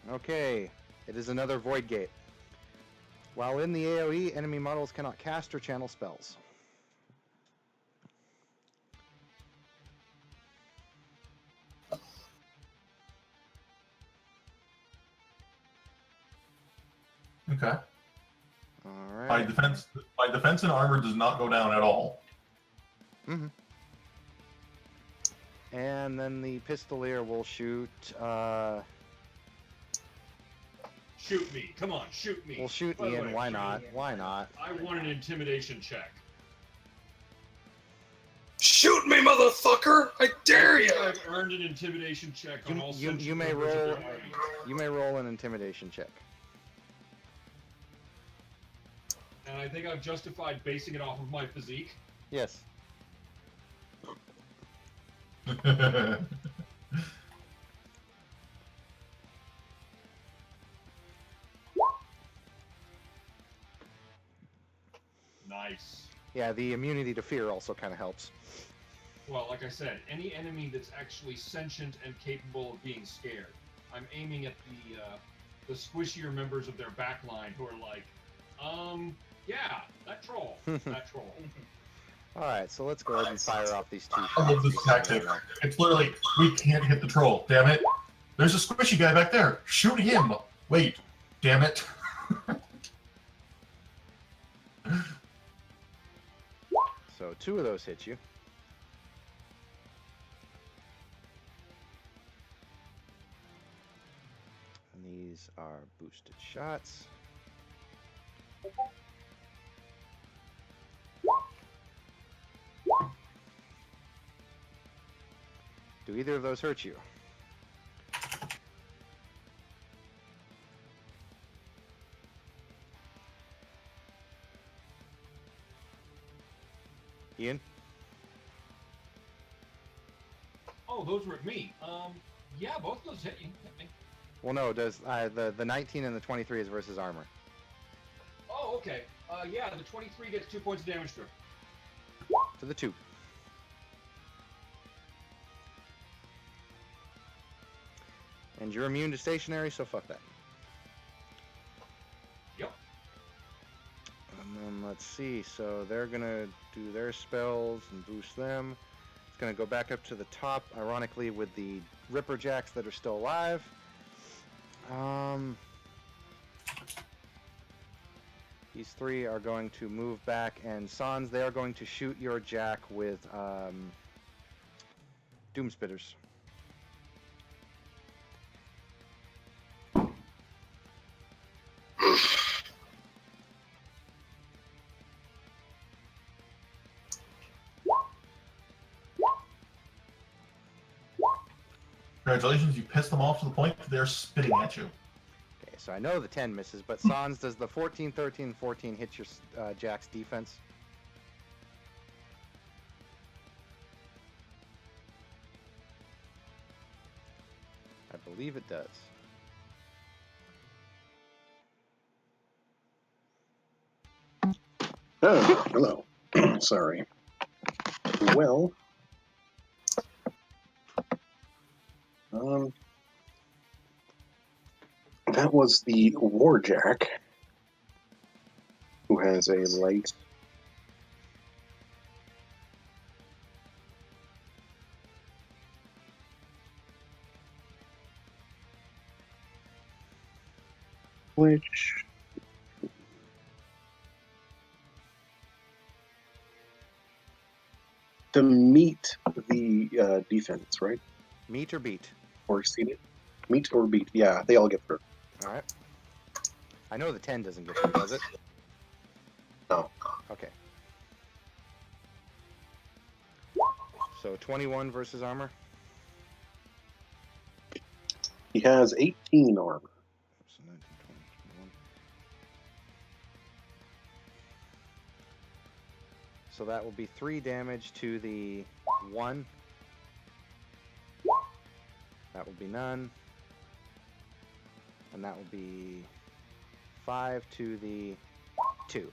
okay, it is another Void Gate. While in the AoE, enemy models cannot cast or channel spells. okay. Alright. My defense and armor does not go down at all. Mm-hmm. And then the Pistolier will shoot, Shoot me. Come on, shoot me. We'll shoot By the Ian, way, why not? Why not? I want an intimidation check. Shoot me, motherfucker! I dare you! I've earned an intimidation check on all You may roll. You may roll an intimidation check. And I think I've justified basing it off of my physique. Yes. Nice. Yeah, the immunity to fear also kind of helps. Well, like I said, any enemy that's actually sentient and capable of being scared. I'm aiming at the squishier members of their backline who are like, yeah, that troll. That troll. Alright, so let's go ahead and fire off these two I love this tactic. It's literally, we can't hit the troll, damn it. There's a squishy guy back there. Shoot him. Wait, damn it. So 2 of those hit you. And these are boosted shots. Do either of those hurt you? Ian? Oh, those were at me. Yeah, both of those hit me. Well, no, does the 19 and the 23 is versus armor. Oh, okay. Yeah, the 23 gets 2 points of damage to her. To the 2. And you're immune to stationary, so fuck that. Yep. And then let's see, so they're gonna do their spells and boost them. It's gonna go back up to the top, ironically, with the Ripper Jacks that are still alive. These 3 are going to move back, and Sans, they are going to shoot your Jack with Doom Spitters. Congratulations, you pissed them off to the point that they're spitting at you. Okay, so I know the 10 misses, but Sans, does the 14, 13, 14 hit your Jack's defense? I believe it does. Oh, hello. Sorry. Well, that was the Warjack, who has a light. Which to meet the defense, right? Meet or beat? Or exceed it? Meet or beat? Yeah, they all get through. All right. I know the 10 doesn't get through, does it? No. Okay. So 21 versus armor. He has 18 armor. So 19, 20, 21. So that will be 3 damage to the 1. That will be none. And that will be 5 to the 2.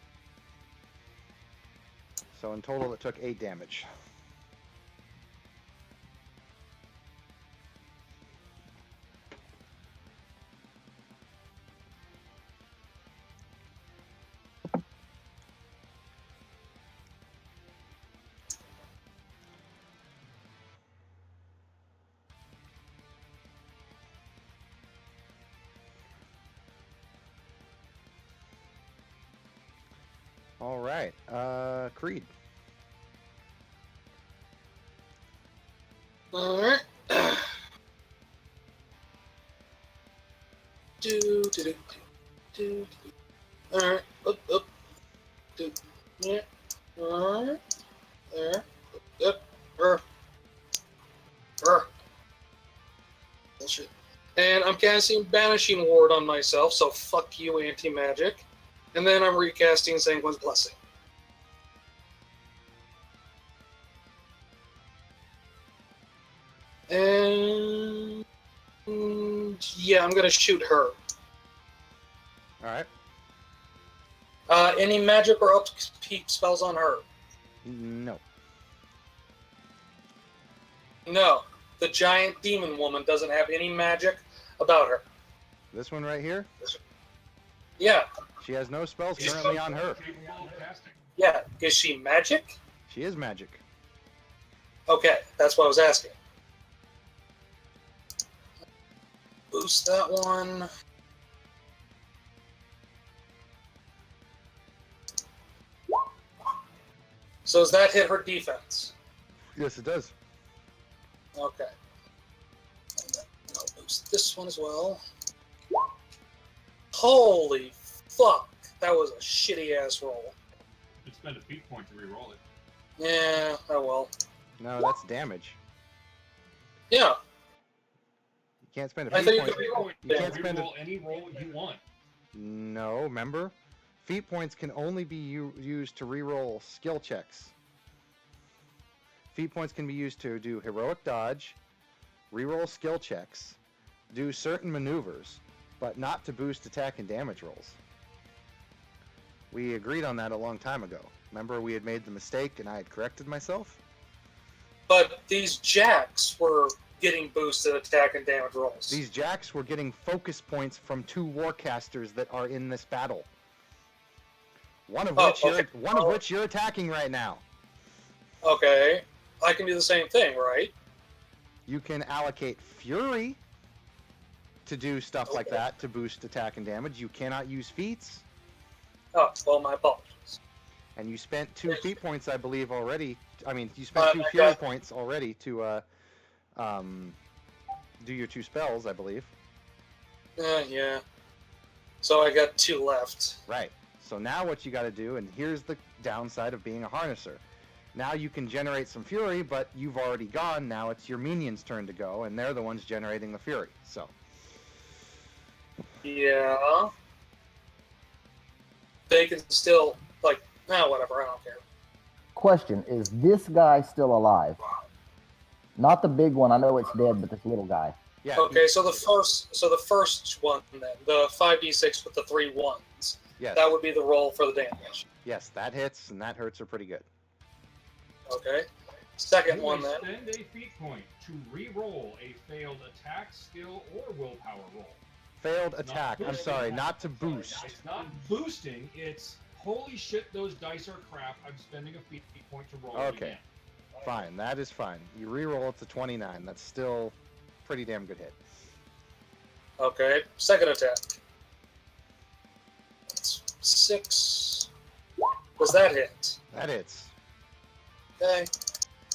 So in total it took 8 damage. All right, Creed. All right. All right. Up. Yeah. All right. There. Up. Bullshit. And I'm casting Banishing Ward on myself, so fuck you, anti-magic. And then I'm recasting Sanguine's Blessing. And yeah, I'm gonna shoot her. All right. Any magic or upkeep spells on her? No. No. The giant demon woman doesn't have any magic about her. This one right here? Yeah. She has no spells currently on her. Yeah. Is she magic? She is magic. Okay, that's what I was asking. Boost that one. So does that hit her defense? Yes, it does. Okay. And then I'll boost this one as well. Holy fuck. That was a shitty ass roll. You spend a feat point to re-roll it. Yeah, oh well. No, that's damage. Yeah. You can't spend I a think feat you point. can You can't spend Re-roll any roll you want. No, remember? Feat points can only be used to reroll skill checks. Feat points can be used to do heroic dodge, reroll skill checks, do certain maneuvers, but not to boost attack and damage rolls. We agreed on that a long time ago. Remember, we had made the mistake and I had corrected myself? But these jacks were getting boosted attack and damage rolls. These jacks were getting focus points from 2 warcasters that are in this battle. One of which you're attacking right now. Okay. I can do the same thing, right? You can allocate Fury to do stuff like that to boost attack and damage. You cannot use feats. Oh, well, my apologies. And you spent 2 feat points, I believe, already. I mean, you spent 2 Fury points already to do your 2 spells, I believe. Yeah. So I got 2 left. Right. So now what you got to do, and here's the downside of being a harnesser. Now you can generate some fury, but you've already gone. Now it's your minions' turn to go, and they're the ones generating the fury. So. Yeah. They can still, like, whatever, I don't care. Question, is this guy still alive? Not the big one, I know it's dead, but this little guy. Yeah. Okay, so the first one then, the 5d6 with the 3 ones. Yes. That would be the roll for the damage. Yes, that hits, and that hurts are pretty good. Okay. Second You one may then. spend a feat point to re-roll a failed attack, skill, or willpower roll. Failed attack. I'm sorry, not to boost. It's not boosting, it's holy shit, those dice are crap. I'm spending a feat point to roll it Okay. again. Fine, that is fine. You re-roll it to 29. That's still pretty damn good hit. Okay, second attack. That's 6. Does that hit? That hits. Okay.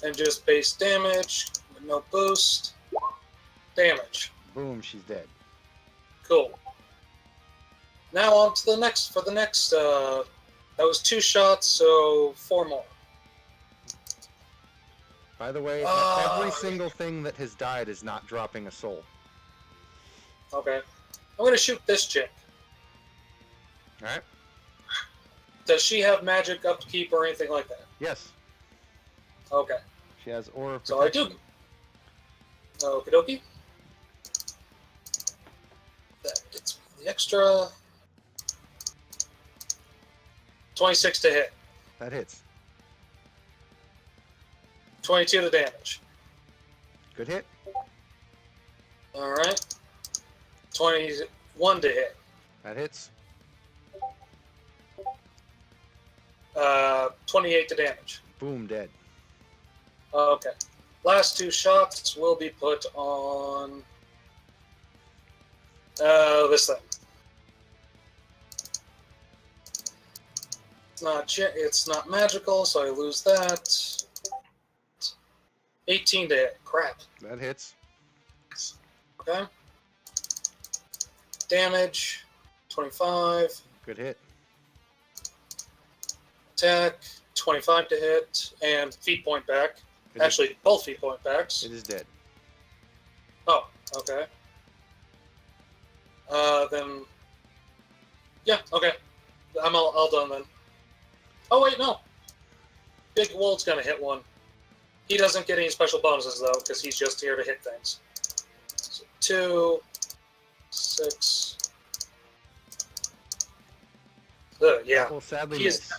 And just base damage with no boost. Damage. Boom, she's dead. Cool. Now on to the next. That was 2 shots, so 4 more. By the way, every single thing that has died is not dropping a soul. Okay. I'm gonna shoot this chick. Alright? Does she have magic upkeep or anything like that? Yes. Okay. She has Aura of So I Protection. do. Okie dokie. That gets me the extra. 26 to hit. That hits. 22 to damage. Good hit. Alright. 21 to hit. That hits. 28 to damage. Boom, dead. Okay. Last 2 shots will be put on this thing. It's not magical, so I lose that. 18 to hit. Crap. That hits. Okay. Damage. 25. Good hit. Attack. 25 to hit. And feat point back. Actually, both feat point backs. It is dead. Oh, okay. Then... Yeah, okay. I'm all done then. Oh, wait, no. Big Wold's gonna hit one. He doesn't get any special bonuses, though, because he's just here to hit things. So 2, 6... yeah. Well, sadly, He miss. is,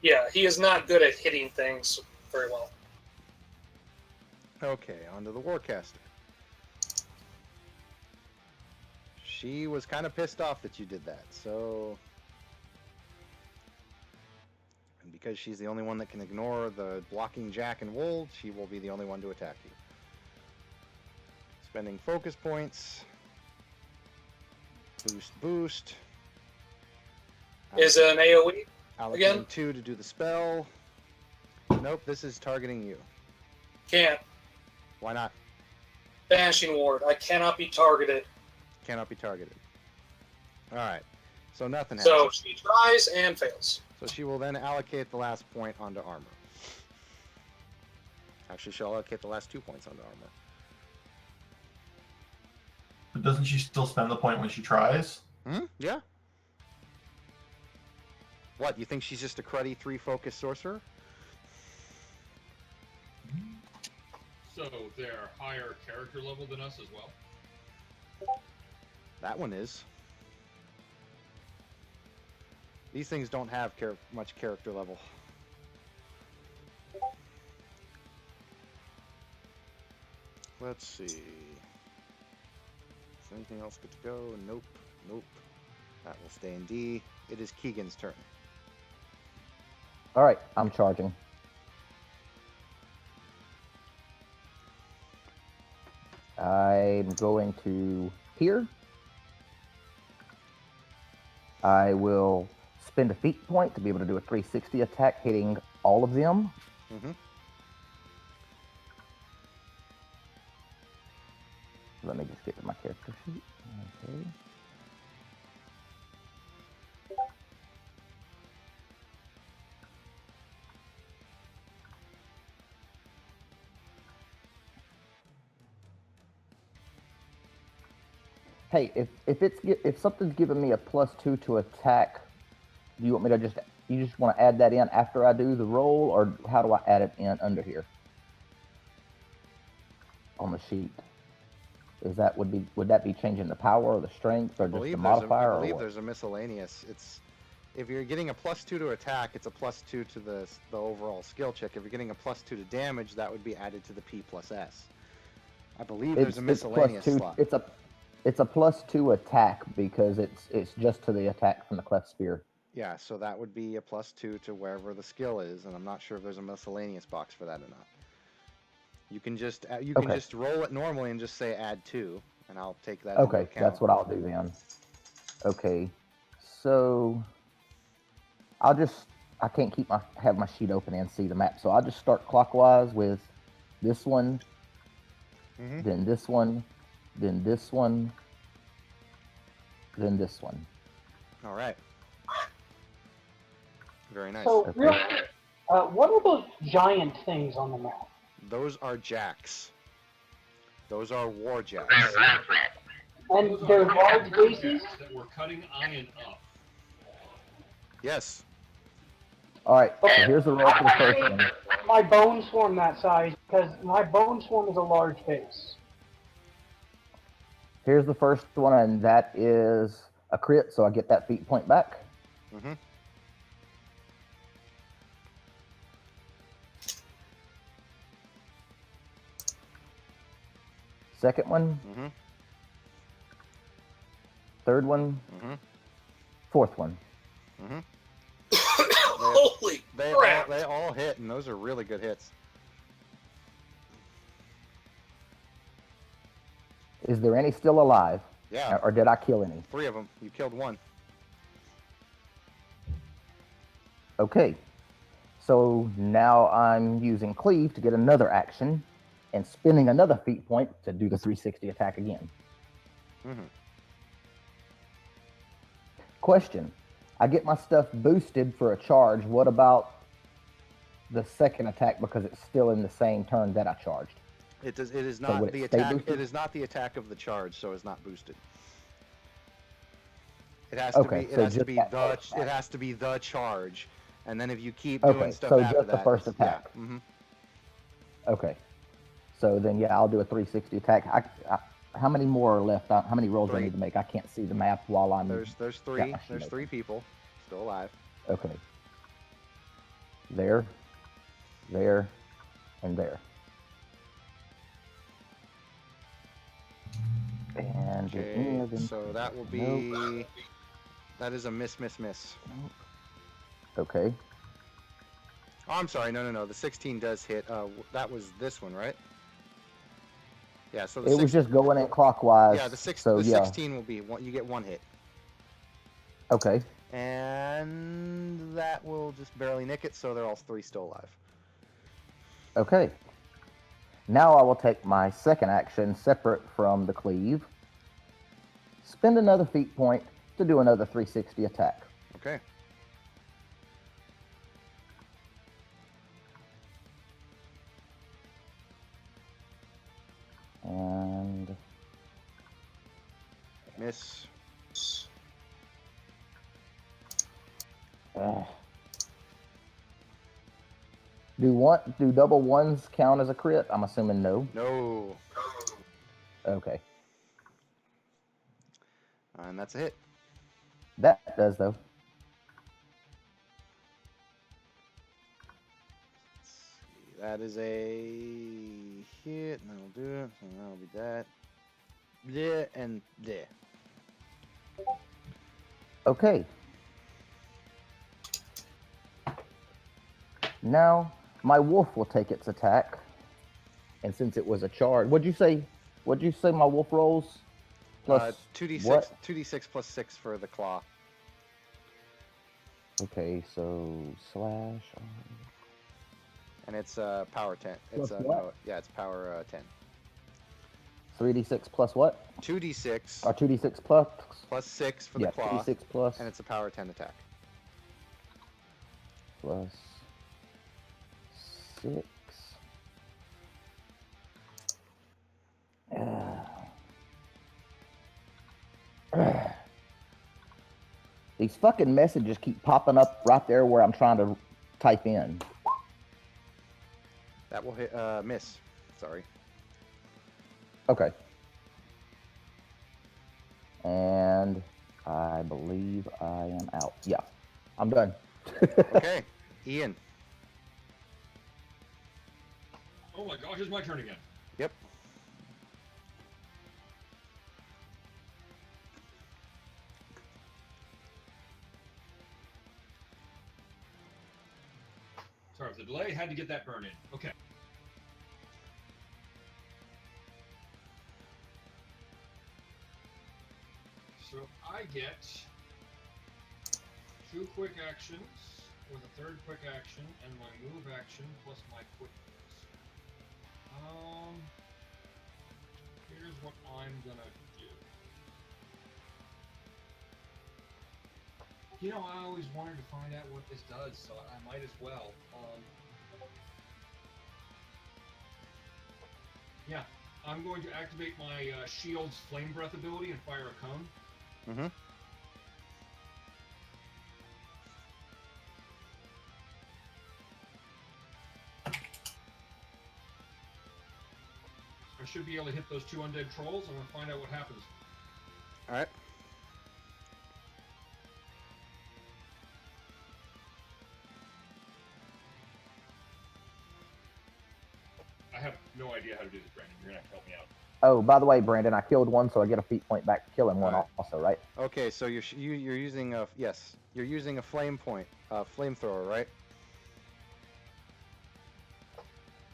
yeah, he is not good at hitting things very well. Okay, on to the Warcaster. She was kind of pissed off that you did that, so... And because she's the only one that can ignore the blocking Jack and Wold, she will be the only one to attack you. Spending focus points. Boost. Is it an AoE Allocating again? 2 to do the spell. Nope, this is targeting you. Can't. Why not? Banishing Ward. I cannot be targeted. Cannot be targeted. Alright, so nothing happens. So she tries and fails. So she will then allocate the last point onto armor. Actually, she'll allocate the last 2 points onto armor. But doesn't she still spend the point when she tries? Yeah. What, you think she's just a cruddy 3-focus sorcerer? So they're higher character level than us as well? That one is. These things don't have much character level. Let's see. Is anything else good to go? Nope. Nope. That will stay in D. It is Keegan's turn. All right, I'm charging. I'm going to here. I will spend a feat point to be able to do a 360 attack, hitting all of them. Mm-hmm. Let me just get to my character sheet. Okay. Hey, if something's giving me a +2 to attack, do you want me to you just want to add that in after I do the roll, or how do I add it in under here on the sheet? Would that be changing the power or the strength or just the modifier? I believe or what? there's a miscellaneous. If you're getting a +2 to attack, it's a +2 to the overall skill check. If you're getting a +2 to damage, that would be added to the P+S. I believe there's a miscellaneous slot. It's a +2 attack because it's just to the attack from the cleft spear. Yeah, so that would be a +2 to wherever the skill is, and I'm not sure if there's a miscellaneous box for that or not. You can just just roll it normally and just say add 2, and I'll take that into account. That's what I'll do then. Okay, so I can't have my sheet open and see the map, so I'll just start clockwise with this one, then this one, then this one, then this one. All right. Very nice. So, real quick, what are those giant things on the map? Those are jacks. Those are war jacks. And they're large bases? That we're cutting iron up. Yes. All right, so here's the roll for the first one. My bone swarm that size, because my bone swarm is a large base. Here's the first one, and that is a crit, so I get that feat point back. Mm-hmm. Second one. Mm-hmm. Third one. Mm-hmm. Fourth one. Mm-hmm. Holy crap! They all hit, and those are really good hits. Is there any still alive? Yeah. Or did I kill any? 3 of them. You killed 1. Okay. So now I'm using cleave to get another action and spending another feat point to do the 360 attack again. Mm-hmm. Question. I get my stuff boosted for a charge. What about the second attack because it's still in the same turn that I charged? It is So not would the it stay attack. boosted? It is not the attack of the charge, so it's not boosted. It has Okay, to be. so It has to just be that the. first It has to be the charge, and then if you keep Okay, doing stuff so after just the that, first it's- attack. Yeah. Mm-hmm. Okay. So then, yeah, I'll do a 360 attack. How many more are left? How many rolls do I 3. need to make? I can't see the map while I'm. There's got 3. my sheet There's open. 3 people still alive. Okay. There, there, and there. And did any Okay, of them- so that will be. Nope. That is a miss. Okay. Oh, I'm sorry. No. The 16 does hit. That was this one, right? Yeah. So the It was just going in clockwise. Yeah, the So, 16 will be one. You get 1 hit, Okay. and that will just barely nick it. So they're all 3 still alive. Okay. Now I will take my second action separate from the cleave. Spend another feat point to do another 360 attack. Okay. And Miss. do double ones count as a crit? I'm assuming no. No. Okay. And that's a hit. That does though. That is a hit, and that'll do it. So that'll be that. Bleh, and bleh. Okay. Now my wolf will take its attack, and since it was a charge, what'd you say my wolf rolls? Plus 2d6. what? 2d6 plus 6 for the claw. Okay, so slash. And it's power 10. It's Plus what? no, yeah, it's power 10. 3d6 plus what? 2d6 Or 2d6 plus? plus 6 for Yeah, the claw. 2d6 plus. And it's a power 10 attack. Plus 6. These fucking messages keep popping up right there where I'm trying to type in. That will hit, miss. Sorry. Okay. And I believe I am out. Yeah, I'm done. Okay, Ian. Oh my gosh, it's my turn again. Yep. Sorry for the delay. Had to get that burn in. Okay. So I get 2 quick actions with a 3rd quick action and my move action plus my quickness. Here's what I'm gonna do. You know, I always wanted to find out what this does, so I might as well. Yeah, I'm going to activate my shield's flame breath ability and fire a cone. Mm-hmm. I should be able to hit those 2 undead trolls. I'm going to find out what happens. All right. I have no idea how to do this, Brandon. You're going to have to help me out. Oh, by the way, Brandon, I killed one, so I get a feat point back for killing one also, right? Okay, so you're using a you're using a flame point, flamethrower, right?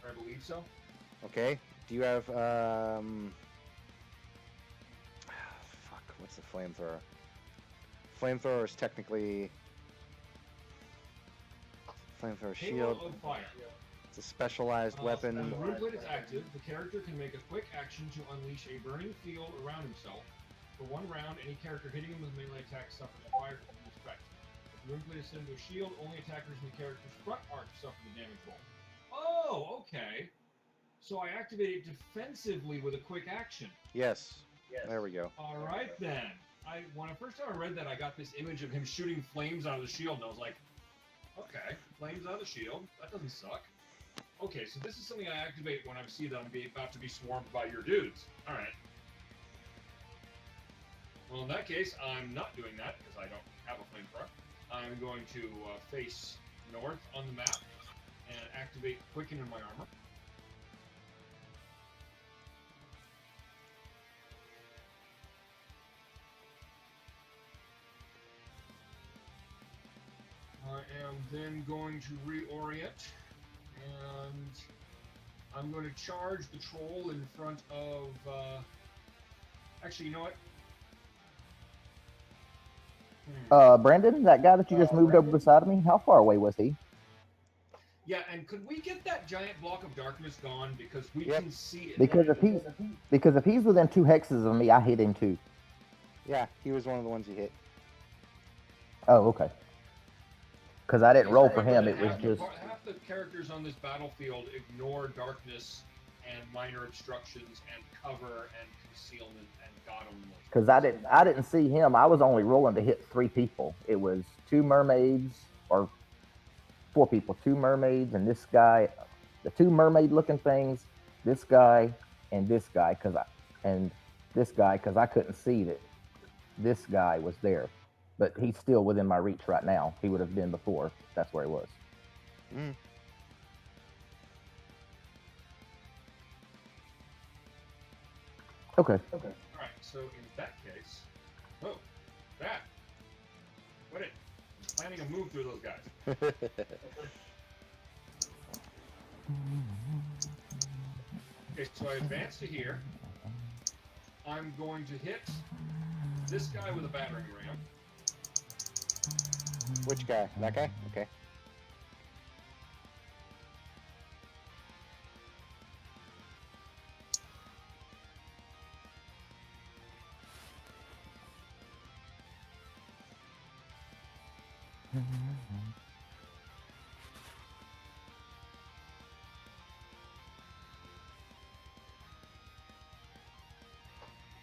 I believe so. Okay. Do you have fuck? What's the flamethrower? Flamethrower is technically flamethrower Halo shield. of Fire. It's a specialized weapon. When the Runeblade is active, the character can make a quick action to unleash a burning field around himself. For 1 round, any character hitting him with melee attack suffers fire from this effect. If the Runeblade is set into a shield, only attackers in the character's front arc suffer the damage roll. Oh, okay. So I activate it defensively with a quick action. Yes. There we go. All right then. When I first time I read that, I got this image of him shooting flames out of the shield, and I was like, okay, flames out of the shield. That doesn't suck. Okay, so this is something I activate when I see that I'm about to be swarmed by your dudes. All right. Well, in that case, I'm not doing that because I don't have a flamethrower. I'm going to face north on the map and activate Quicken in my armor. I am then going to reorient, and I'm going to charge the troll in front of. Actually, you know what? Brandon, that guy that you just moved over beside me, how far away was he? Yeah, and could we get that giant block of darkness gone because we can see it? Because if he's within 2 hexes of me, I hit him too. Yeah, he was one of the ones you hit. Oh, okay. Because I didn't roll for him, it was just... Half the characters on this battlefield ignore darkness and minor obstructions and cover and concealment and God only knows. Because I didn't see him. I was only rolling to hit 3 people. It was 2 mermaids, or 4 people. 2 mermaids and this guy, the 2 mermaid-looking things, this guy and this guy, because I couldn't see that this guy was there. But he's still within my reach right now. He would have been before. That's where he was. Mm. Okay. All right, so in that case, that. What it? I'm planning a move through those guys. Okay, so I advance to here. I'm going to hit this guy with a battering ram. Which guy? That guy? Okay.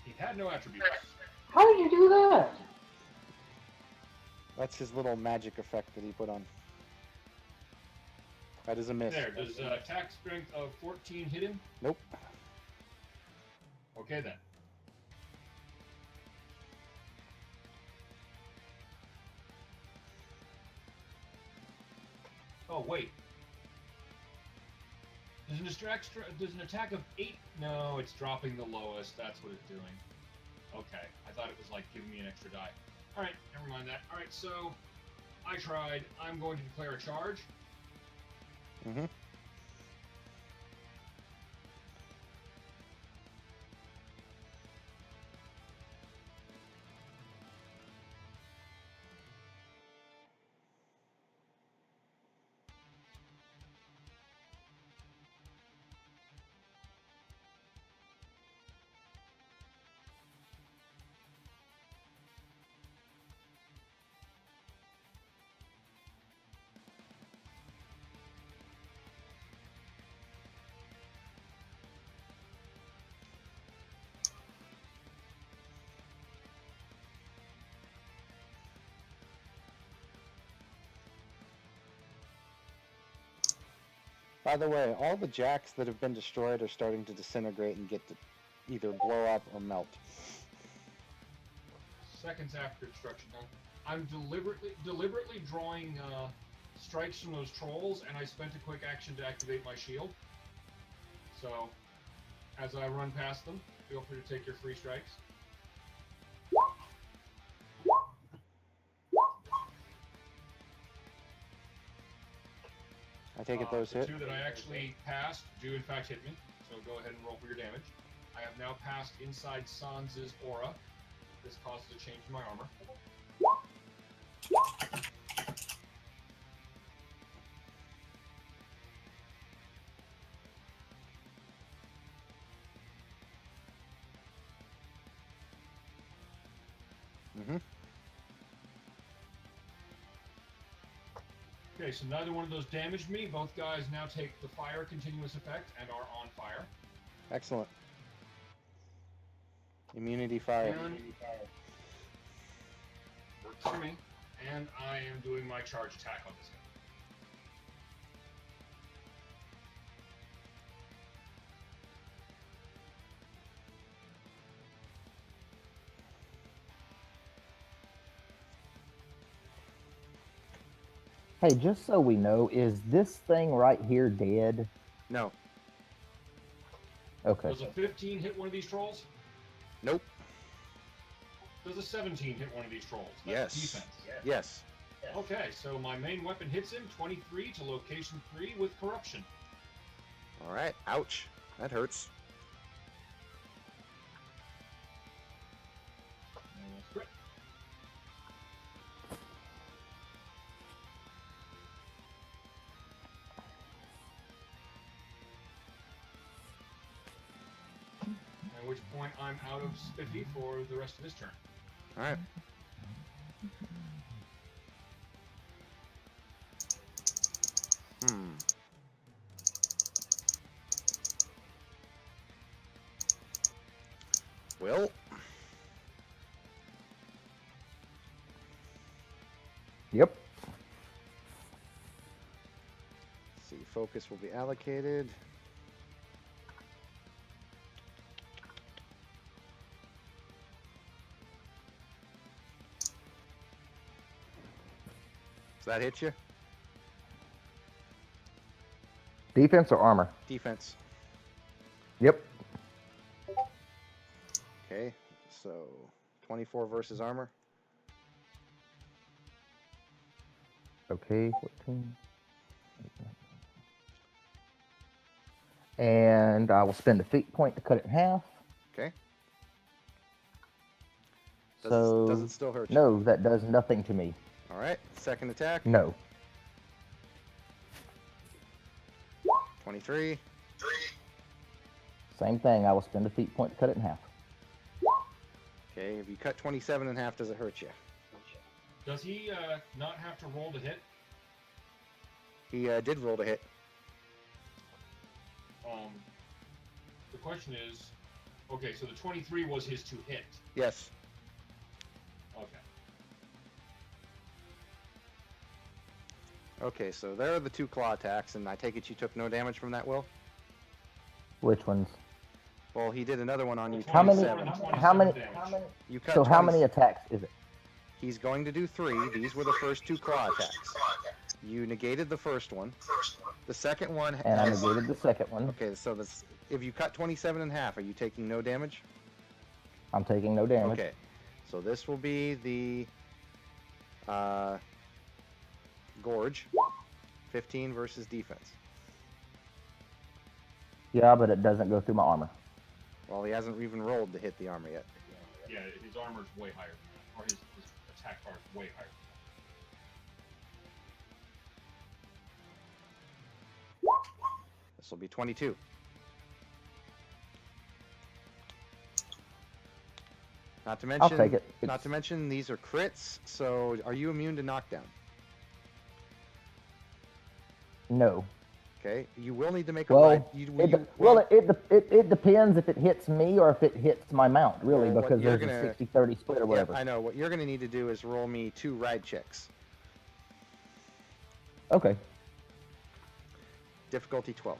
He had no attributes. How did you do that? That's his little magic effect that he put on. That is a miss. There. Does attack strength of 14 hit him? Nope. Okay then. Oh wait. Does an attack of 8? No, it's dropping the lowest. That's what it's doing. Okay, I thought it was like giving me an extra die. All right, never mind that. All right, so I tried. I'm going to declare a charge. Mm-hmm. By the way, all the jacks that have been destroyed are starting to disintegrate and get to either blow up or melt. Seconds after destruction done. I'm deliberately drawing strikes from those trolls, and I spent a quick action to activate my shield. So, as I run past them, feel free to take your free strikes. I take it those the hit. two that I actually passed do in fact hit me, so go ahead and roll for your damage. I have now passed inside Sans's aura. This causes a change in my armor. Mm-hmm. Okay, so neither one of those damaged me. Both guys now take the fire continuous effect and are on fire. Excellent. Immunity fire. And works for me. And I am doing my charge attack on this guy. Hey, just so we know, is this thing right here dead? No. Okay. Does a 15 hit one of these trolls? Nope. Does a 17 hit one of these trolls? Yes. That's defense. Yes. Okay, so my main weapon hits him, 23 to location 3 with corruption. All right. Ouch. That hurts. Crit. At which point I'm out of Spiffy for the rest of his turn. All right. Well. Yep. Let's see, focus will be allocated. Does that hit you? Defense or armor? Defense. Yep. Okay, so 24 versus armor. Okay, 14. And I will spend a feat point to cut it in half. Okay. Does it still hurt you? No, that does nothing to me. All right, second attack. No. 23. Same thing. I will spend a feat point to cut it in half. Okay, if you cut 27 in half, does it hurt you? Does he not have to roll to hit? He did roll to hit. The question is, okay, so the 23 was his to hit. Yes. Okay. Okay, so there are the 2 claw attacks, and I take it you took no damage from that, Will? Which ones? Well, he did another one on you. How many? 27. How many? You cut So how 20 many attacks is it? He's going to do 3. These were the first 2 claw attacks. You negated the first one. The second one. And I negated the second one. Okay, so this, if you cut 27 in half, are you taking no damage? I'm taking no damage. Okay, so this will be the Gorge. 15 versus defense. Yeah, but it doesn't go through my armor. Well, he hasn't even rolled to hit the armor yet. Yeah, his armor's way higher than that, or his attack bar is way higher. This will be 22. Not to mention, I'll take it. Not to mention, these are crits. So, are you immune to knockdown? No. Okay, you will need to make a Well, ride. it depends if it hits me or if it hits my mount, really, Well, what because you're there's gonna- a 60-30 split or Yeah, whatever. I know. What you're going to need to do is roll me 2 ride checks. Okay. Difficulty 12.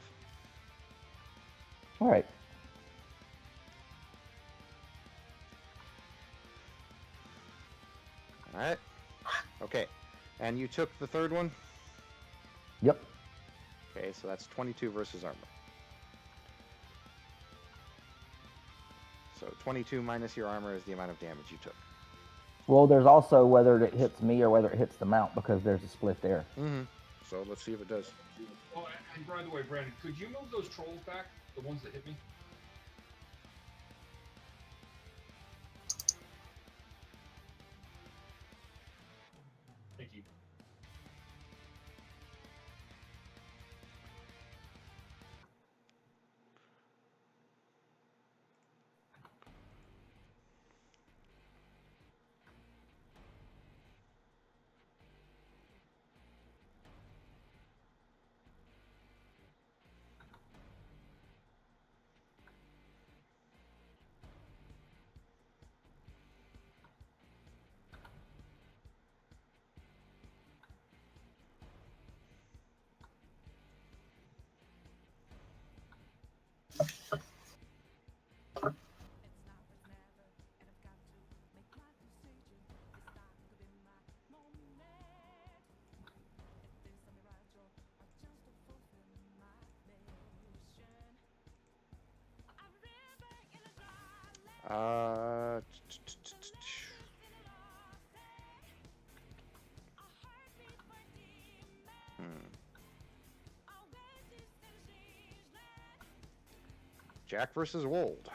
All right. All right. Okay. And you took the third one? Yep. Okay, so that's 22 versus armor. So 22 minus your armor is the amount of damage you took. Well, there's also whether it hits me or whether it hits the mount, because there's a split there. Mm-hmm. So let's see if it does. Oh, and by the way, Brandon, could you move those trolls back? The ones that hit me? Thank you. Uh, Jack versus Wold.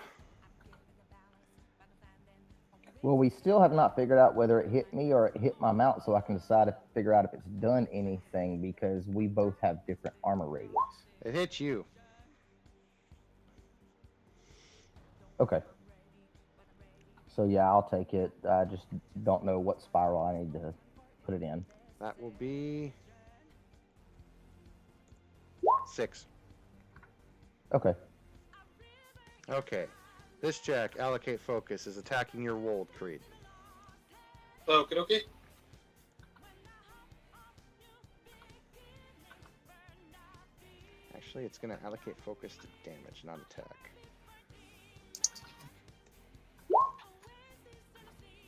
Well, we still have not figured out whether it hit me or it hit my mount, so I can figure out if it's done anything, because we both have different armor ratings. It hits you. Okay. So yeah, I'll take it. I just don't know what spiral I need to put it in. That will be 6. Okay. Okay. This Jack, allocate focus, is attacking your Wold Creed. Okie dokie. Actually, it's going to allocate focus to damage, not attack.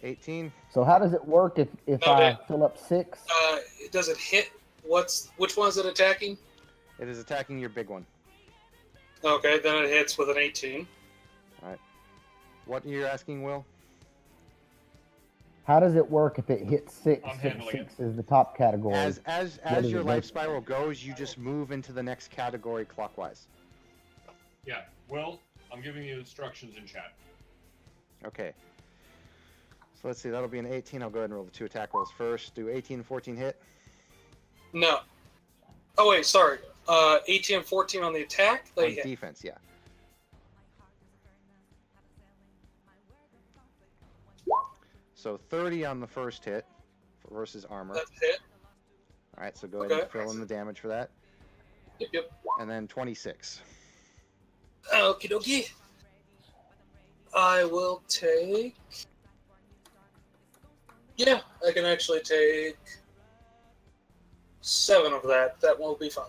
18. So how does it work if Okay. I fill up 6? Does it hit? Which one is it attacking? It is attacking your big one. Okay, then it hits with an 18. All right. What you're asking, Will? How does it work if it hits 6? I'm 6, handling 6 is the top category. As What does your it life go- spiral goes, you just move into the next category clockwise. Yeah, Will, I'm giving you instructions in chat. Okay. So let's see, that'll be an 18. I'll go ahead and roll the 2 attack rolls first. Do 18 and 14 hit? No. Oh, wait, sorry. 18 and 14 on the attack? On They hit. defense, yeah. So 30 on the first hit versus armor. That's hit. All right, so go ahead and Okay. fill in the damage for that. Yep. And then 26. Okie dokie. I will take... Yeah, I can actually take 7 of that. That will be fine.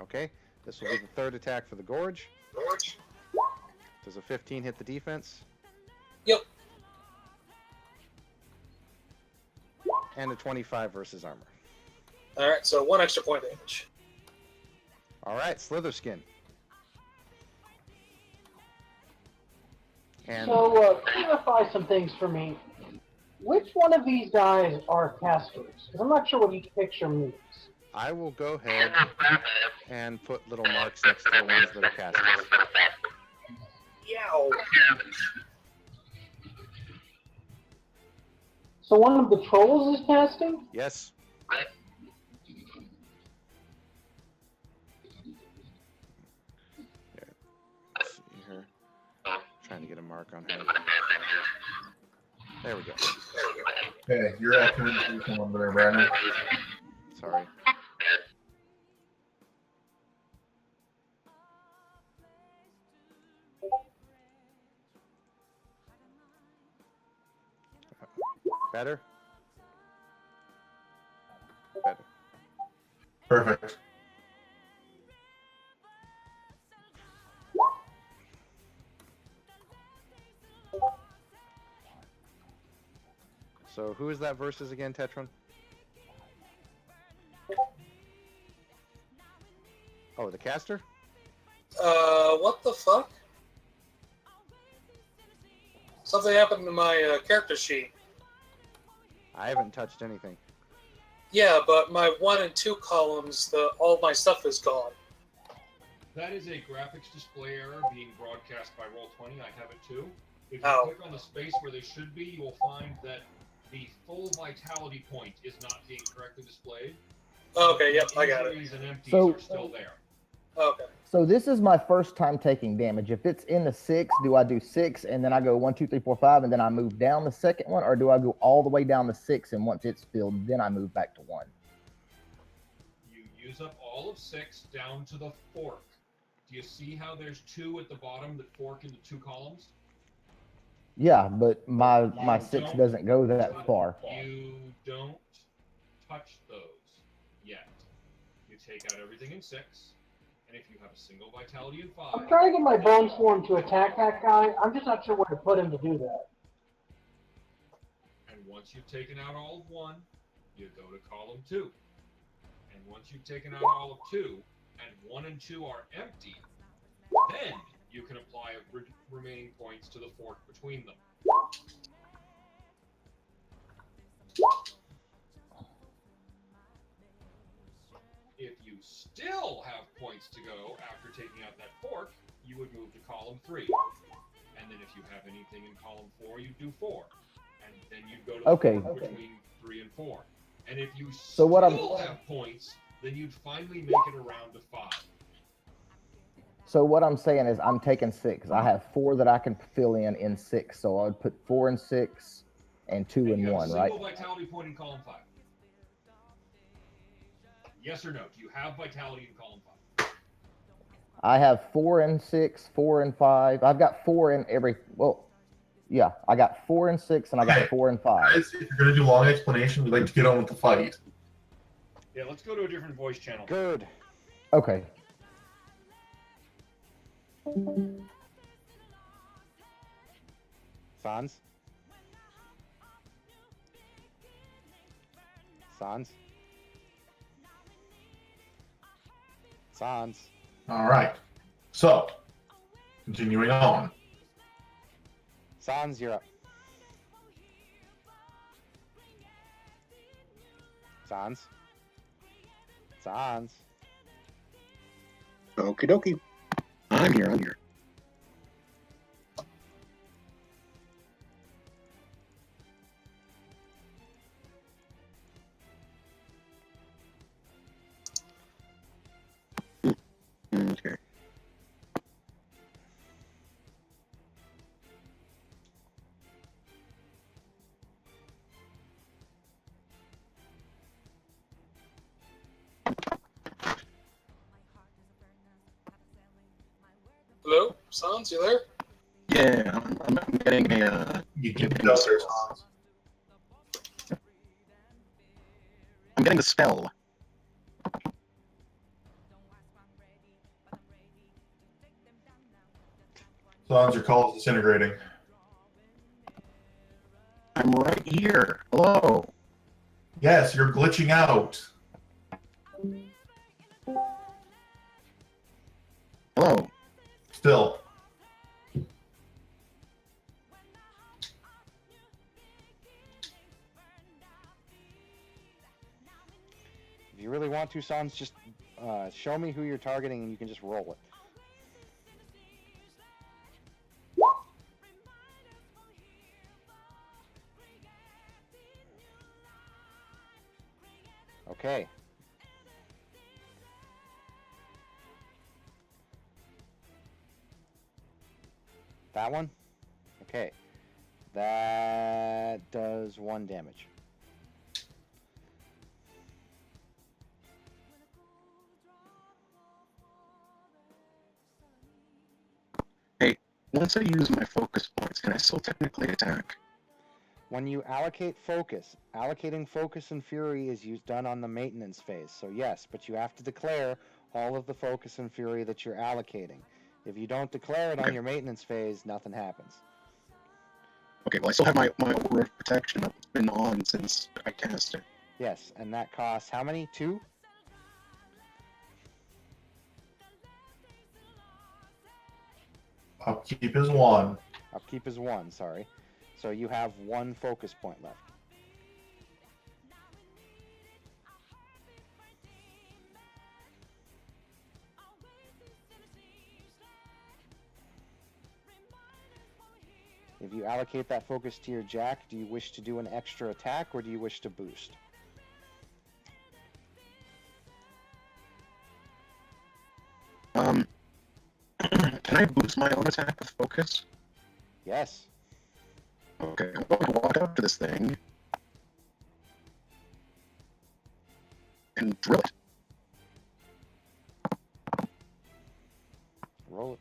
Okay. This will be the third attack for the Gorge. Does a 15 hit the defense? Yep. And a 25 versus armor. All right, so 1 extra point damage. All right, Slitherskin. And So, clarify some things for me. Which one of these guys are casters? Because I'm not sure what each picture means. I will go ahead and put little marks next to the ones that are casters. Yow. So one of the trolls is casting? Yes. There. Let's see here. Trying to get a mark on her. There we go. Okay, you're acting one there, Brandon. Sorry. Better? Better. Perfect. So who is that versus again, Tetron? Oh, the caster? What the fuck? Something happened to my character sheet. I haven't touched anything. Yeah, but my 1 and 2 columns, all my stuff is gone. That is a graphics display error being broadcast by Roll20. I have it too. If you Oh. click on the space where they should be, you will find that the full vitality point is not being correctly displayed. Okay, yep, I got it. Injuries and empties So- are still there. Okay. So this is my first time taking damage. If it's in the 6, do I do 6 and then I go 1, 2, 3, 4, 5 and then I move down the second one, or do I go all the way down the 6 and once it's filled, then I move back to 1? You use up all of 6 down to the fork. Do you see how there's 2 at the bottom that fork into 2 columns? Yeah, but my 6 doesn't go that far. You don't touch those yet. You take out everything in 6, and if you have a single vitality in 5, I'm trying to get my bone swarm to attack that guy. I'm just not sure where to put him to do that. and once you've taken out all of 1, you go to column 2. And once you've taken out all of 2, and 1 and 2 are empty, then you can apply remaining points to the fork between them. If you still have points to go after taking out that fork, you would move to column 3. And then if you have anything in column 4, you do 4. And then you'd go to the Okay. fork between 3 and 4. And if you So what I'm- still have points, then you'd finally make it around to 5. So what I'm saying is I'm taking 6. I have 4 that I can fill in 6. So I would put 4 and 6 and 2 and You have 1, a right? single vitality point in column 5. Yes or no? Do you have vitality in column 5? I have 4 and 6, 4 and 5. I've got 4 in every. Well, yeah, I got 4 and 6, and I got 4 and 5. Guys, if you're going to do long explanation, we'd like to get on with the fight. Yeah, let's go to a different voice channel. Good. Okay. Sans? Sans? Sans? All right. So, continuing on. Sans, you're up. Sans? Sans? Okie dokie. I'm here. Okay. Hello? Sans, you there? Yeah, I'm getting a. You can do sir. I'm getting the spell Sans, your call is disintegrating. I'm right here. Hello. Yes, you're glitching out. Hello. Still. If you really want to, Sans, just show me who you're targeting and you can just roll it. Okay. That one? Okay. That does 1 damage. Hey, once I use my focus points, can I still technically attack? When you allocate focus, allocating focus and fury is done on the maintenance phase. So yes, but you have to declare all of the focus and fury that you're allocating. If you don't declare it on your maintenance phase, nothing happens. Okay, well I still have my aura of protection that's been on since I cast it. Yes, and that costs how many? 2? Upkeep is 1. Upkeep is 1, sorry. So you have 1 focus point left. If you allocate that focus to your jack, do you wish to do an extra attack or do you wish to boost? Can I boost my own attack with focus? Yes. Okay, I'm going to walk up to this thing and drill it. Roll it.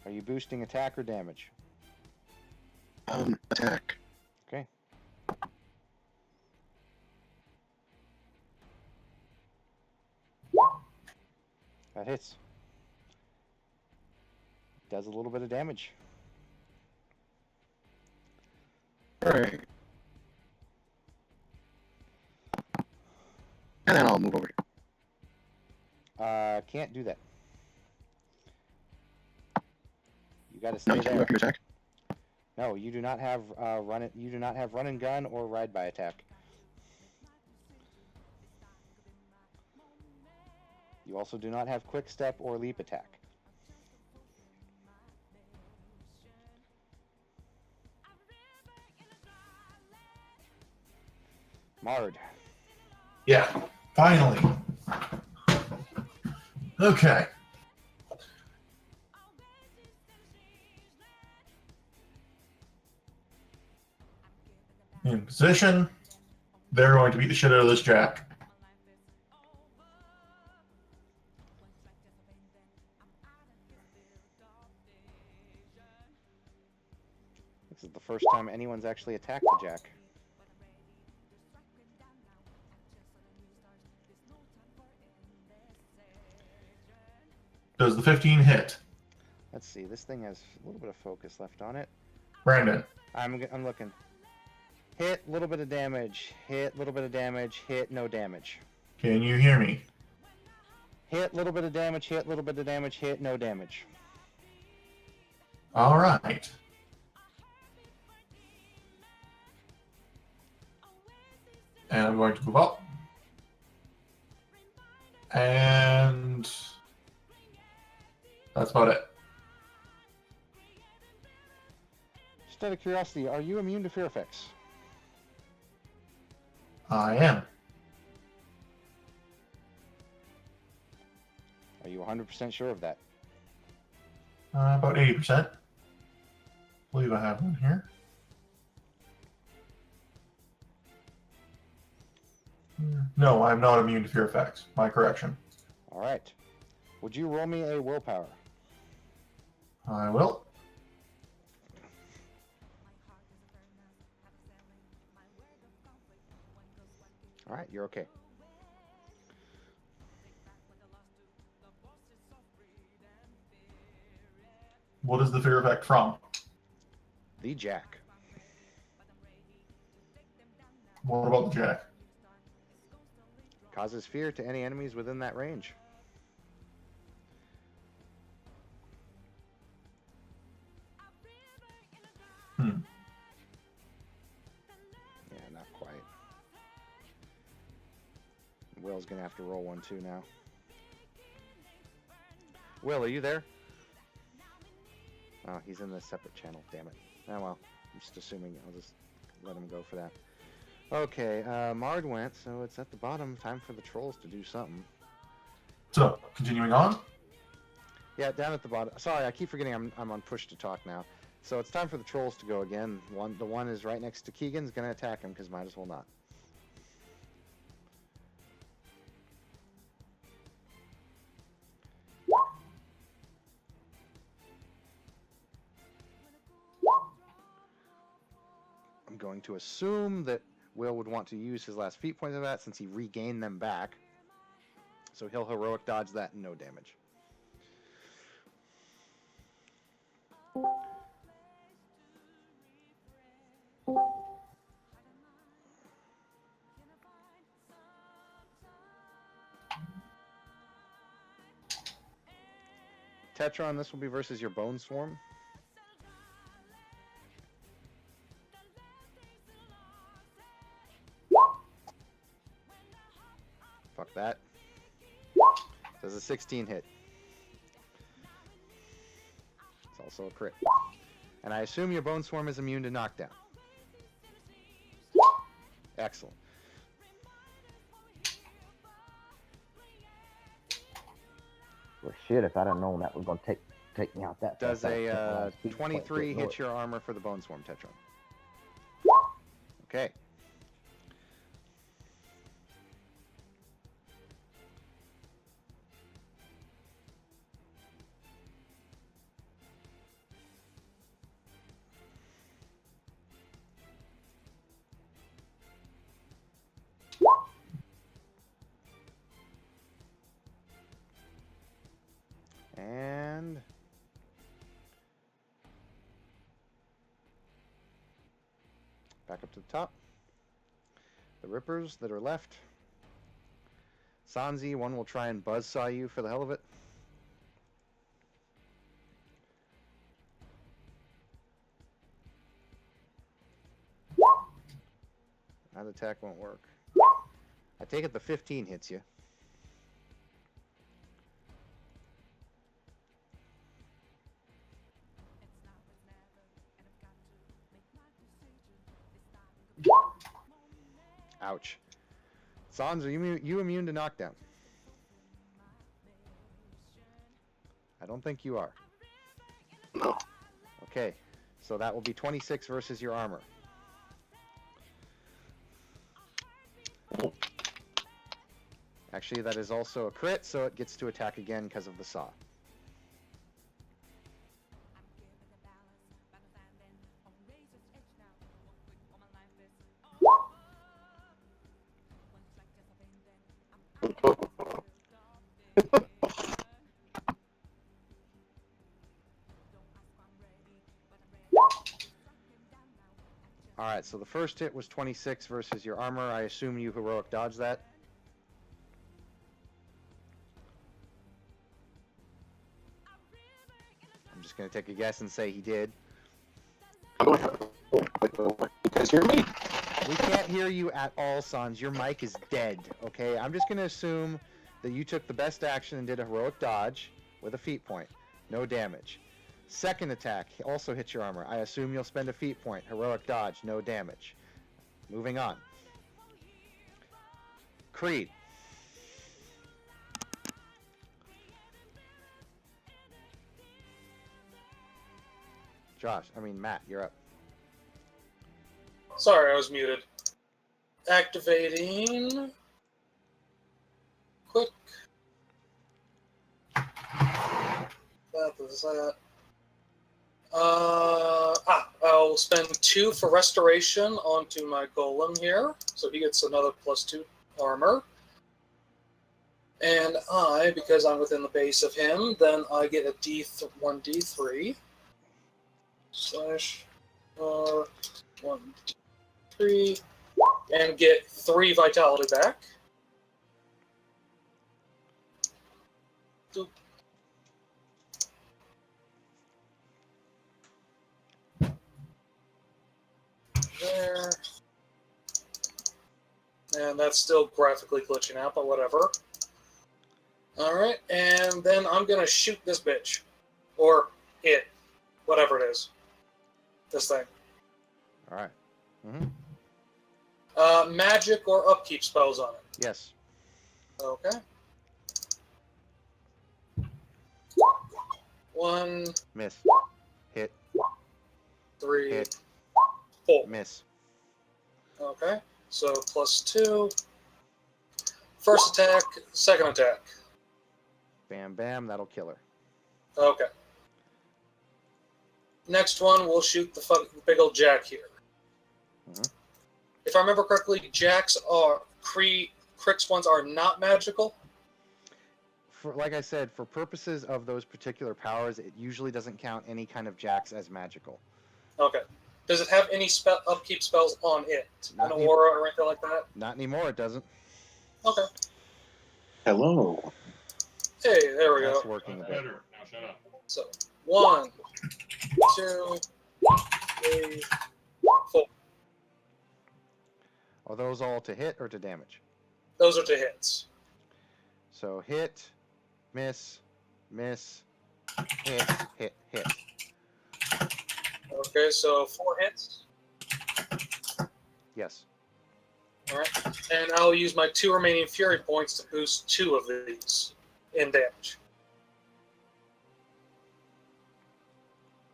Are you boosting attack or damage? Attack. Okay. That hits. Does a little bit of damage. Alright. And then I'll move over here. Can't do that. You gotta No, stay you can't there. do attack. No, you do not have You do not have run and gun or ride by attack. You also do not have quick step or leap attack. Mard. Yeah, finally. Okay. In position. They're going to beat the shit out of this jack. This is the first time anyone's actually attacked the jack. Does the 15 hit? Let's see. This thing has a little bit of focus left on it. Brandon. I'm looking. Hit, little bit of damage. Hit, little bit of damage. Hit, no damage. Can you hear me? Hit, little bit of damage. Hit, little bit of damage. Hit, no damage. All right. And I'm going to move up. And that's about it. Just out of curiosity, are you immune to fear effects? I am. Are you 100% sure of that? About 80%. I believe I have one here. No, I'm not immune to fear effects. My correction. All right. Would you roll me a willpower? I will. All right, you're okay. What is the fear effect from? The Jack. What about the Jack? Causes fear to any enemies within that range. Hmm. Yeah, not quite. Will's gonna have to roll one too now. Will, are you there? Oh, he's in the separate channel. Damn it. Oh well. I'm just assuming. I'll just let him go for that. Okay, Mard went, so it's at the bottom. Time for the trolls to do something. So, continuing on. Yeah, down at the bottom. Sorry, I keep forgetting I'm on push to talk now. So it's time for the trolls to go again. The one is right next to Keegan's gonna attack him because might as well not. I'm going to assume that Will would want to use his last feat point of that since he regained them back. So he'll heroic dodge that and no damage. Tetron, this will be versus your Bone Swarm. Fuck that. Does a 16 hit. It's also a crit. And I assume your Bone Swarm is immune to knockdown. Excellent. Well, shit, if I'd have known that was going to take me out that Does fast, I'd a have taken 23 point hit to your armor for the Bone Swarm, Tetron? Okay. And back up to the top. The Rippers that are left. Sanzi, one will try and buzzsaw you for the hell of it. That attack won't work. I take it the 15 hits you. Ouch. Sans, are you immune to knockdown? I don't think you are. No. Okay, so that will be 26 versus your armor. Actually, that is also a crit, so it gets to attack again because of the saw. Alright, so the first hit was 26 versus your armor. I assume you heroic dodge that. I'm just going to take a guess and say he did. Because you're me. We can't hear you at all, Sans. Your mic is dead, okay? I'm just going to assume that you took the best action and did a heroic dodge with a feat point. No damage. Second attack also hits your armor. I assume you'll spend a feat point. Heroic dodge, no damage. Moving on. Creed. Matt, you're up. Sorry, I was muted. Activating. Quick. That was that. I'll spend 2 for restoration onto my golem here, so he gets another +2 armor. And because I'm within the base of him, then I get a 1d3. slash 1, 3, and get 3 vitality back. Doop. There. And that's still graphically glitching out, but whatever. Alright, and then I'm gonna shoot this bitch. Or it. Whatever it is. This thing. Alright. Magic or upkeep spells on it. Yes. Okay. 1. Miss. Hit. 3. Hit. 4. Miss. Okay. So +2. First attack, second attack. Bam, bam. That'll kill her. Okay. Next one, we'll shoot the big old jack here. If I remember correctly, jacks are Crix ones are not magical. For, like I said, for purposes of those particular powers, it usually doesn't count any kind of jacks as magical. Okay. Does it have any upkeep spells on it? Not An aura or anything like that? Not anymore, it doesn't. Okay. Hello. Hey, there we That's go. working a bit. Better. Now shut up. So, 1, 2, 3, 4. Are those all to hit or to damage? Those are to hits. So hit, miss, miss, hit, hit, hit. Okay, so 4 hits. Yes. Alright. And I'll use my 2 remaining Fury points to boost 2 of these in damage.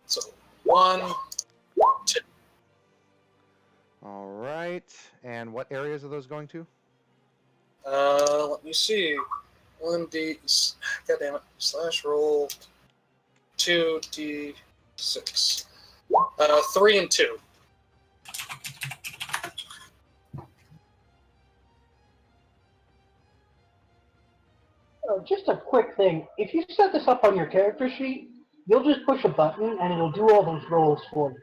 So, 1, 2. All right. And what areas are those going to? Let me see. 1d. God damn it. Slash roll 2d6. 3 and 2. Just a quick thing. If you set this up on your character sheet, you'll just push a button and it'll do all those rolls for you.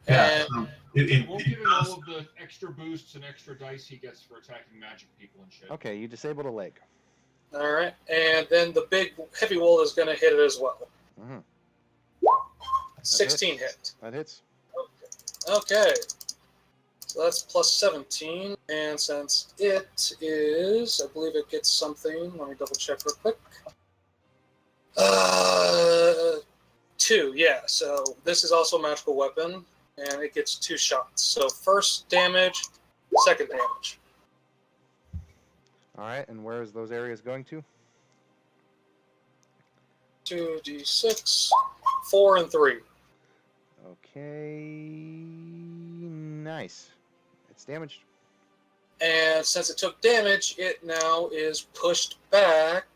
Yeah. It won't give him all of the extra boosts and extra dice he gets for attacking magic people and shit. Okay, you disabled a leg. Alright. And then the big heavy wool is going to hit it as well. 16 hit. That hits. Okay. So that's +17. And since it is, I believe it gets something. Let me double check real quick. 2, yeah. So this is also a magical weapon, and it gets 2 shots. So first damage, second damage. All right, and where is those areas going to? 2d6, 4 and 3. Okay, nice. It's damaged. And since it took damage, it now is pushed back.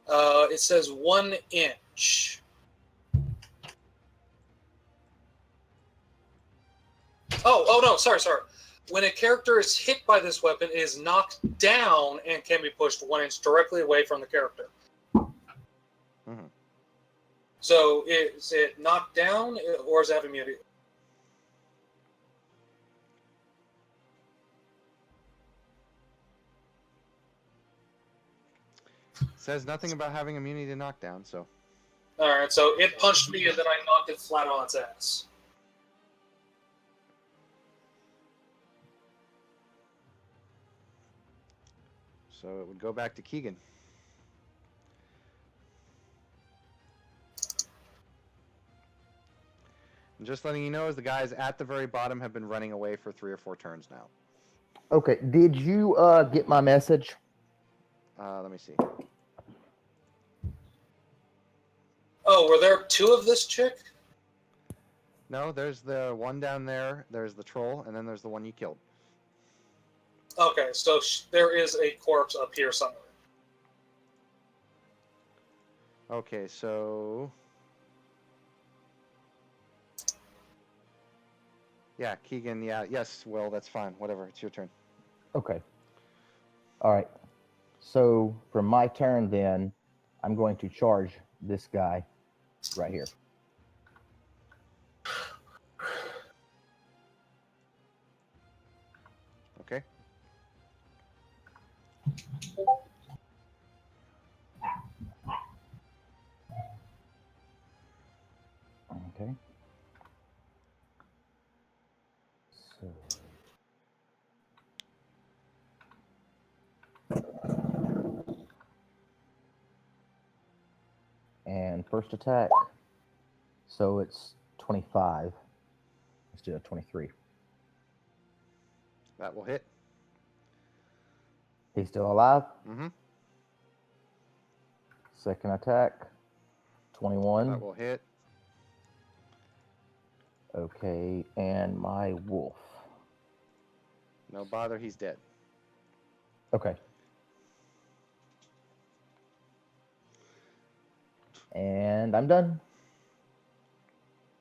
It says 1 inch. Oh no, sorry. When a character is hit by this weapon, it is knocked down and can be pushed 1 inch directly away from the character. So is it knocked down, or is it have immunity? Says nothing about having immunity to knockdown, so. Alright, so it punched me and then I knocked it flat on its ass. So it would go back to Keegan. And just letting you know, as the guys at the very bottom have been running away for 3 or 4 turns now. Okay, did you get my message? Let me see. Oh, were there 2 of this chick? No, there's the one down there, there's the troll, and then there's the one you killed. Okay, so there is a corpse up here somewhere. Okay, so... Yeah, Keegan, yeah, yes, Will, that's fine. Whatever, it's your turn. Okay. All right. So for my turn then, I'm going to charge this guy. right here. Okay. Okay. So. And first attack. So it's 25 instead of 23. That will hit. He's still alive. Mm-hmm. Second attack. 21. That will hit. Okay, and my wolf. No bother, he's dead. Okay. And I'm done.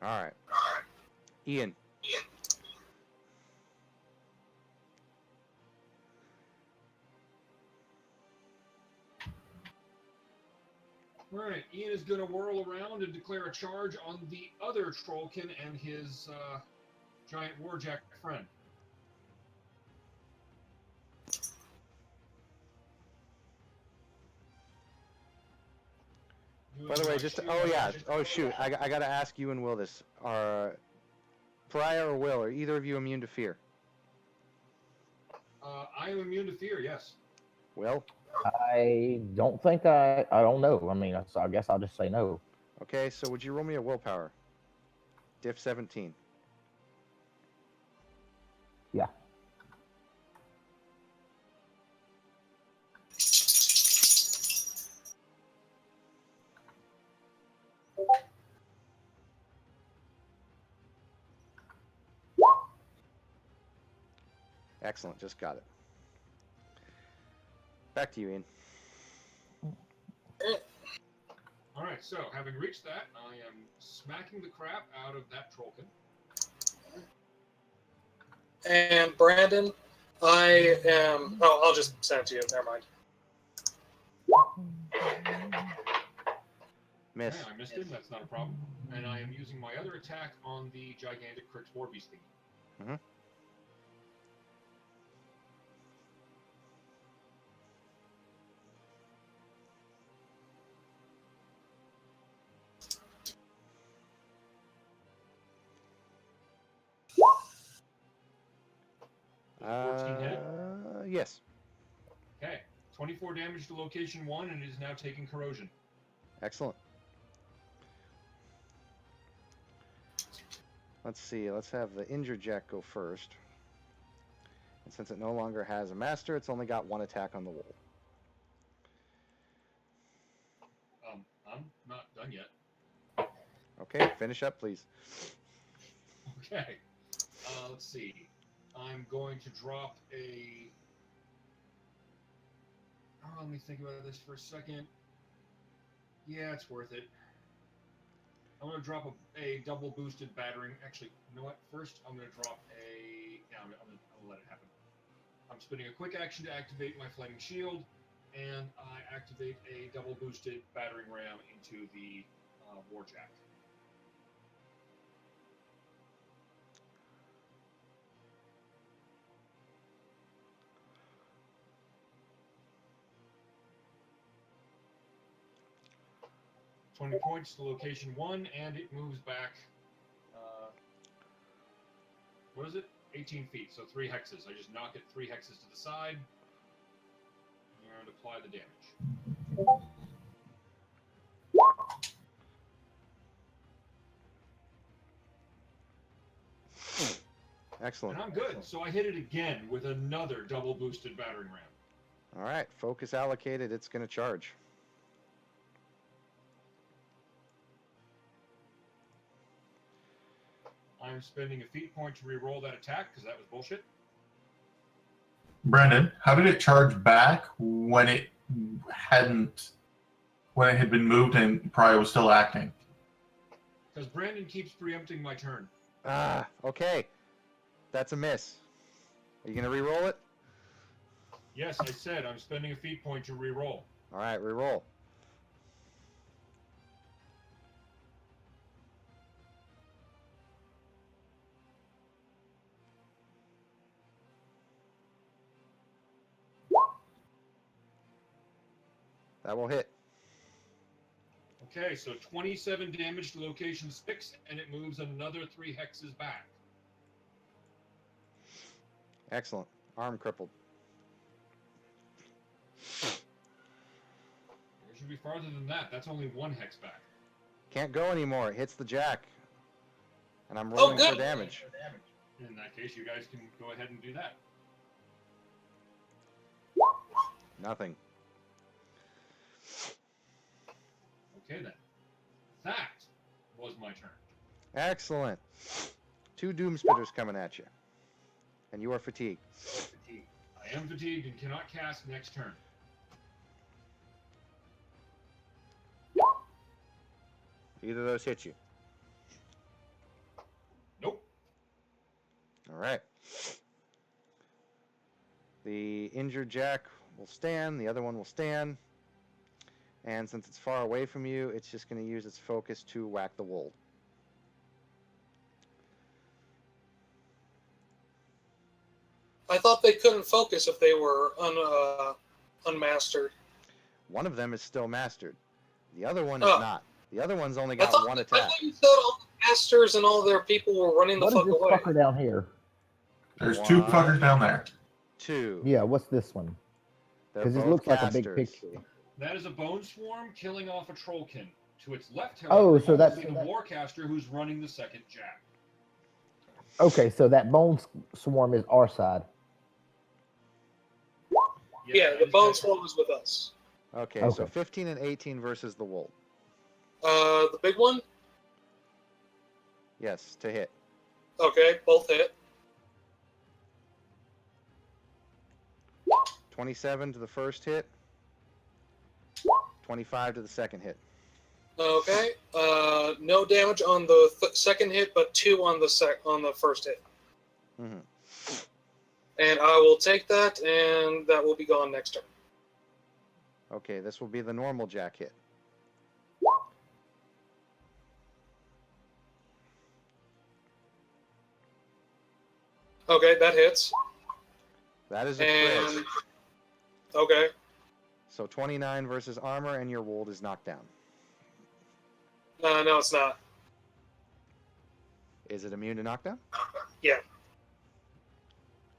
All right. Ian. All right, Ian is going to whirl around and declare a charge on the other Trollkin and his giant warjack friend. By the way, just shoot! I gotta ask you and Will this: are Pariah or Will, are either of you immune to fear? I am immune to fear. Yes. Will? I don't think I don't know. I mean, I guess I'll just say no. Okay, so would you roll me a willpower? Diff 17. Yeah. Excellent, just got it. Back to you, Ian. All right, so having reached that, I am smacking the crap out of that Trollkin. And Brandon, I am. Oh, I'll just send it to you. Never mind. Miss. Okay, I missed him. That's not a problem. And I am using my other attack on the gigantic Crix Warbeast thing. Mm-hmm. Yes. Okay, 24 damage to location 1, and it is now taking corrosion. Excellent. Let's see. Let's have the injured jack go first. And since it no longer has a master, it's only got one attack on the wall. I'm not done yet. Okay, finish up, please. Okay. Let's see. I'm going to drop a... Oh, let me think about this for a second. Yeah, it's worth it. I'm going to drop a double boosted battering. Actually, you know what? First, I'm going to drop a... Yeah, I'm going to let it happen. I'm spending a quick action to activate my Flaming Shield, and I activate a double boosted battering ram into the Warjack. $20 points to location 1, and it moves back. What is it? 18 feet, so 3 hexes. I just knock it 3 hexes to the side and apply the damage. Excellent. And I'm good. So I hit it again with another double boosted battering ram. All right, focus allocated. It's going to charge. I'm spending a feat point to re-roll that attack because that was bullshit. Brendan, how did it charge back when it had been moved and Pariah was still acting? Because Brandon keeps preempting my turn. Ah, okay. That's a miss. Are you going to re-roll it? Yes, I said I'm spending a feat point to re-roll. All right, re-roll. That will hit. Okay, so 27 damage to location 6, and it moves another 3 hexes back. Excellent. Arm crippled. It should be farther than that. That's only 1 hex back. Can't go anymore. It hits the jack. And I'm rolling for good. damage. In that case, you guys can go ahead and do that. Nothing. Okay, then. That was my turn. Excellent. 2 Doom Spitters coming at you. And you are fatigued. I am fatigued and cannot cast next turn. Either of those hit you. Nope. All right. The injured jack will stand. The other one will stand. And since it's far away from you, it's just going to use its focus to whack the wold. I thought they couldn't focus if they were unmastered. One of them is still mastered. The other one is Oh. not. The other one's only I got thought, one I attack. thought you said all the masters and all their people were running the What fuck is this away. fucker down here? There's 2 fuckers down there. 2. Yeah, what's this one? They're Because it both looks like a big casters. picture. That is a Bone Swarm killing off a Trollkin. To its left, however, Oh, you so will that's- see the Warcaster who's running the second jack. Okay, so that bone swarm is our side. Yeah, the Bone Swarm is with us. Okay, Okay. so 15 and 18 versus the wold. The big one? Yes, to hit. Okay, both hit. 27 to the first hit. 25 to the second hit. Okay, no damage on the second hit, but 2 on the first hit. Mm-hmm. And I will take that, and that will be gone next turn. Okay, this will be the normal jack hit. Okay, that hits. That is a crit. And okay, So 29 versus armor, and your wold is knocked down. no, it's not. Is it immune to knockdown? Yeah.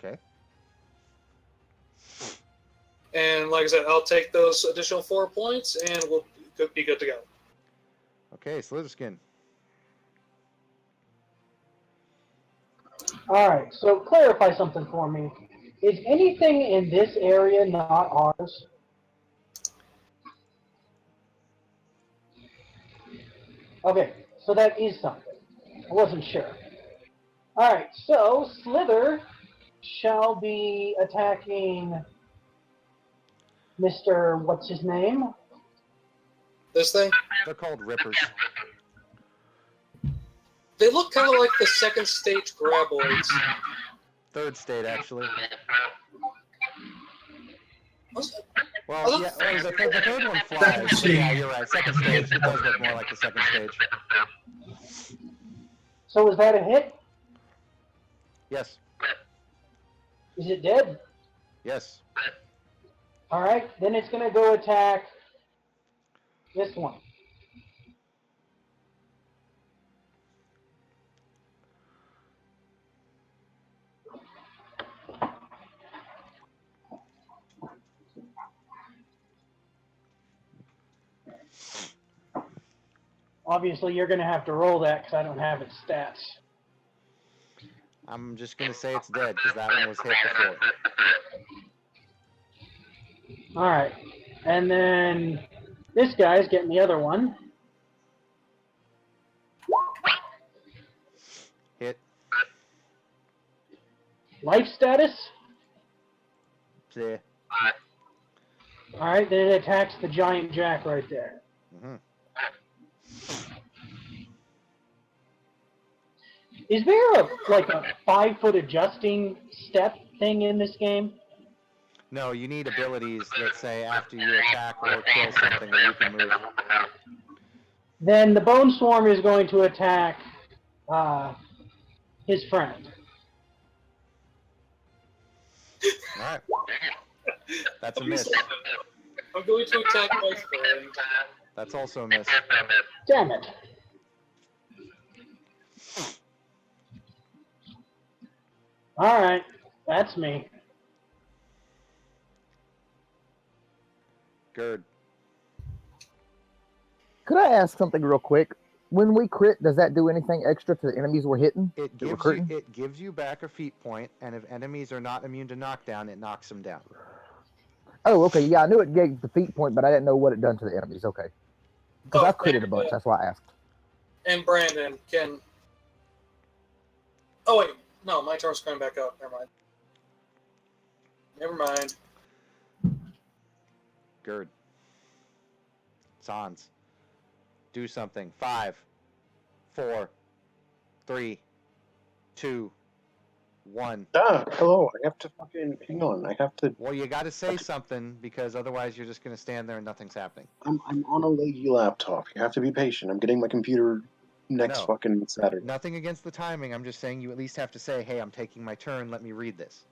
Okay. And like I said, I'll take those additional 4 points, and we'll be good to go. Okay, Slitherskin. All right, so clarify something for me. Is anything in this area not ours? Okay, so that is something. I wasn't sure. All right, so Slither shall be attacking Mr. What's his name? This thing? They're called Rippers. They look kind of like the second stage graboids. Third state, actually. Was it? Well, yeah, the third one flies. But yeah, you're right. Second stage. It does look more like the second stage. So is that a hit? Yes. Is it dead? Yes. All right, then it's going to go attack this one. Obviously, you're going to have to roll that because I don't have its stats. I'm just going to say it's dead because that one was hit before. All right, and then this guy's getting the other one. Hit. Life status. Yeah. All right, then it attacks the giant jack right there. Mm-hmm. Is there a 5-foot adjusting step thing in this game? No, you need abilities that say after you attack or kill something that you can move. Then the Bone Swarm is going to attack his friend. All right. That's a miss. I'm going to attack my friend. That's also a miss. Damn it. Alright, that's me. Gerd. Could I ask something real quick? When we crit, does that do anything extra to the enemies we're hitting? It that we're gives you critting? it gives you back a feat point, and if enemies are not immune to knockdown, it knocks them down. Oh, okay. Yeah, I knew it gave the feat point, but I didn't know what it done to the enemies. Okay. Because I've critted a bunch. That's why I asked. And Brandon can. Oh wait, no, my turn's coming back up. Never mind. Never mind. Gerd. Sans. Do something. 5, 4, 3, 2, 1. Hello. I have to fucking hang on. I have to. Well, you got to say something because otherwise you're just going to stand there and nothing's happening. I'm on a laggy laptop. You have to be patient. I'm getting my computer next No. fucking Saturday. Nothing against the timing. I'm just saying you at least have to say, "Hey, I'm taking my turn. Let me read this."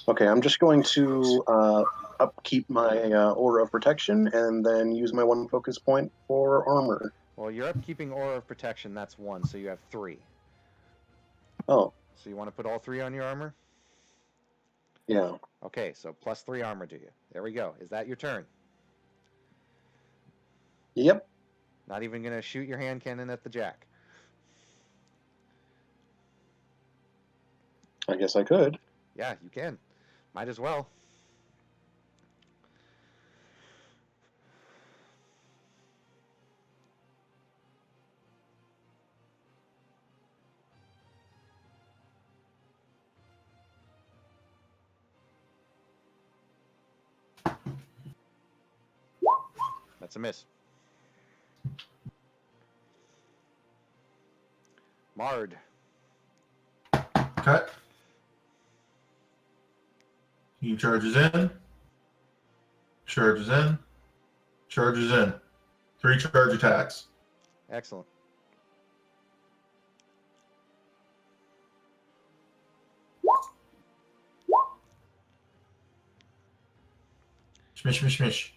Okay, I'm just going to upkeep my aura of protection and then use my 1 focus point for armor. Well, you're upkeeping Aura of Protection. That's 1, so you have 3. Oh. So you want to put all 3 on your armor? Yeah. Okay, so plus 3 armor to you. There we go. Is that your turn? Yep. Not even going to shoot your hand cannon at the jack. I guess I could. Yeah, you can. Might as well. That's a miss. Mard. Okay. He charges in. Charges in. Charges in. 3 charge attacks. Excellent. Smish, smish, smish.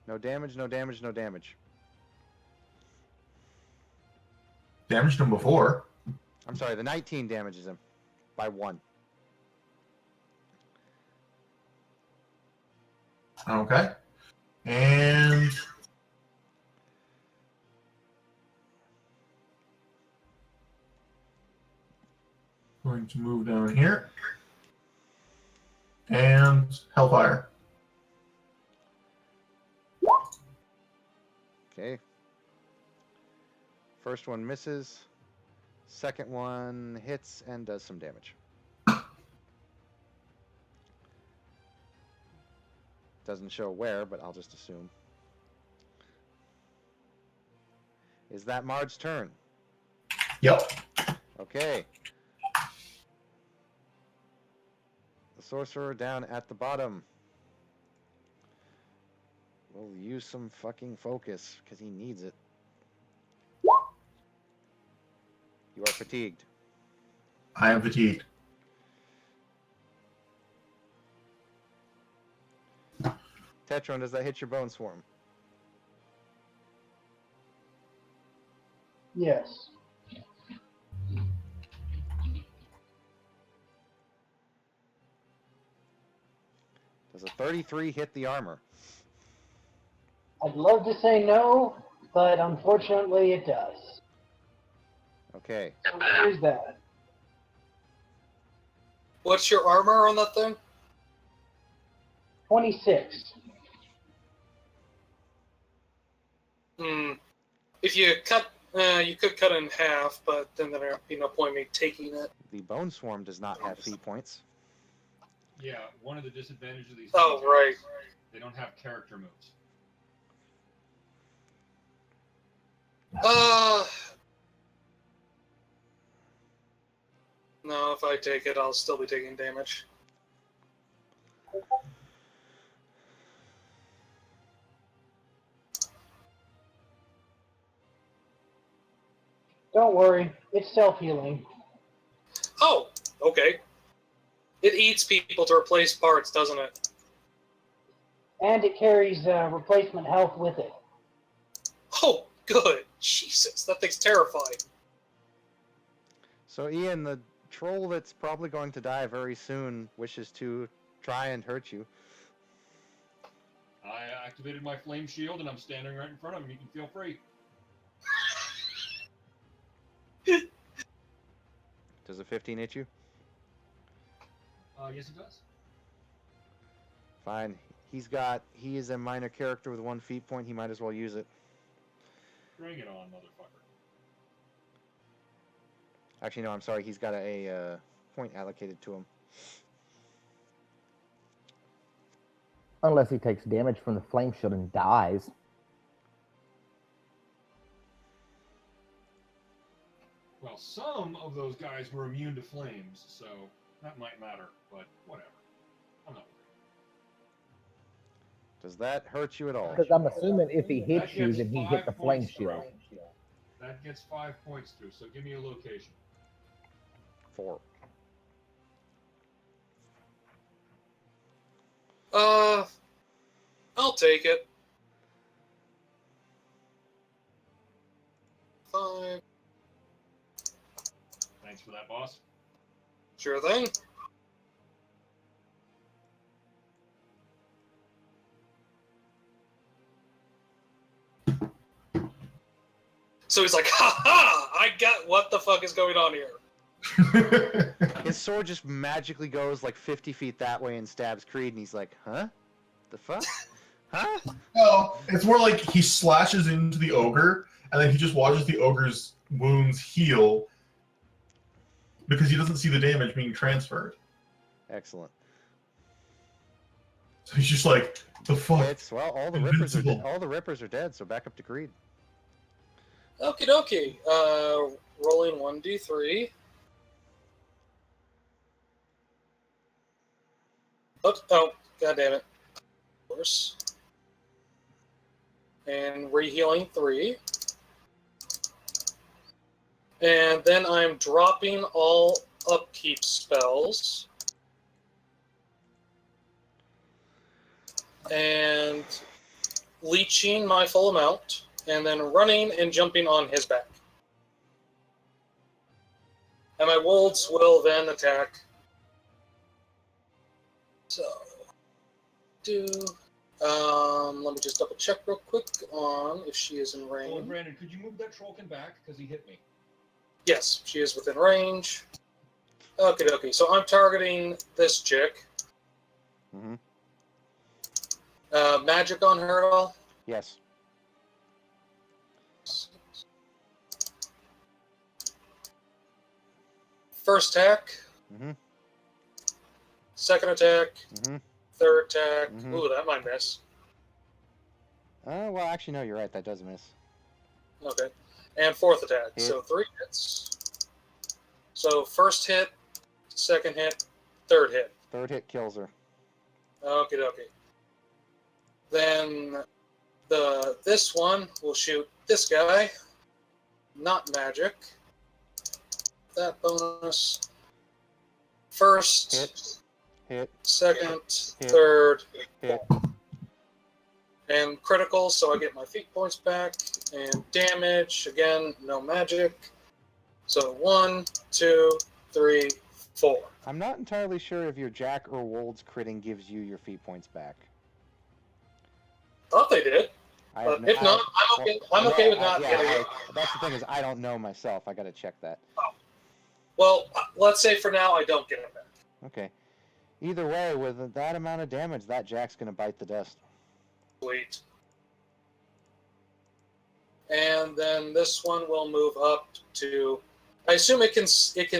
No damage, no damage, no damage. Damaged him before. I'm sorry, the 19 damages him by 1. Okay. And going to move down here. And Hellfire. Okay. First one misses. Second one hits and does some damage. Doesn't show where, but I'll just assume. Is that Mard's turn? Yep. Okay. The sorcerer down at the bottom will use some fucking focus because he needs it. You are fatigued. I am fatigued. Tetron, does that hit your bone swarm? Yes. Does a 33 hit the armor? I'd love to say no, but unfortunately it does. Okay. So there's that. What's your armor on that thing? 26. If you cut, you could cut it in half, but then there'd be no point in me taking it. The bone swarm does not have feat points. Yeah, one of the disadvantages of these. Oh, feats right. is They don't have character moves. No, if I take it, I'll still be taking damage. Don't worry, it's self-healing. Oh, okay. It eats people to replace parts, doesn't it? And it carries replacement health with it. Oh, good. Jesus, that thing's terrifying. So, Ian, the troll that's probably going to die very soon wishes to try and hurt you. I activated my flame shield, and I'm standing right in front of him. You can feel free. Does a 15 hit you? Yes, it does. Fine. He is a minor character with 1 feat point. He might as well use it. Bring it on, motherfucker. Actually, no, I'm sorry. He's got a point allocated to him. Unless he takes damage from the flame shield and dies. Well, some of those guys were immune to flames, so that might matter, but whatever. I'm not worried. Does that hurt you at all? Because I'm assuming if he hits That you, gets then he 5 hit the flame points shield. through. That gets 5 points through, so give me a location. 4. I'll take it. 5. Thanks for that, boss. Sure thing. So he's like, ha ha! I got what the fuck is going on here. His sword just magically goes like 50 feet that way and stabs Creed, and he's like, huh? The fuck? Huh? No, it's more like he slashes into the ogre, and then he just watches the ogre's wounds heal because he doesn't see the damage being transferred. Excellent. So he's just like, the fuck? Well, all the rippers are dead, so back up to Creed. Okie dokie. Rolling 1d3. Oh, god damn it. Of course. And re-healing 3. And then I'm dropping all upkeep spells. And leeching my full amount. And then running and jumping on his back. And my wolves will then attack. So, let me just double check real quick on if she is in Oh, range. Brandon, could you move that trollkin back? Because he hit me. Yes, she is within range. Okay, okay. So I'm targeting this chick. Mm-hmm. Magic on her at all? Yes. First attack. Mm-hmm. Second attack. Mm-hmm. Third attack. Mm-hmm. Ooh, that might miss. Well, actually, no, you're right. That does miss. Okay. And fourth attack. Hit. So 3 hits. So first hit, second hit, third hit. Third hit kills her. Okay, okay. Then this one will shoot this guy. Not magic. That bonus. First, hit, second, hit, third, hit. And critical, so I get my feat points back. And damage, again, no magic. So 1, 2, 3, 4. I'm not entirely sure if your Jack or Wold's critting gives you your feat points back. Thought they did. But if not, I'm okay. I'm okay with not getting it. That's the thing is, I don't know myself. I got to check that. Well, let's say for now I don't get it back. Okay. Either way, with that amount of damage, that Jack's gonna bite the dust. Sweet. And then this one will move up to. I assume it can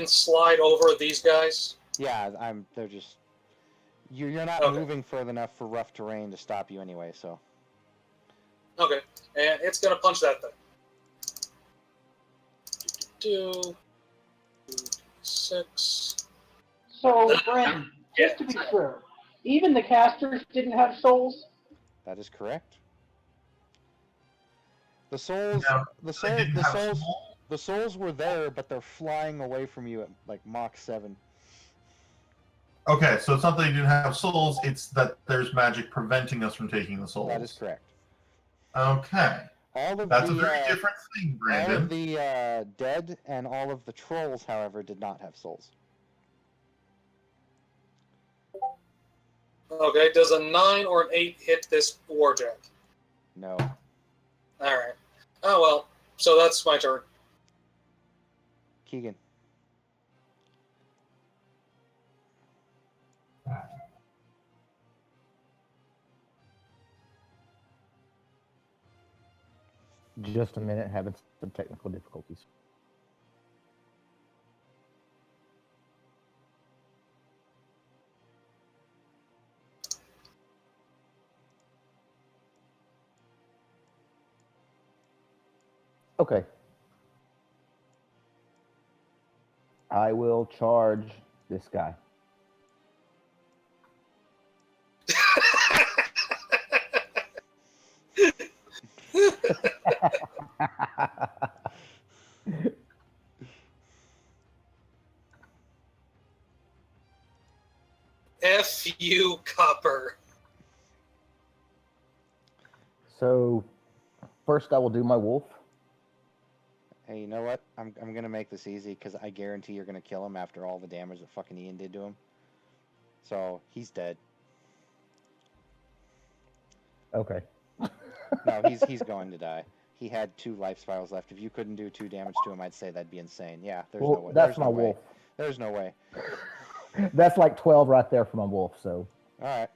slide over these guys. Yeah, they're just. You're not Okay. moving further enough for rough terrain to stop you anyway. So. Okay, and it's gonna punch that thing. 2, 6. So, Brandon, just to be sure, even the casters didn't have souls? That is correct. The souls, Now, the they didn't have souls, soul? The souls were there, but they're flying away from you at like Mach 7. Okay, so it's not that they didn't have souls, it's that there's magic preventing us from taking the souls. That is correct. Okay. That's a very different thing, Brandon. All of the dead and all of the trolls, however, did not have souls. Okay, does a 9 or an 8 hit this warjack? No. Alright. Oh well, so that's my turn. Keegan. Just a minute, having some technical difficulties. Okay. I will charge this guy. F you, Copper. So, first I will do my wolf. Hey, you know what? I'm gonna make this easy because I guarantee you're gonna kill him after all the damage that fucking Ian did to him. So he's dead. Okay. No, he's going to die. He had 2 life spirals left. If you couldn't do 2 damage to him, I'd say that'd be insane. Yeah, there's Well, no way. that's There's my no way. wolf. There's no way. That's like 12 right there for my wolf, so. Alright.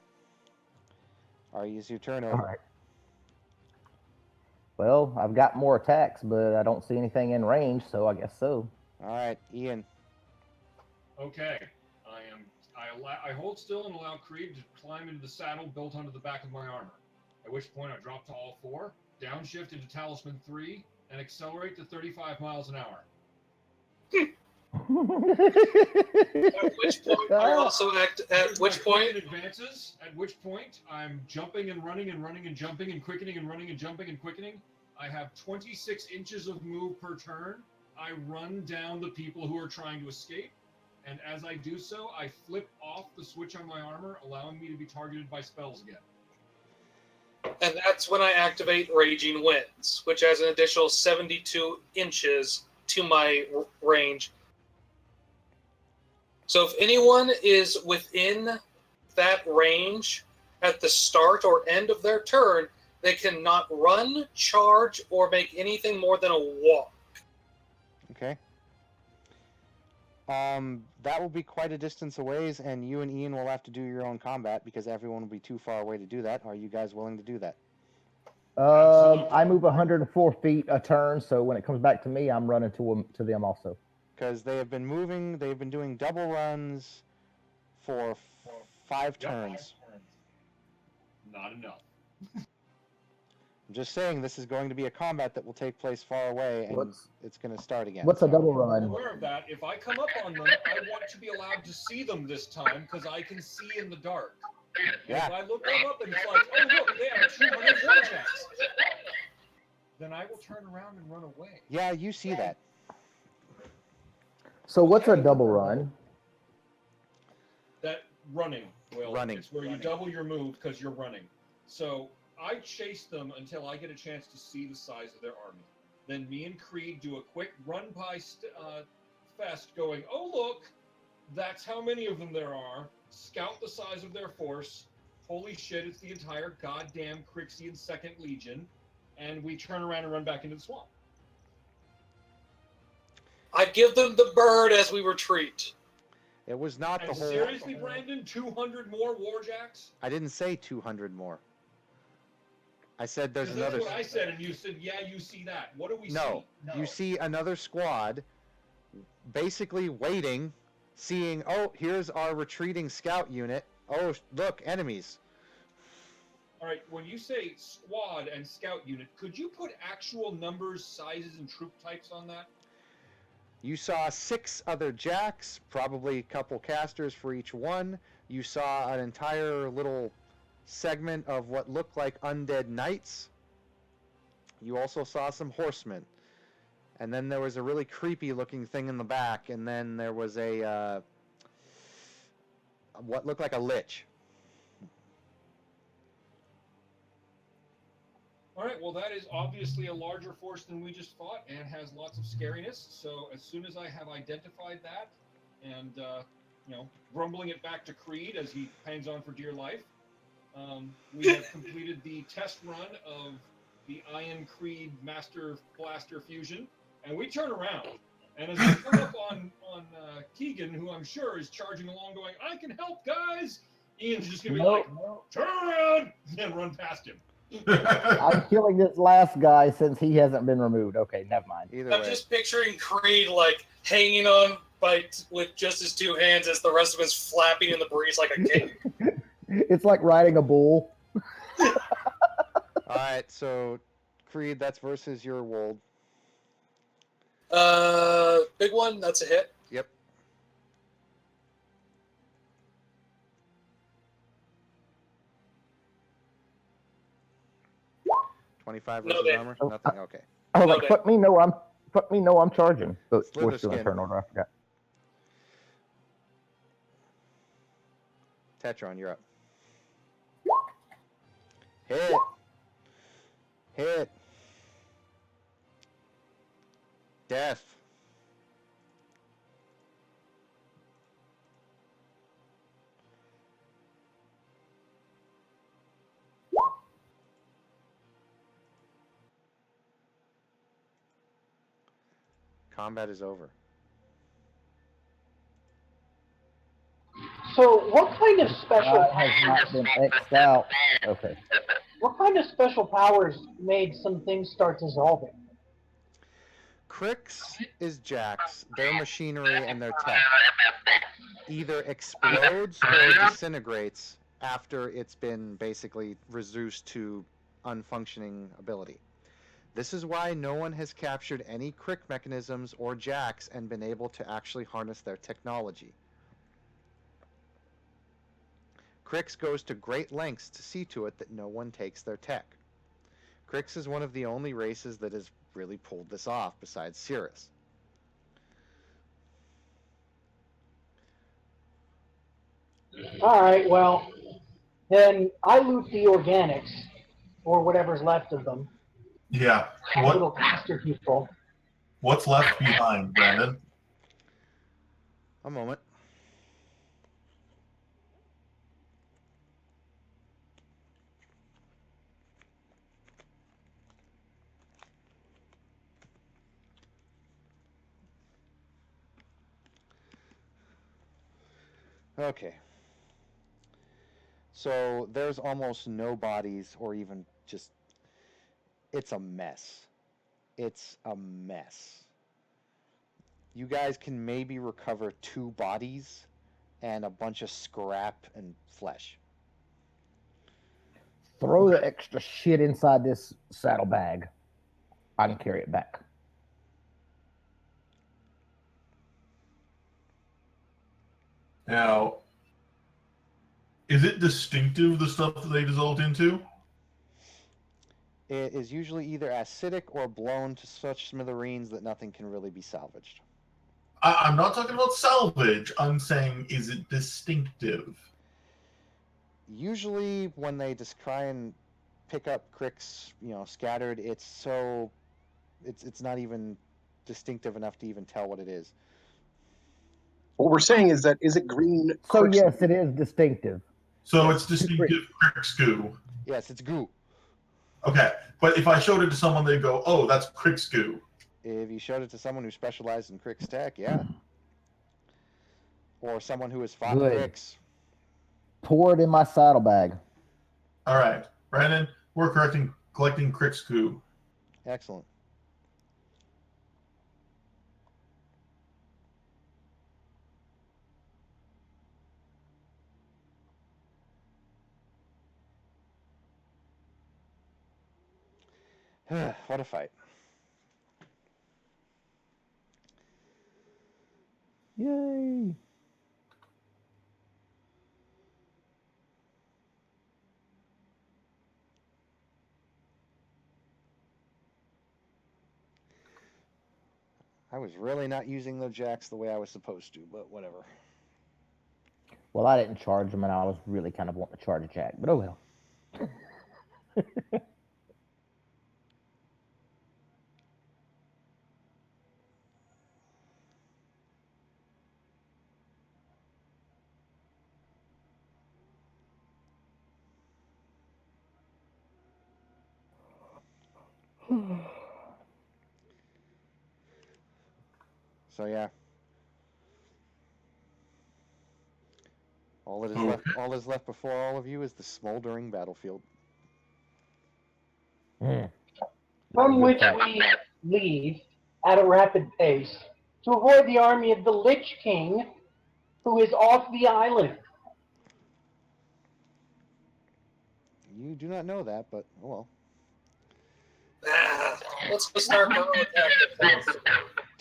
Alright, use your turn. All right. Well, I've got more attacks, but I don't see anything in range, so I guess so. Alright, Ian. Okay. I hold still and allow Creed to climb into the saddle built onto the back of my armor. At which point I drop to all 4, downshift into Talisman 3, and accelerate to 35 miles an hour. At which point I also act. At which point advances. At which point I'm jumping and running and running and jumping and quickening and running and jumping and quickening. I have 26 inches of move per turn. I run down the people who are trying to escape, and as I do so, I flip off the switch on my armor, allowing me to be targeted by spells again. And that's when I activate Raging Winds, which has an additional 72 inches to my range. So if anyone is within that range at the start or end of their turn, they cannot run, charge, or make anything more than a walk. Okay. That will be quite a distance away, and you and Ian will have to do your own combat because everyone will be too far away to do that. Are you guys willing to do that? I move 104 feet a turn, so when it comes back to me, I'm running to them also. Because they have been moving, they've been doing double runs for 5 turns. Not enough. I'm just saying this is going to be a combat that will take place far away, and it's going to start again. What's a double run? I'm aware of that. If I come up on them, I want to be allowed to see them this time because I can see in the dark. Yeah. If I look them up and it's like, oh look, they have 200 vortex, then I will turn around and run away. Yeah, you see that. So what's a double run? That running, Will. Running. It's where you double your move because you're running. So I chase them until I get a chance to see the size of their army. Then me and Creed do a quick run by fest going, oh look, that's how many of them there are. Scout the size of their force. Holy shit, it's the entire goddamn Crixian 2nd Legion. And we turn around and run back into the swamp. I give them the bird as we retreat. It was not And the whole... seriously, Brandon, 200 more warjacks? I didn't say 200 more. I said there's That's another... what I said, and you said, yeah, you see that. What do we see? No, you see another squad basically waiting, seeing, oh, here's our retreating scout unit. Oh, look, enemies. All right, when you say squad and scout unit, could you put actual numbers, sizes, and troop types on that? You saw 6 other jacks, probably a couple casters for each one. You saw an entire little segment of what looked like undead knights. You also saw some horsemen. And then there was a really creepy looking thing in the back, and then there was a what looked like a lich. All right, well, that is obviously a larger force than we just fought and has lots of scariness. So as soon as I have identified that and, rumbling it back to Creed as he hangs on for dear life, we have completed the test run of the Iron Creed Master Blaster Fusion, and we turn around. And as we come up on Keegan, who I'm sure is charging along going, I can help, guys, Ian's just going to be like, turn around, and run past him. I'm killing this last guy since he hasn't been removed. Okay, never mind. I'm just picturing Creed like hanging on with just his two hands as the rest of us flapping in the breeze like a kitten. It's like riding a bull. All right, so Creed, that's versus your Wold. Big one, that's a hit. Yep. $25 versus armor? Nothing. Okay. I was like, fuck me, no, I'm charging. But Slither we're still in skin. turn order. I forgot. Tetron, you're up. Hit. Hit. Death. Combat is over. So, what kind of special That has not been X'd out. Okay. What kind of special powers made some things start dissolving? Crix is Jax. Their machinery and their tech either explodes or disintegrates after it's been basically reduced to unfunctioning ability. This is why no one has captured any Crick mechanisms or Jax and been able to actually harness their technology. Crix goes to great lengths to see to it that no one takes their tech. Crix is one of the only races that has really pulled this off besides Cirrus. Alright, well, then I loot the organics, or whatever's left of them. Yeah. Little bastard people. What's left behind, Brandon? A moment. Okay. So there's almost no bodies or even just... It's a mess. It's a mess. You guys can maybe recover 2 bodies and a bunch of scrap and flesh. Throw the extra shit inside this saddlebag. I can carry it back. Now, is it distinctive, the stuff that they dissolved into? It is usually either acidic or blown to such smithereens that nothing can really be salvaged. I'm not talking about salvage. I'm saying, is it distinctive? Usually when they just try and pick up Cricks, scattered, it's not even distinctive enough to even tell what it is. What we're saying is that, is it green? So yes, it is distinctive. So it's distinctive Crix goo. Yes, it's goo. Okay, but if I showed it to someone, they'd go, oh, that's Crix goo. If you showed it to someone who specialized in Crix tech, yeah. Or someone who has fought Good. Crix. Pour it in my saddlebag. All right, Brandon, we're collecting Crix goo. Excellent. What a fight. Yay. I was really not using those jacks the way I was supposed to, but whatever. Well, I didn't charge them, and I was really kind of wanting to charge a jack, but oh well. So yeah. All that is left before all of you is the smoldering battlefield. From which we leave at a rapid pace to avoid the army of the Lich King, who is off the island. You do not know that, but oh well. Let's start guerrilla tactics.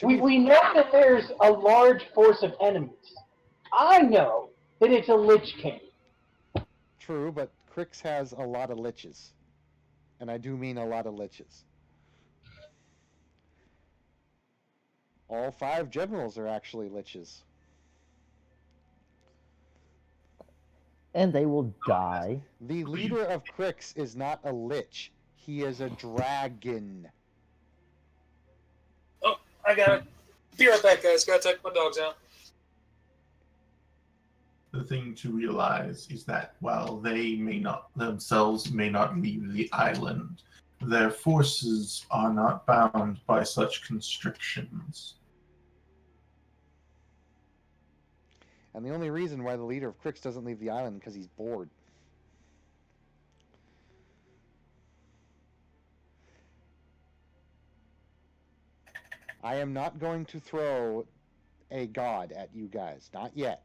We know that there's a large force of enemies. I know that it's a Lich King. True, but Crix has a lot of liches. And I do mean a lot of liches. All 5 generals are actually liches. And they will die. The leader of Crix is not a lich. He is a dragon. Oh, I got it. Be right back, guys. Gotta take my dogs out. The thing to realize is that while they themselves may not leave the island, their forces are not bound by such constrictions. And the only reason why the leader of Crix doesn't leave the island is because he's bored. I am not going to throw a god at you guys. Not yet.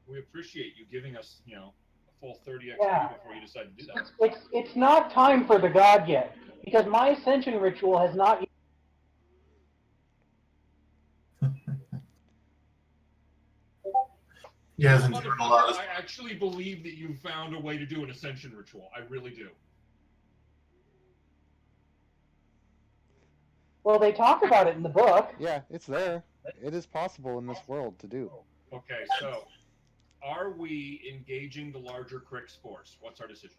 We appreciate you giving us, a full 30 XP Yeah. before you decide to do that. It's not time for the god yet, because my ascension ritual has not. Yes, I actually believe that you found a way to do an ascension ritual. I really do. Well, they talk about it in the book. Yeah, it's there. It is possible in this world to do. Okay, so are we engaging the larger Crix force? What's our decision?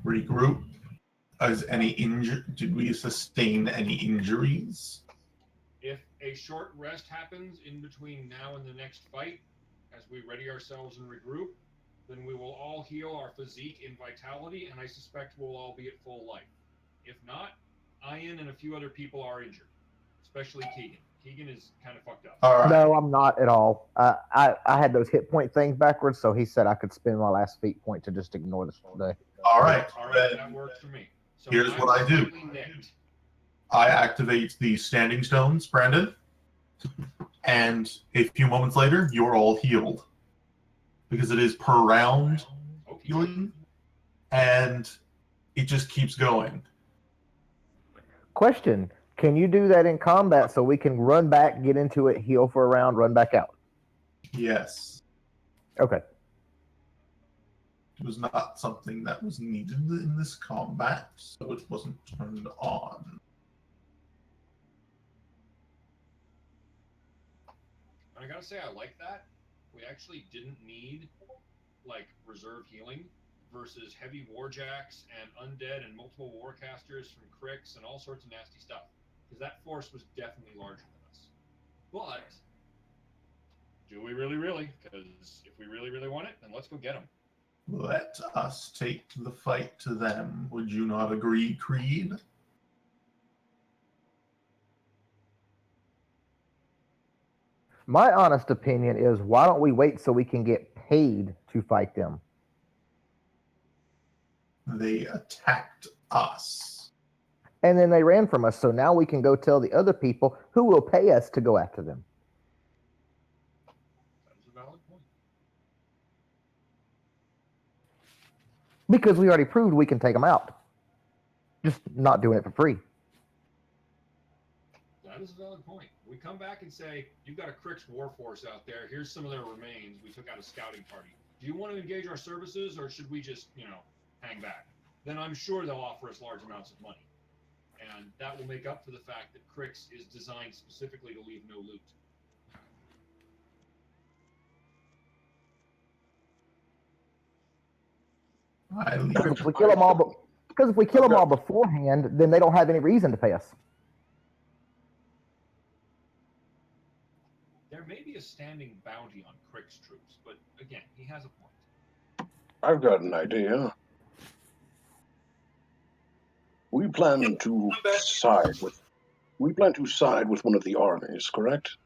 Regroup. Did we sustain any injuries? If a short rest happens in between now and the next fight, as we ready ourselves and regroup, then we will all heal our physique in vitality, and I suspect we'll all be at full life. If not, Ian and a few other people are injured, especially Keegan. Keegan is kind of fucked up. All right. No, I'm not at all. I had those hit point things backwards, so he said I could spend my last feat point to just ignore the. All right. All right, that works for me. So Here's I'm what I do. slightly nicked. I activate the standing stones, Brandon, and a few moments later, you're all healed. Because it is per round healing, and it just keeps going. Question: can you do that in combat so we can run back, get into it, heal for a round, run back out? Yes. Okay. It was not something that was needed in this combat, so it wasn't turned on. I gotta say, I like that. We actually didn't need reserve healing versus heavy warjacks and undead and multiple warcasters from Crix and all sorts of nasty stuff, because that force was definitely larger than us. But do we really? Because if we really want it, then let's go get them. Let us take the fight to them. Would you not agree, Creed? My honest opinion is, why don't we wait so we can get paid to fight them? They attacked us. And then they ran from us, so now we can go tell the other people who will pay us to go after them. That's a valid point. Because we already proved we can take them out. Just not doing it for free. That is a valid point. We come back and say, you've got a Crix war force out there. Here's some of their remains. We took out a scouting party. Do you want to engage our services, or should we just, hang back? then I'm sure they'll offer us large amounts of money. And that will make up for the fact that Crix is designed specifically to leave no loot. Because if we kill them all beforehand, then they don't have any reason to pay us. There may be a standing bounty on Crix troops, but again, he has a point. I've got an idea. We plan to side with one of the armies, correct?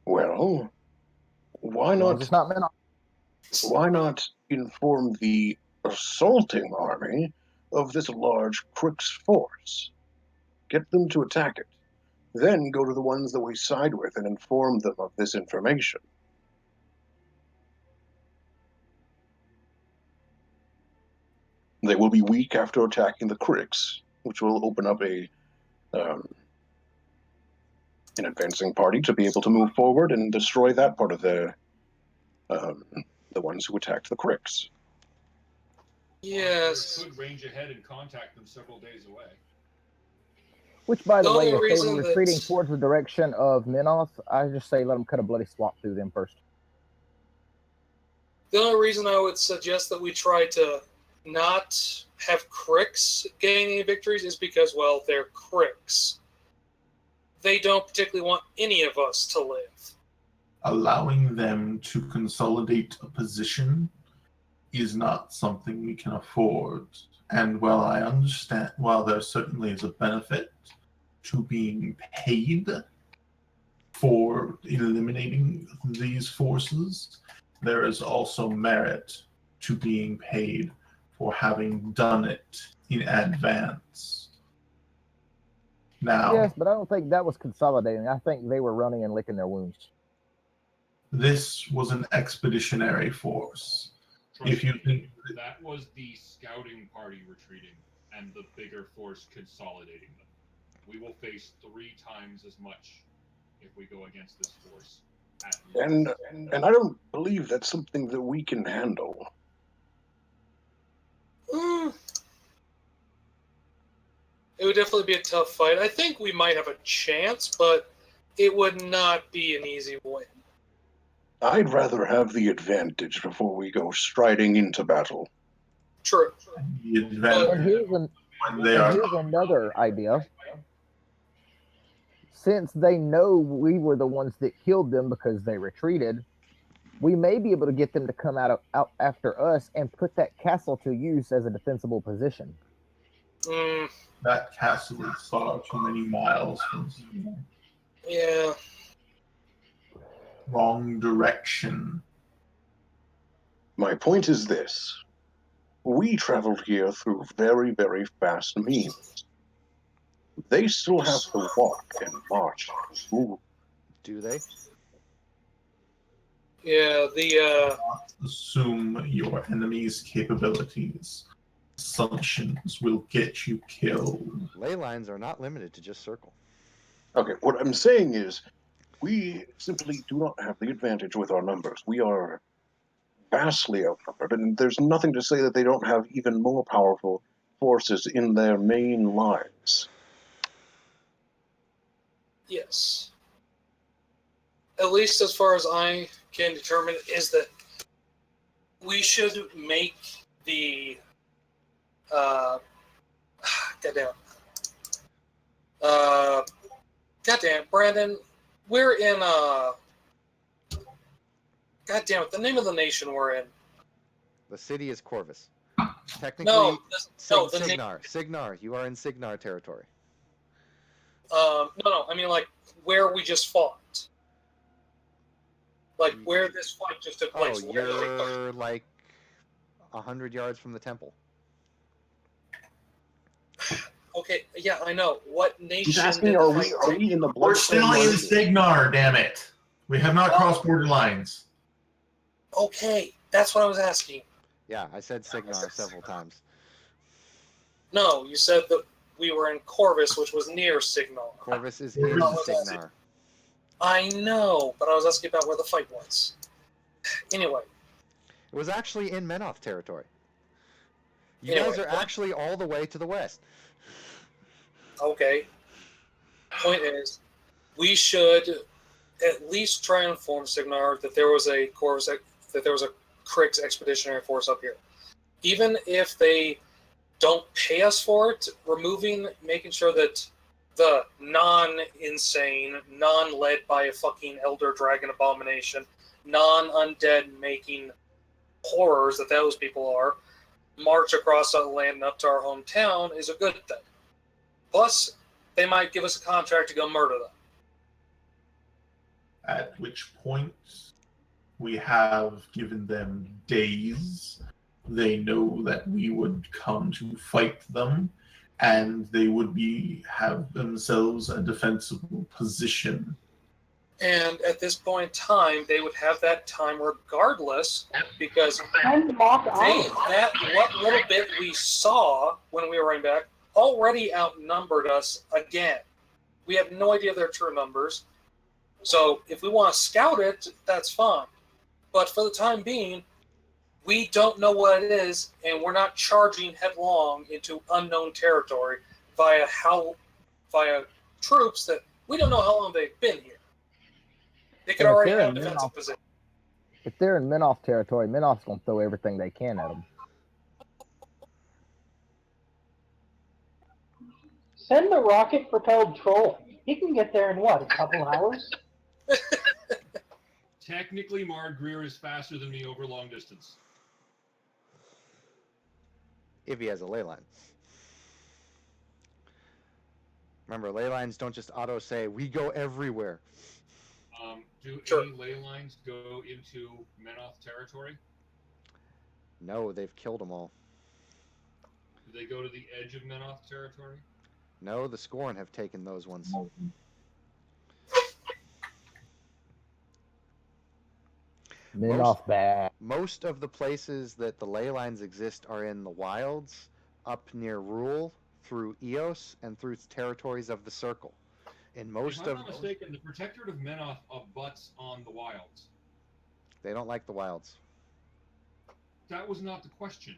Well, why not? It's not meant. Why not inform the assaulting army of this large Crix force? Get them to attack it. Then go to the ones that we side with and inform them of this information. They will be weak after attacking the Crix, which will open up an advancing party to be able to move forward and destroy that part of the ones who attacked the Crix. Yes. Could range ahead and contact them several days away. Which, by the way, only if they reason were retreating that's- towards the direction of Minoth, I just say let them cut a bloody swap through them first. The only reason I would suggest that we try to not have Crix gain any victories is because, well, they're Crix. They don't particularly want any of us to live. Allowing them to consolidate a position is not something we can afford. And while I understand, while there certainly is a benefit to being paid for eliminating these forces, there is also merit to being paid for having done it in advance. Now, Yes, but I don't think that was consolidating. I think they were running and licking their wounds. this was an expeditionary force. If you think that was the scouting party retreating and the bigger force consolidating them. We will face 3 times as much if we go against this force. And I don't believe that's something that we can handle. It would definitely be a tough fight. I think we might have a chance, but it would not be an easy win. I'd rather have the advantage before we go striding into battle. True. the advantage And here's, here's another idea. Since they know we were the ones that killed them because they retreated, we may be able to get them to come out after us and put that castle to use as a defensible position. That castle is far too many miles from here. Yeah. Wrong direction. My point is this. We traveled here through very, very fast means. They still have to walk and march and move. Do they? Yeah, Assume your enemy's capabilities. Assumptions will get you killed. Ley lines are not limited to just circle. Okay, what I'm saying is, we simply do not have the advantage with our numbers. We are vastly outnumbered, and there's nothing to say that they don't have even more powerful forces in their main lines. yes. At least as far as I can determine is that we should make the goddamn, Brandon, we're in goddamn it, the name of the nation we're in. The city is Corvus. Technically, No, the Signar. Signar. You are in Signar territory. No, I mean like where we just fought. Like where this fight just took place. Oh, you're like 100 yards from the temple. Okay, yeah, I know. What nation? He's asking, are we in the We're still in Signar, damn it. We have not crossed border lines. Okay, that's what I was asking. Yeah, I said Signar several times. No, you said that we were in Corvus, which was near Signar. Corvus is in Signar. I know, but I was asking about where the fight was. Anyway. It was actually in Menoth territory. You Anyway, guys are actually all the way to the west. Okay. Point is, we should at least try and inform Signar that there was a Krix expeditionary force up here. Even if they don't pay us for it, making sure that the non-insane, non-led by a fucking elder dragon abomination, non-undead making horrors that those people are, march across the land and up to our hometown is a good thing. Plus, they might give us a contract to go murder them. At which point we have given them days. They know that we would come to fight them, and they would have themselves a defensible position. And at this point in time, they would have that time regardless, because what little bit we saw when we were running back already outnumbered us again. We have no idea their true numbers. So if we want to scout it, that's fine. But for the time being, we don't know what it is, and we're not charging headlong into unknown territory via troops that we don't know how long they've been here. They could already have defensive position. If they're in Menoth territory, Menoth's going to throw everything they can at them. Send the rocket-propelled troll. He can get there in, what, a couple hours? Technically, Marg Greer is faster than me over long distance. If he has a ley line. Remember, ley lines don't just auto say, we go everywhere. Do any ley lines go into Menoth territory? No, they've killed them all. Do they go to the edge of Menoth territory? No, the Scorn have taken those ones. Menoth bad. Most of the places that the ley lines exist are in the wilds, up near Rule, through Eos, and through territories of the Circle. In most if I'm not mistaken, the Protectorate of Menoth abuts on the wilds. They don't like the wilds. That was not the question.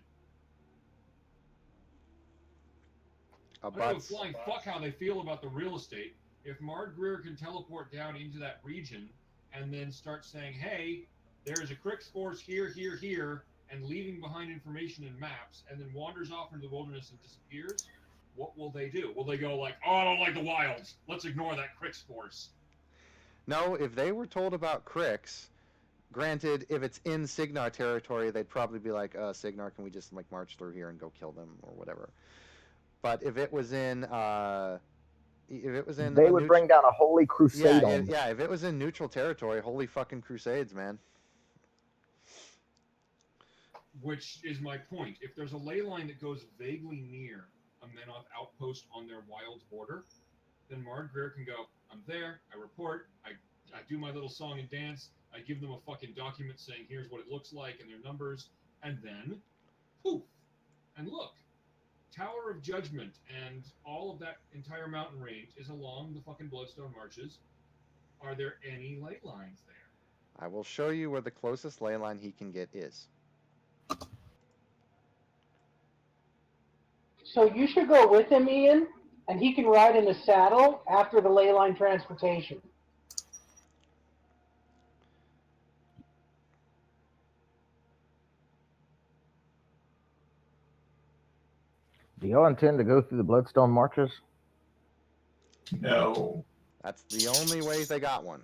I don't know flying fuck how they feel about the real estate. If Marg Greer can teleport down into that region and then start saying, hey, there's a Krix force here, here, here, and leaving behind information and maps, and then wanders off into the wilderness and disappears, what will they do? Will they go like, oh, I don't like the wilds. Let's ignore that Krix force. No, if they were told about Krix, granted, if it's in Signar territory, they'd probably be like, Signar, can we just like march through here and go kill them or whatever. But if it was in they would bring down a holy crusade on them. Yeah, if it was in neutral territory, holy fucking crusades, man. Which is my point. If there's a ley line that goes vaguely near a Menoth outpost on their wilds border, then Marg Greer can go, I'm there, I report, I do my little song and dance, I give them a fucking document saying here's what it looks like and their numbers, and then, poof, and look, Tower of Judgment and all of that entire mountain range is along the fucking Bloodstone Marches. Are there any ley lines there? I will show you where the closest ley line he can get is. So you should go with him, Ian, and he can ride in the saddle after the ley line transportation. Do y'all intend to go through the Bloodstone Marches? No. That's the only way they got one.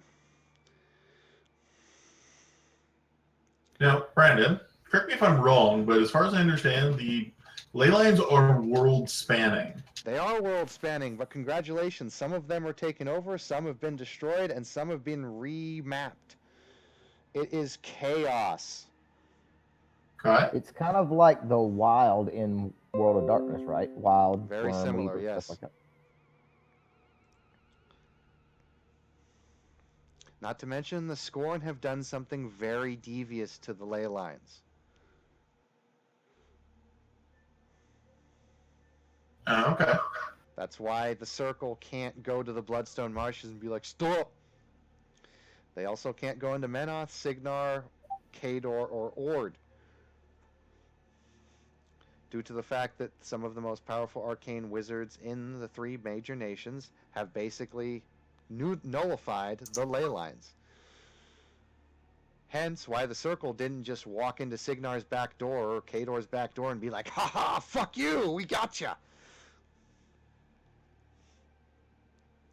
Now, Brandon, correct me if I'm wrong, but as far as I understand, the ley lines are world-spanning. They are world-spanning, but congratulations. Some of them are taken over, some have been destroyed, and some have been remapped. It is chaos. Right. It's kind of like the Wild in World of Darkness, right? Wild. Very Worm, similar, Weaver, yes. stuff like that. Not to mention, the Scorn have done something very devious to the ley lines. Okay. That's why the Circle can't go to the Bloodstone Marshes and be like, stop! They also can't go into Menoth, Signar, Kador, or Ord. due to the fact that some of the most powerful arcane wizards in the 3 major nations have basically nullified the ley lines. Hence why the Circle didn't just walk into Signar's back door or Kador's back door and be like, "Ha ha, fuck you, we gotcha."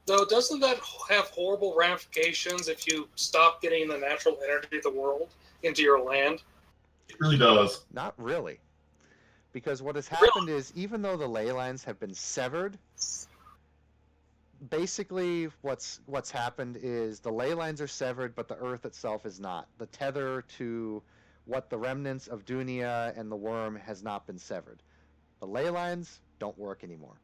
Though, doesn't that have horrible ramifications if you stop getting the natural energy of the world into your land? It really does. Not really. Because what has happened is, even though the ley lines have been severed, basically what's happened is the ley lines are severed, but the earth itself is not. The tether to what the remnants of Dunia and the worm has not been severed. The ley lines don't work anymore.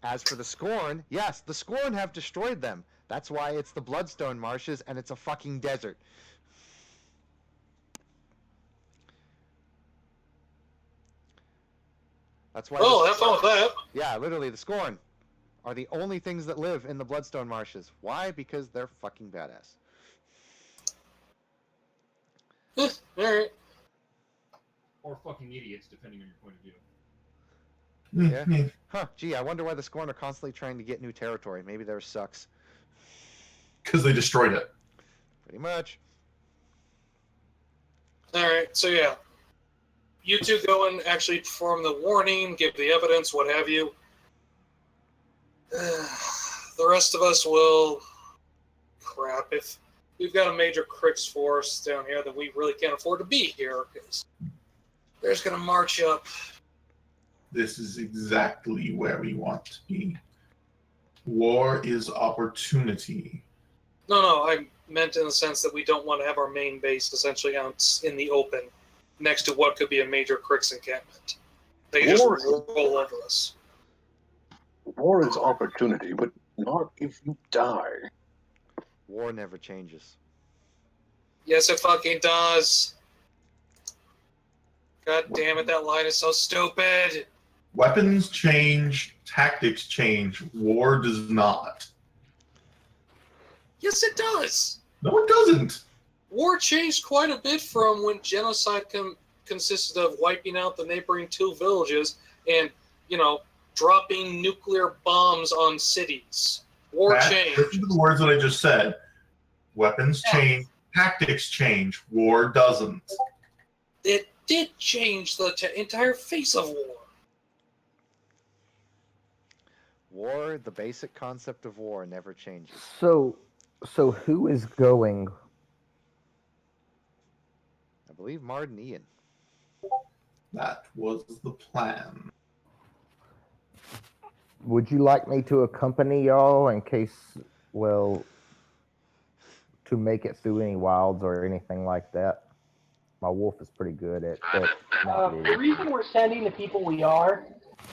As for the Scorn, yes, the Scorn have destroyed them. That's why it's the Bloodstone Marshes and it's a fucking desert. That's why. Oh, have fun with that. Yeah, literally, the Scorn are the only things that live in the Bloodstone Marshes. Why? Because they're fucking badass. Alright. Or fucking idiots, depending on your point of view. Yeah. Huh. Gee, I wonder why the Scorn are constantly trying to get new territory. Maybe theirs sucks. Because they destroyed it. Pretty much. Alright, so yeah. You two go and actually perform the warning, give the evidence, what have you. The rest of us will... Crap, if we've got a major Crix force down here that we really can't afford to be here, because they're just going to march up. This is exactly where we want to be. War is opportunity. No, I meant in the sense that we don't want to have our main base essentially out in the open, next to what could be a major Crix encampment. They just roll over us. War is opportunity, but not if you die. War never changes. Yes, it fucking does. God damn it, that line is so stupid. Weapons change, tactics change, war does not. Yes, it does. No, it doesn't. War changed quite a bit from when genocide consisted of wiping out the neighboring 2 villages and, dropping nuclear bombs on cities. War changed. Listen to the words that I just said. Weapons change, tactics change, war doesn't. It did change the entire face of war. War, the basic concept of war, never changes. So who is going? I believe Mard and Ian. That was the plan. Would you like me to accompany y'all in case, to make it through any wilds or anything like that? My wolf is pretty good at the reason we're sending the people we are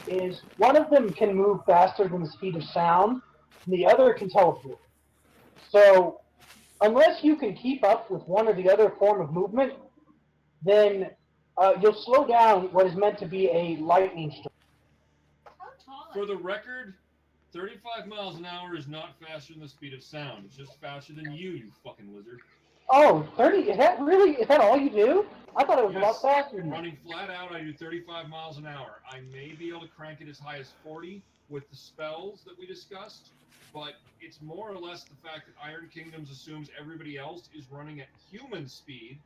is one of them can move faster than the speed of sound, and the other can teleport. So, unless you can keep up with one or the other form of movement, then you'll slow down what is meant to be a lightning storm. For the record, 35 miles an hour is not faster than the speed of sound. It's just faster than you fucking lizard. Oh, 30? Is that all you do? I thought it was a lot faster than that. Running flat out, I do 35 miles an hour. I may be able to crank it as high as 40 with the spells that we discussed, but it's more or less the fact that Iron Kingdoms assumes everybody else is running at human speed,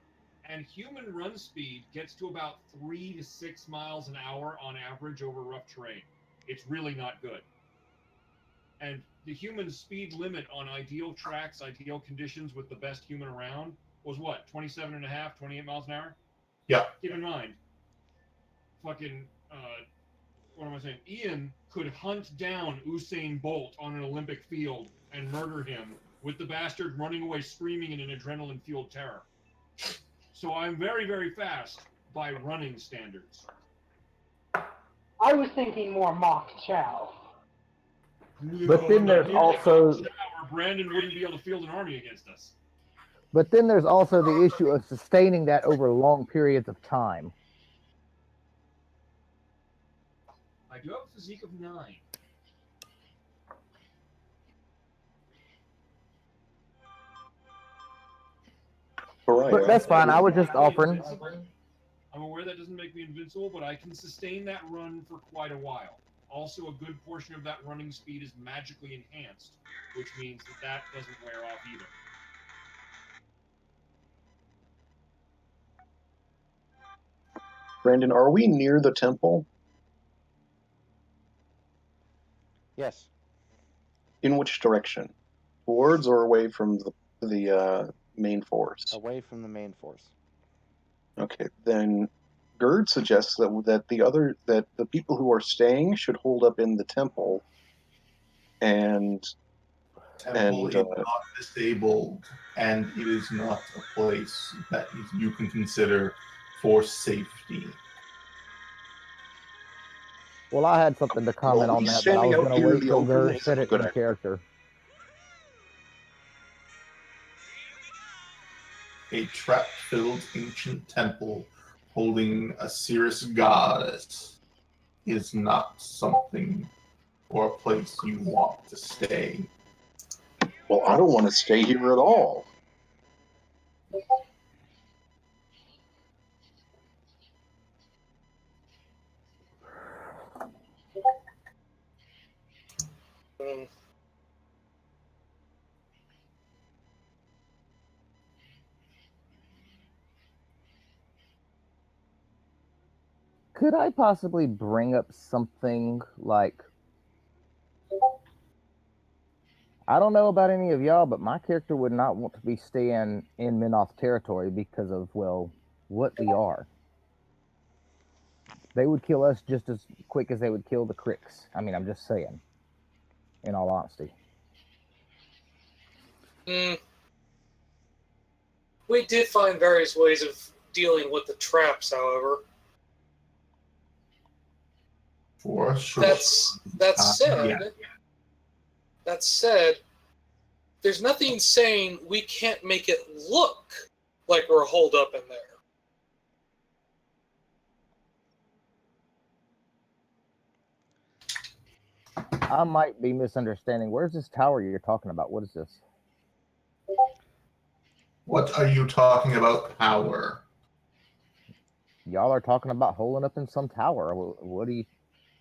and human run speed gets to about 3 to 6 miles an hour on average over rough terrain. It's really not good. And the human speed limit on ideal tracks, ideal conditions with the best human around was what, 27 and a half, 28 miles an hour? Yeah. Keep in mind, fucking, what am I saying? Ian could hunt down Usain Bolt on an Olympic field and murder him with the bastard running away screaming in an adrenaline-fueled terror. So I'm very, very fast by running standards. I was thinking more Mach Chow. But then there's also... Brandon wouldn't be able to field an army against us. But then there's also the issue of sustaining that over long periods of time. I do have a physique of 9. But that's fine. I was just offering. I'm aware sorry, that doesn't make me invincible, but I can sustain that run for quite a while. Also, a good portion of that running speed is magically enhanced, which means that doesn't wear off either. Brandon, are we near the temple? Yes. In which direction? Towards or away from the main force? Away from the main force. Okay, then Gerd suggests that the people who are staying should hold up in the temple, and Temple is not disabled, and it is not a place that you can consider for safety. Well, I had something to comment on that, but I was going to wait till Gerd said it in character. A trap-filled ancient temple holding a Cirrus goddess is not something or a place you want to stay. Well, I don't want to stay here at all. Could I possibly bring up something like, I don't know about any of y'all, but my character would not want to be staying in Minoth territory because of, well, what we are. They would kill us just as quick as they would kill the Cricks. I mean, I'm just saying, in all honesty. We did find various ways of dealing with the traps, however. For sure. That said, there's nothing saying we can't make it look like we're holed up in there. I might be misunderstanding. Where's this tower you're talking about? What is this? What are you talking about, power? Y'all are talking about holding up in some tower. What do you...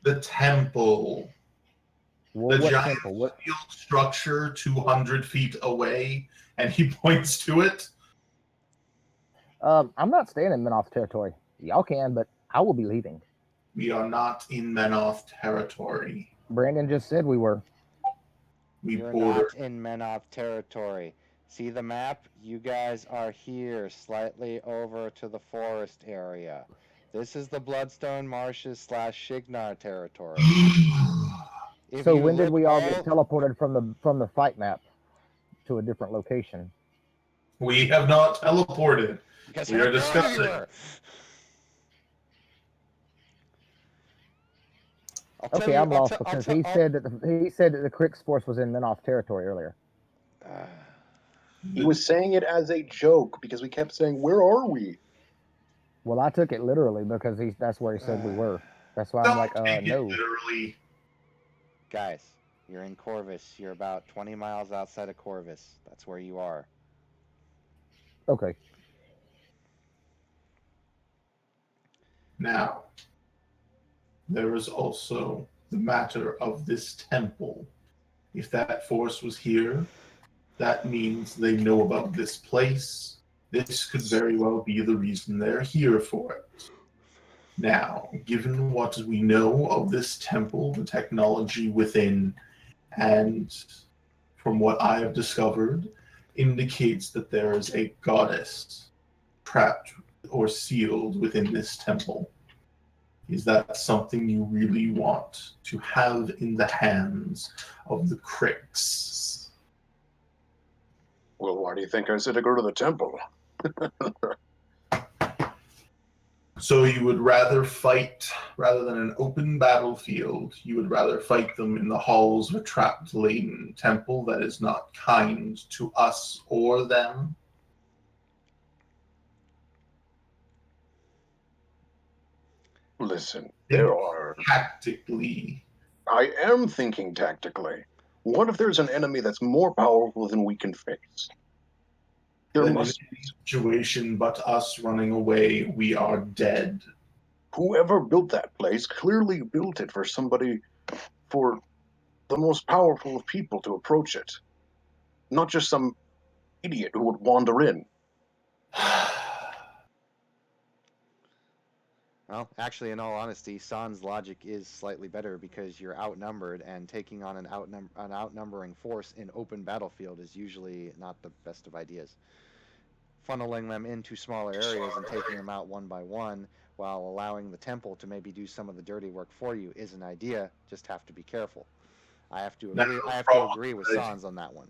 The temple. Well, the what giant temple? What steel structure 200 feet away, and he points to it. I'm not staying in Minoth territory. Y'all can, but I will be leaving. We are not in Menoth territory. Brandon just said we were. You're not in Menoth territory. See the map? You guys are here, slightly over to the forest area. This is the Bloodstone Marshes / Shignar territory. So when did we all get teleported from the fight map to a different location? We have not teleported. Because we are discussing. Okay, I'm lost because he said that the Crix force was in Minoth territory earlier. He was saying it as a joke because we kept saying, "Where are we?" Well, I took it literally because that's where he said we were. That's why I'm like, no. Literally. Guys, you're in Corvus. You're about 20 miles outside of Corvus. That's where you are. Okay. Now, there is also the matter of this temple. If that force was here, that means they know about this place. This could very well be the reason they're here for it. Now, given what we know of this temple, the technology within, and from what I have discovered, indicates that there is a goddess trapped or sealed within this temple. Is that something you really want to have in the hands of the Cricks? Well, why do you think I said to go to the temple? So you would rather fight, rather than an open battlefield, you would rather fight them in the halls of a trapped laden temple that is not kind to us or them? Listen, there are... Tactically. I am thinking tactically. What if there's an enemy that's more powerful than we can face? There then must in any situation but us running away, we are dead. Whoever built that place clearly built it for the most powerful of people to approach it. Not just some idiot who would wander in. Well, actually, in all honesty, San's logic is slightly better because you're outnumbered, and taking on an outnumbering force in open battlefield is usually not the best of ideas. Funneling them into smaller areas and taking them out one by one while allowing the temple to maybe do some of the dirty work for you is an idea. Just have to be careful. I have to agree with Sans on that one.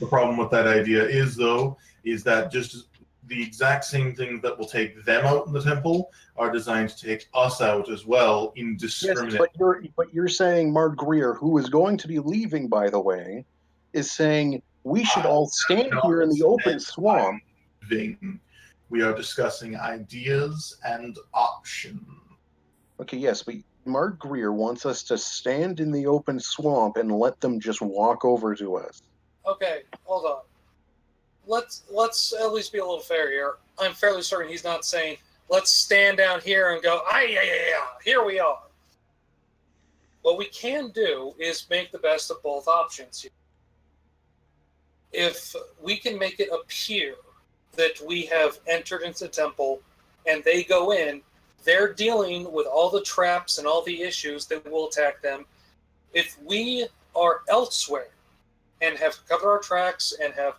The problem with that idea is, though, is that just the exact same things that will take them out in the temple are designed to take us out as well indiscriminately. Yes, but you're saying Mark Greer, who is going to be leaving, by the way, is saying we should all stand here in the open swamp. We are discussing ideas and options. Okay, yes, but Mark Greer wants us to stand in the open swamp and let them just walk over to us. Okay, hold on. Let's at least be a little fair here. I'm fairly certain he's not saying, let's stand down here and go, here we are. What we can do is make the best of both options here. If we can make it appear that we have entered into the temple and they go in, they're dealing with all the traps and all the issues that will attack them. If we are elsewhere and have covered our tracks and have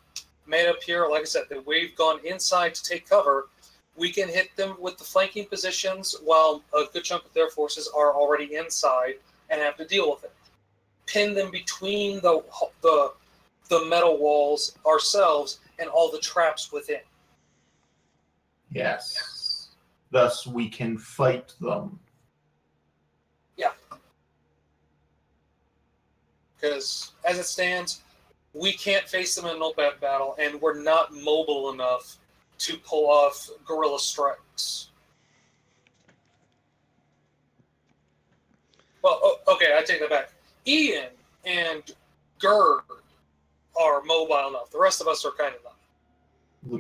made up here, like I said, that we've gone inside to take cover, we can hit them with the flanking positions while a good chunk of their forces are already inside and have to deal with it. Pin them between the metal walls ourselves and all the traps within. Yes. Thus, we can fight them. Yeah. Because as it stands, we can't face them in an open battle, and we're not mobile enough to pull off guerrilla strikes. Well, okay, I take that back. Ian and Gerd are mobile enough. The rest of us are kind of not.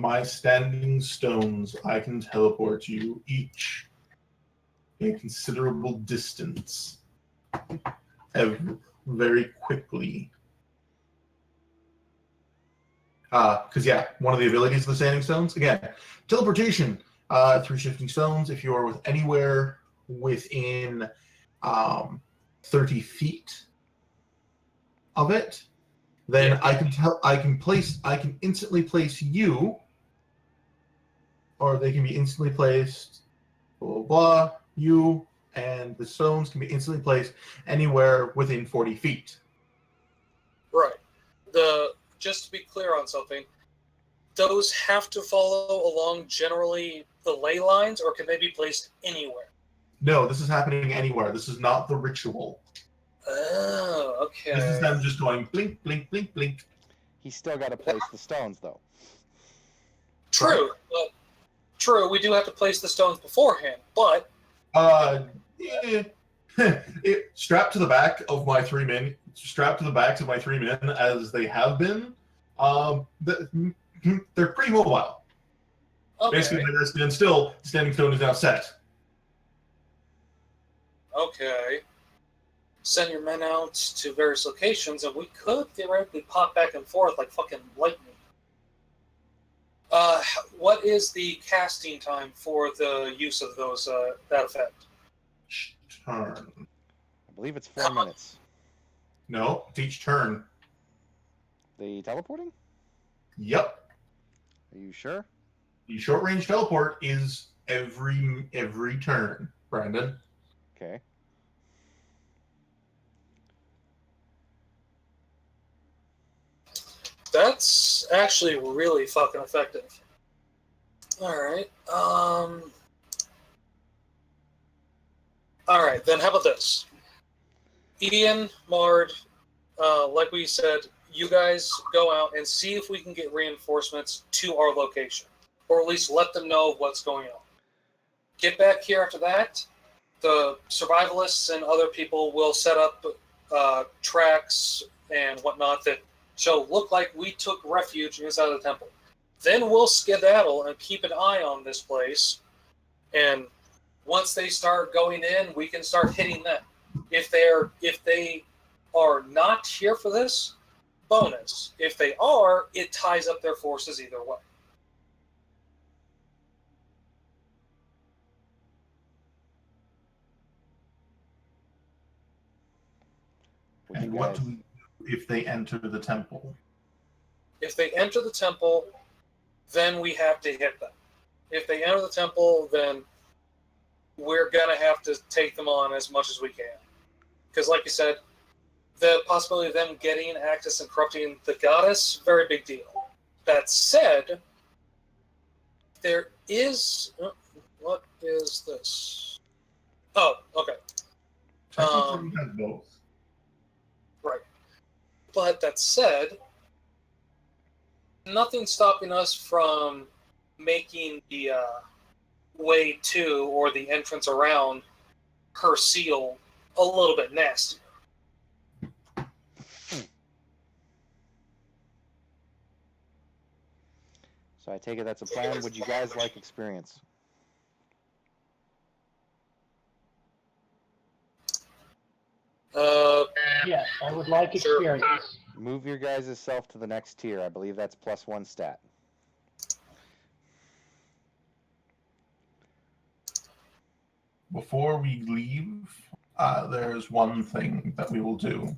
My standing stones, I can teleport you each a considerable distance very quickly. Because, one of the abilities of the standing stones, again, teleportation through shifting stones. If you are anywhere within 30 feet of it, then I can instantly place you, or they can be instantly placed, blah, blah, blah, you, and the stones can be instantly placed anywhere within 40 feet. Right. Just to be clear on something, those have to follow along generally the ley lines, or can they be placed anywhere? No, this is happening anywhere. This is not the ritual. Oh, okay. This is them just going blink, blink, blink, blink. He's still got to place the stones, though. True, but we do have to place the stones beforehand, but... strapped to the back of my three men, as they have been, they're pretty mobile. Okay. Basically, they're stand still. The standing stone is now set. Okay. Send your men out to various locations, and we could theoretically pop back and forth like fucking lightning. What is the casting time for the use of those that effect? Turn. I believe it's 4 minutes. No, it's each turn. The teleporting? Yep. Are you sure? The short range teleport is every turn, Brandon. Okay. That's actually really fucking effective. Alright, Alright, then how about this? Ian, Mard, like we said, you guys go out and see if we can get reinforcements to our location. Or at least let them know what's going on. Get back here after that. The survivalists and other people will set up tracks and whatnot that shall look like we took refuge inside of the temple. Then we'll skedaddle and keep an eye on this place. And once they start going in, we can start hitting them. If they are not here for this, bonus. If they are, it ties up their forces either way. And what do we do if they enter the temple? If they enter the temple, then we have to hit them. If they enter the temple, then we're going to have to take them on as much as we can. Because like you said, the possibility of them getting access and corrupting the goddess, very big deal. That said, there is... what is this? Oh, okay. Technically, we have both. Right. But that said, nothing's stopping us from making the way to, or the entrance around her seal a little bit nastier. So I take it that's a plan. Would you guys like experience? Yes, I would like experience. Move your guys' self to the next tier. I believe that's +1 stat. Before we leave, there's one thing that we will do.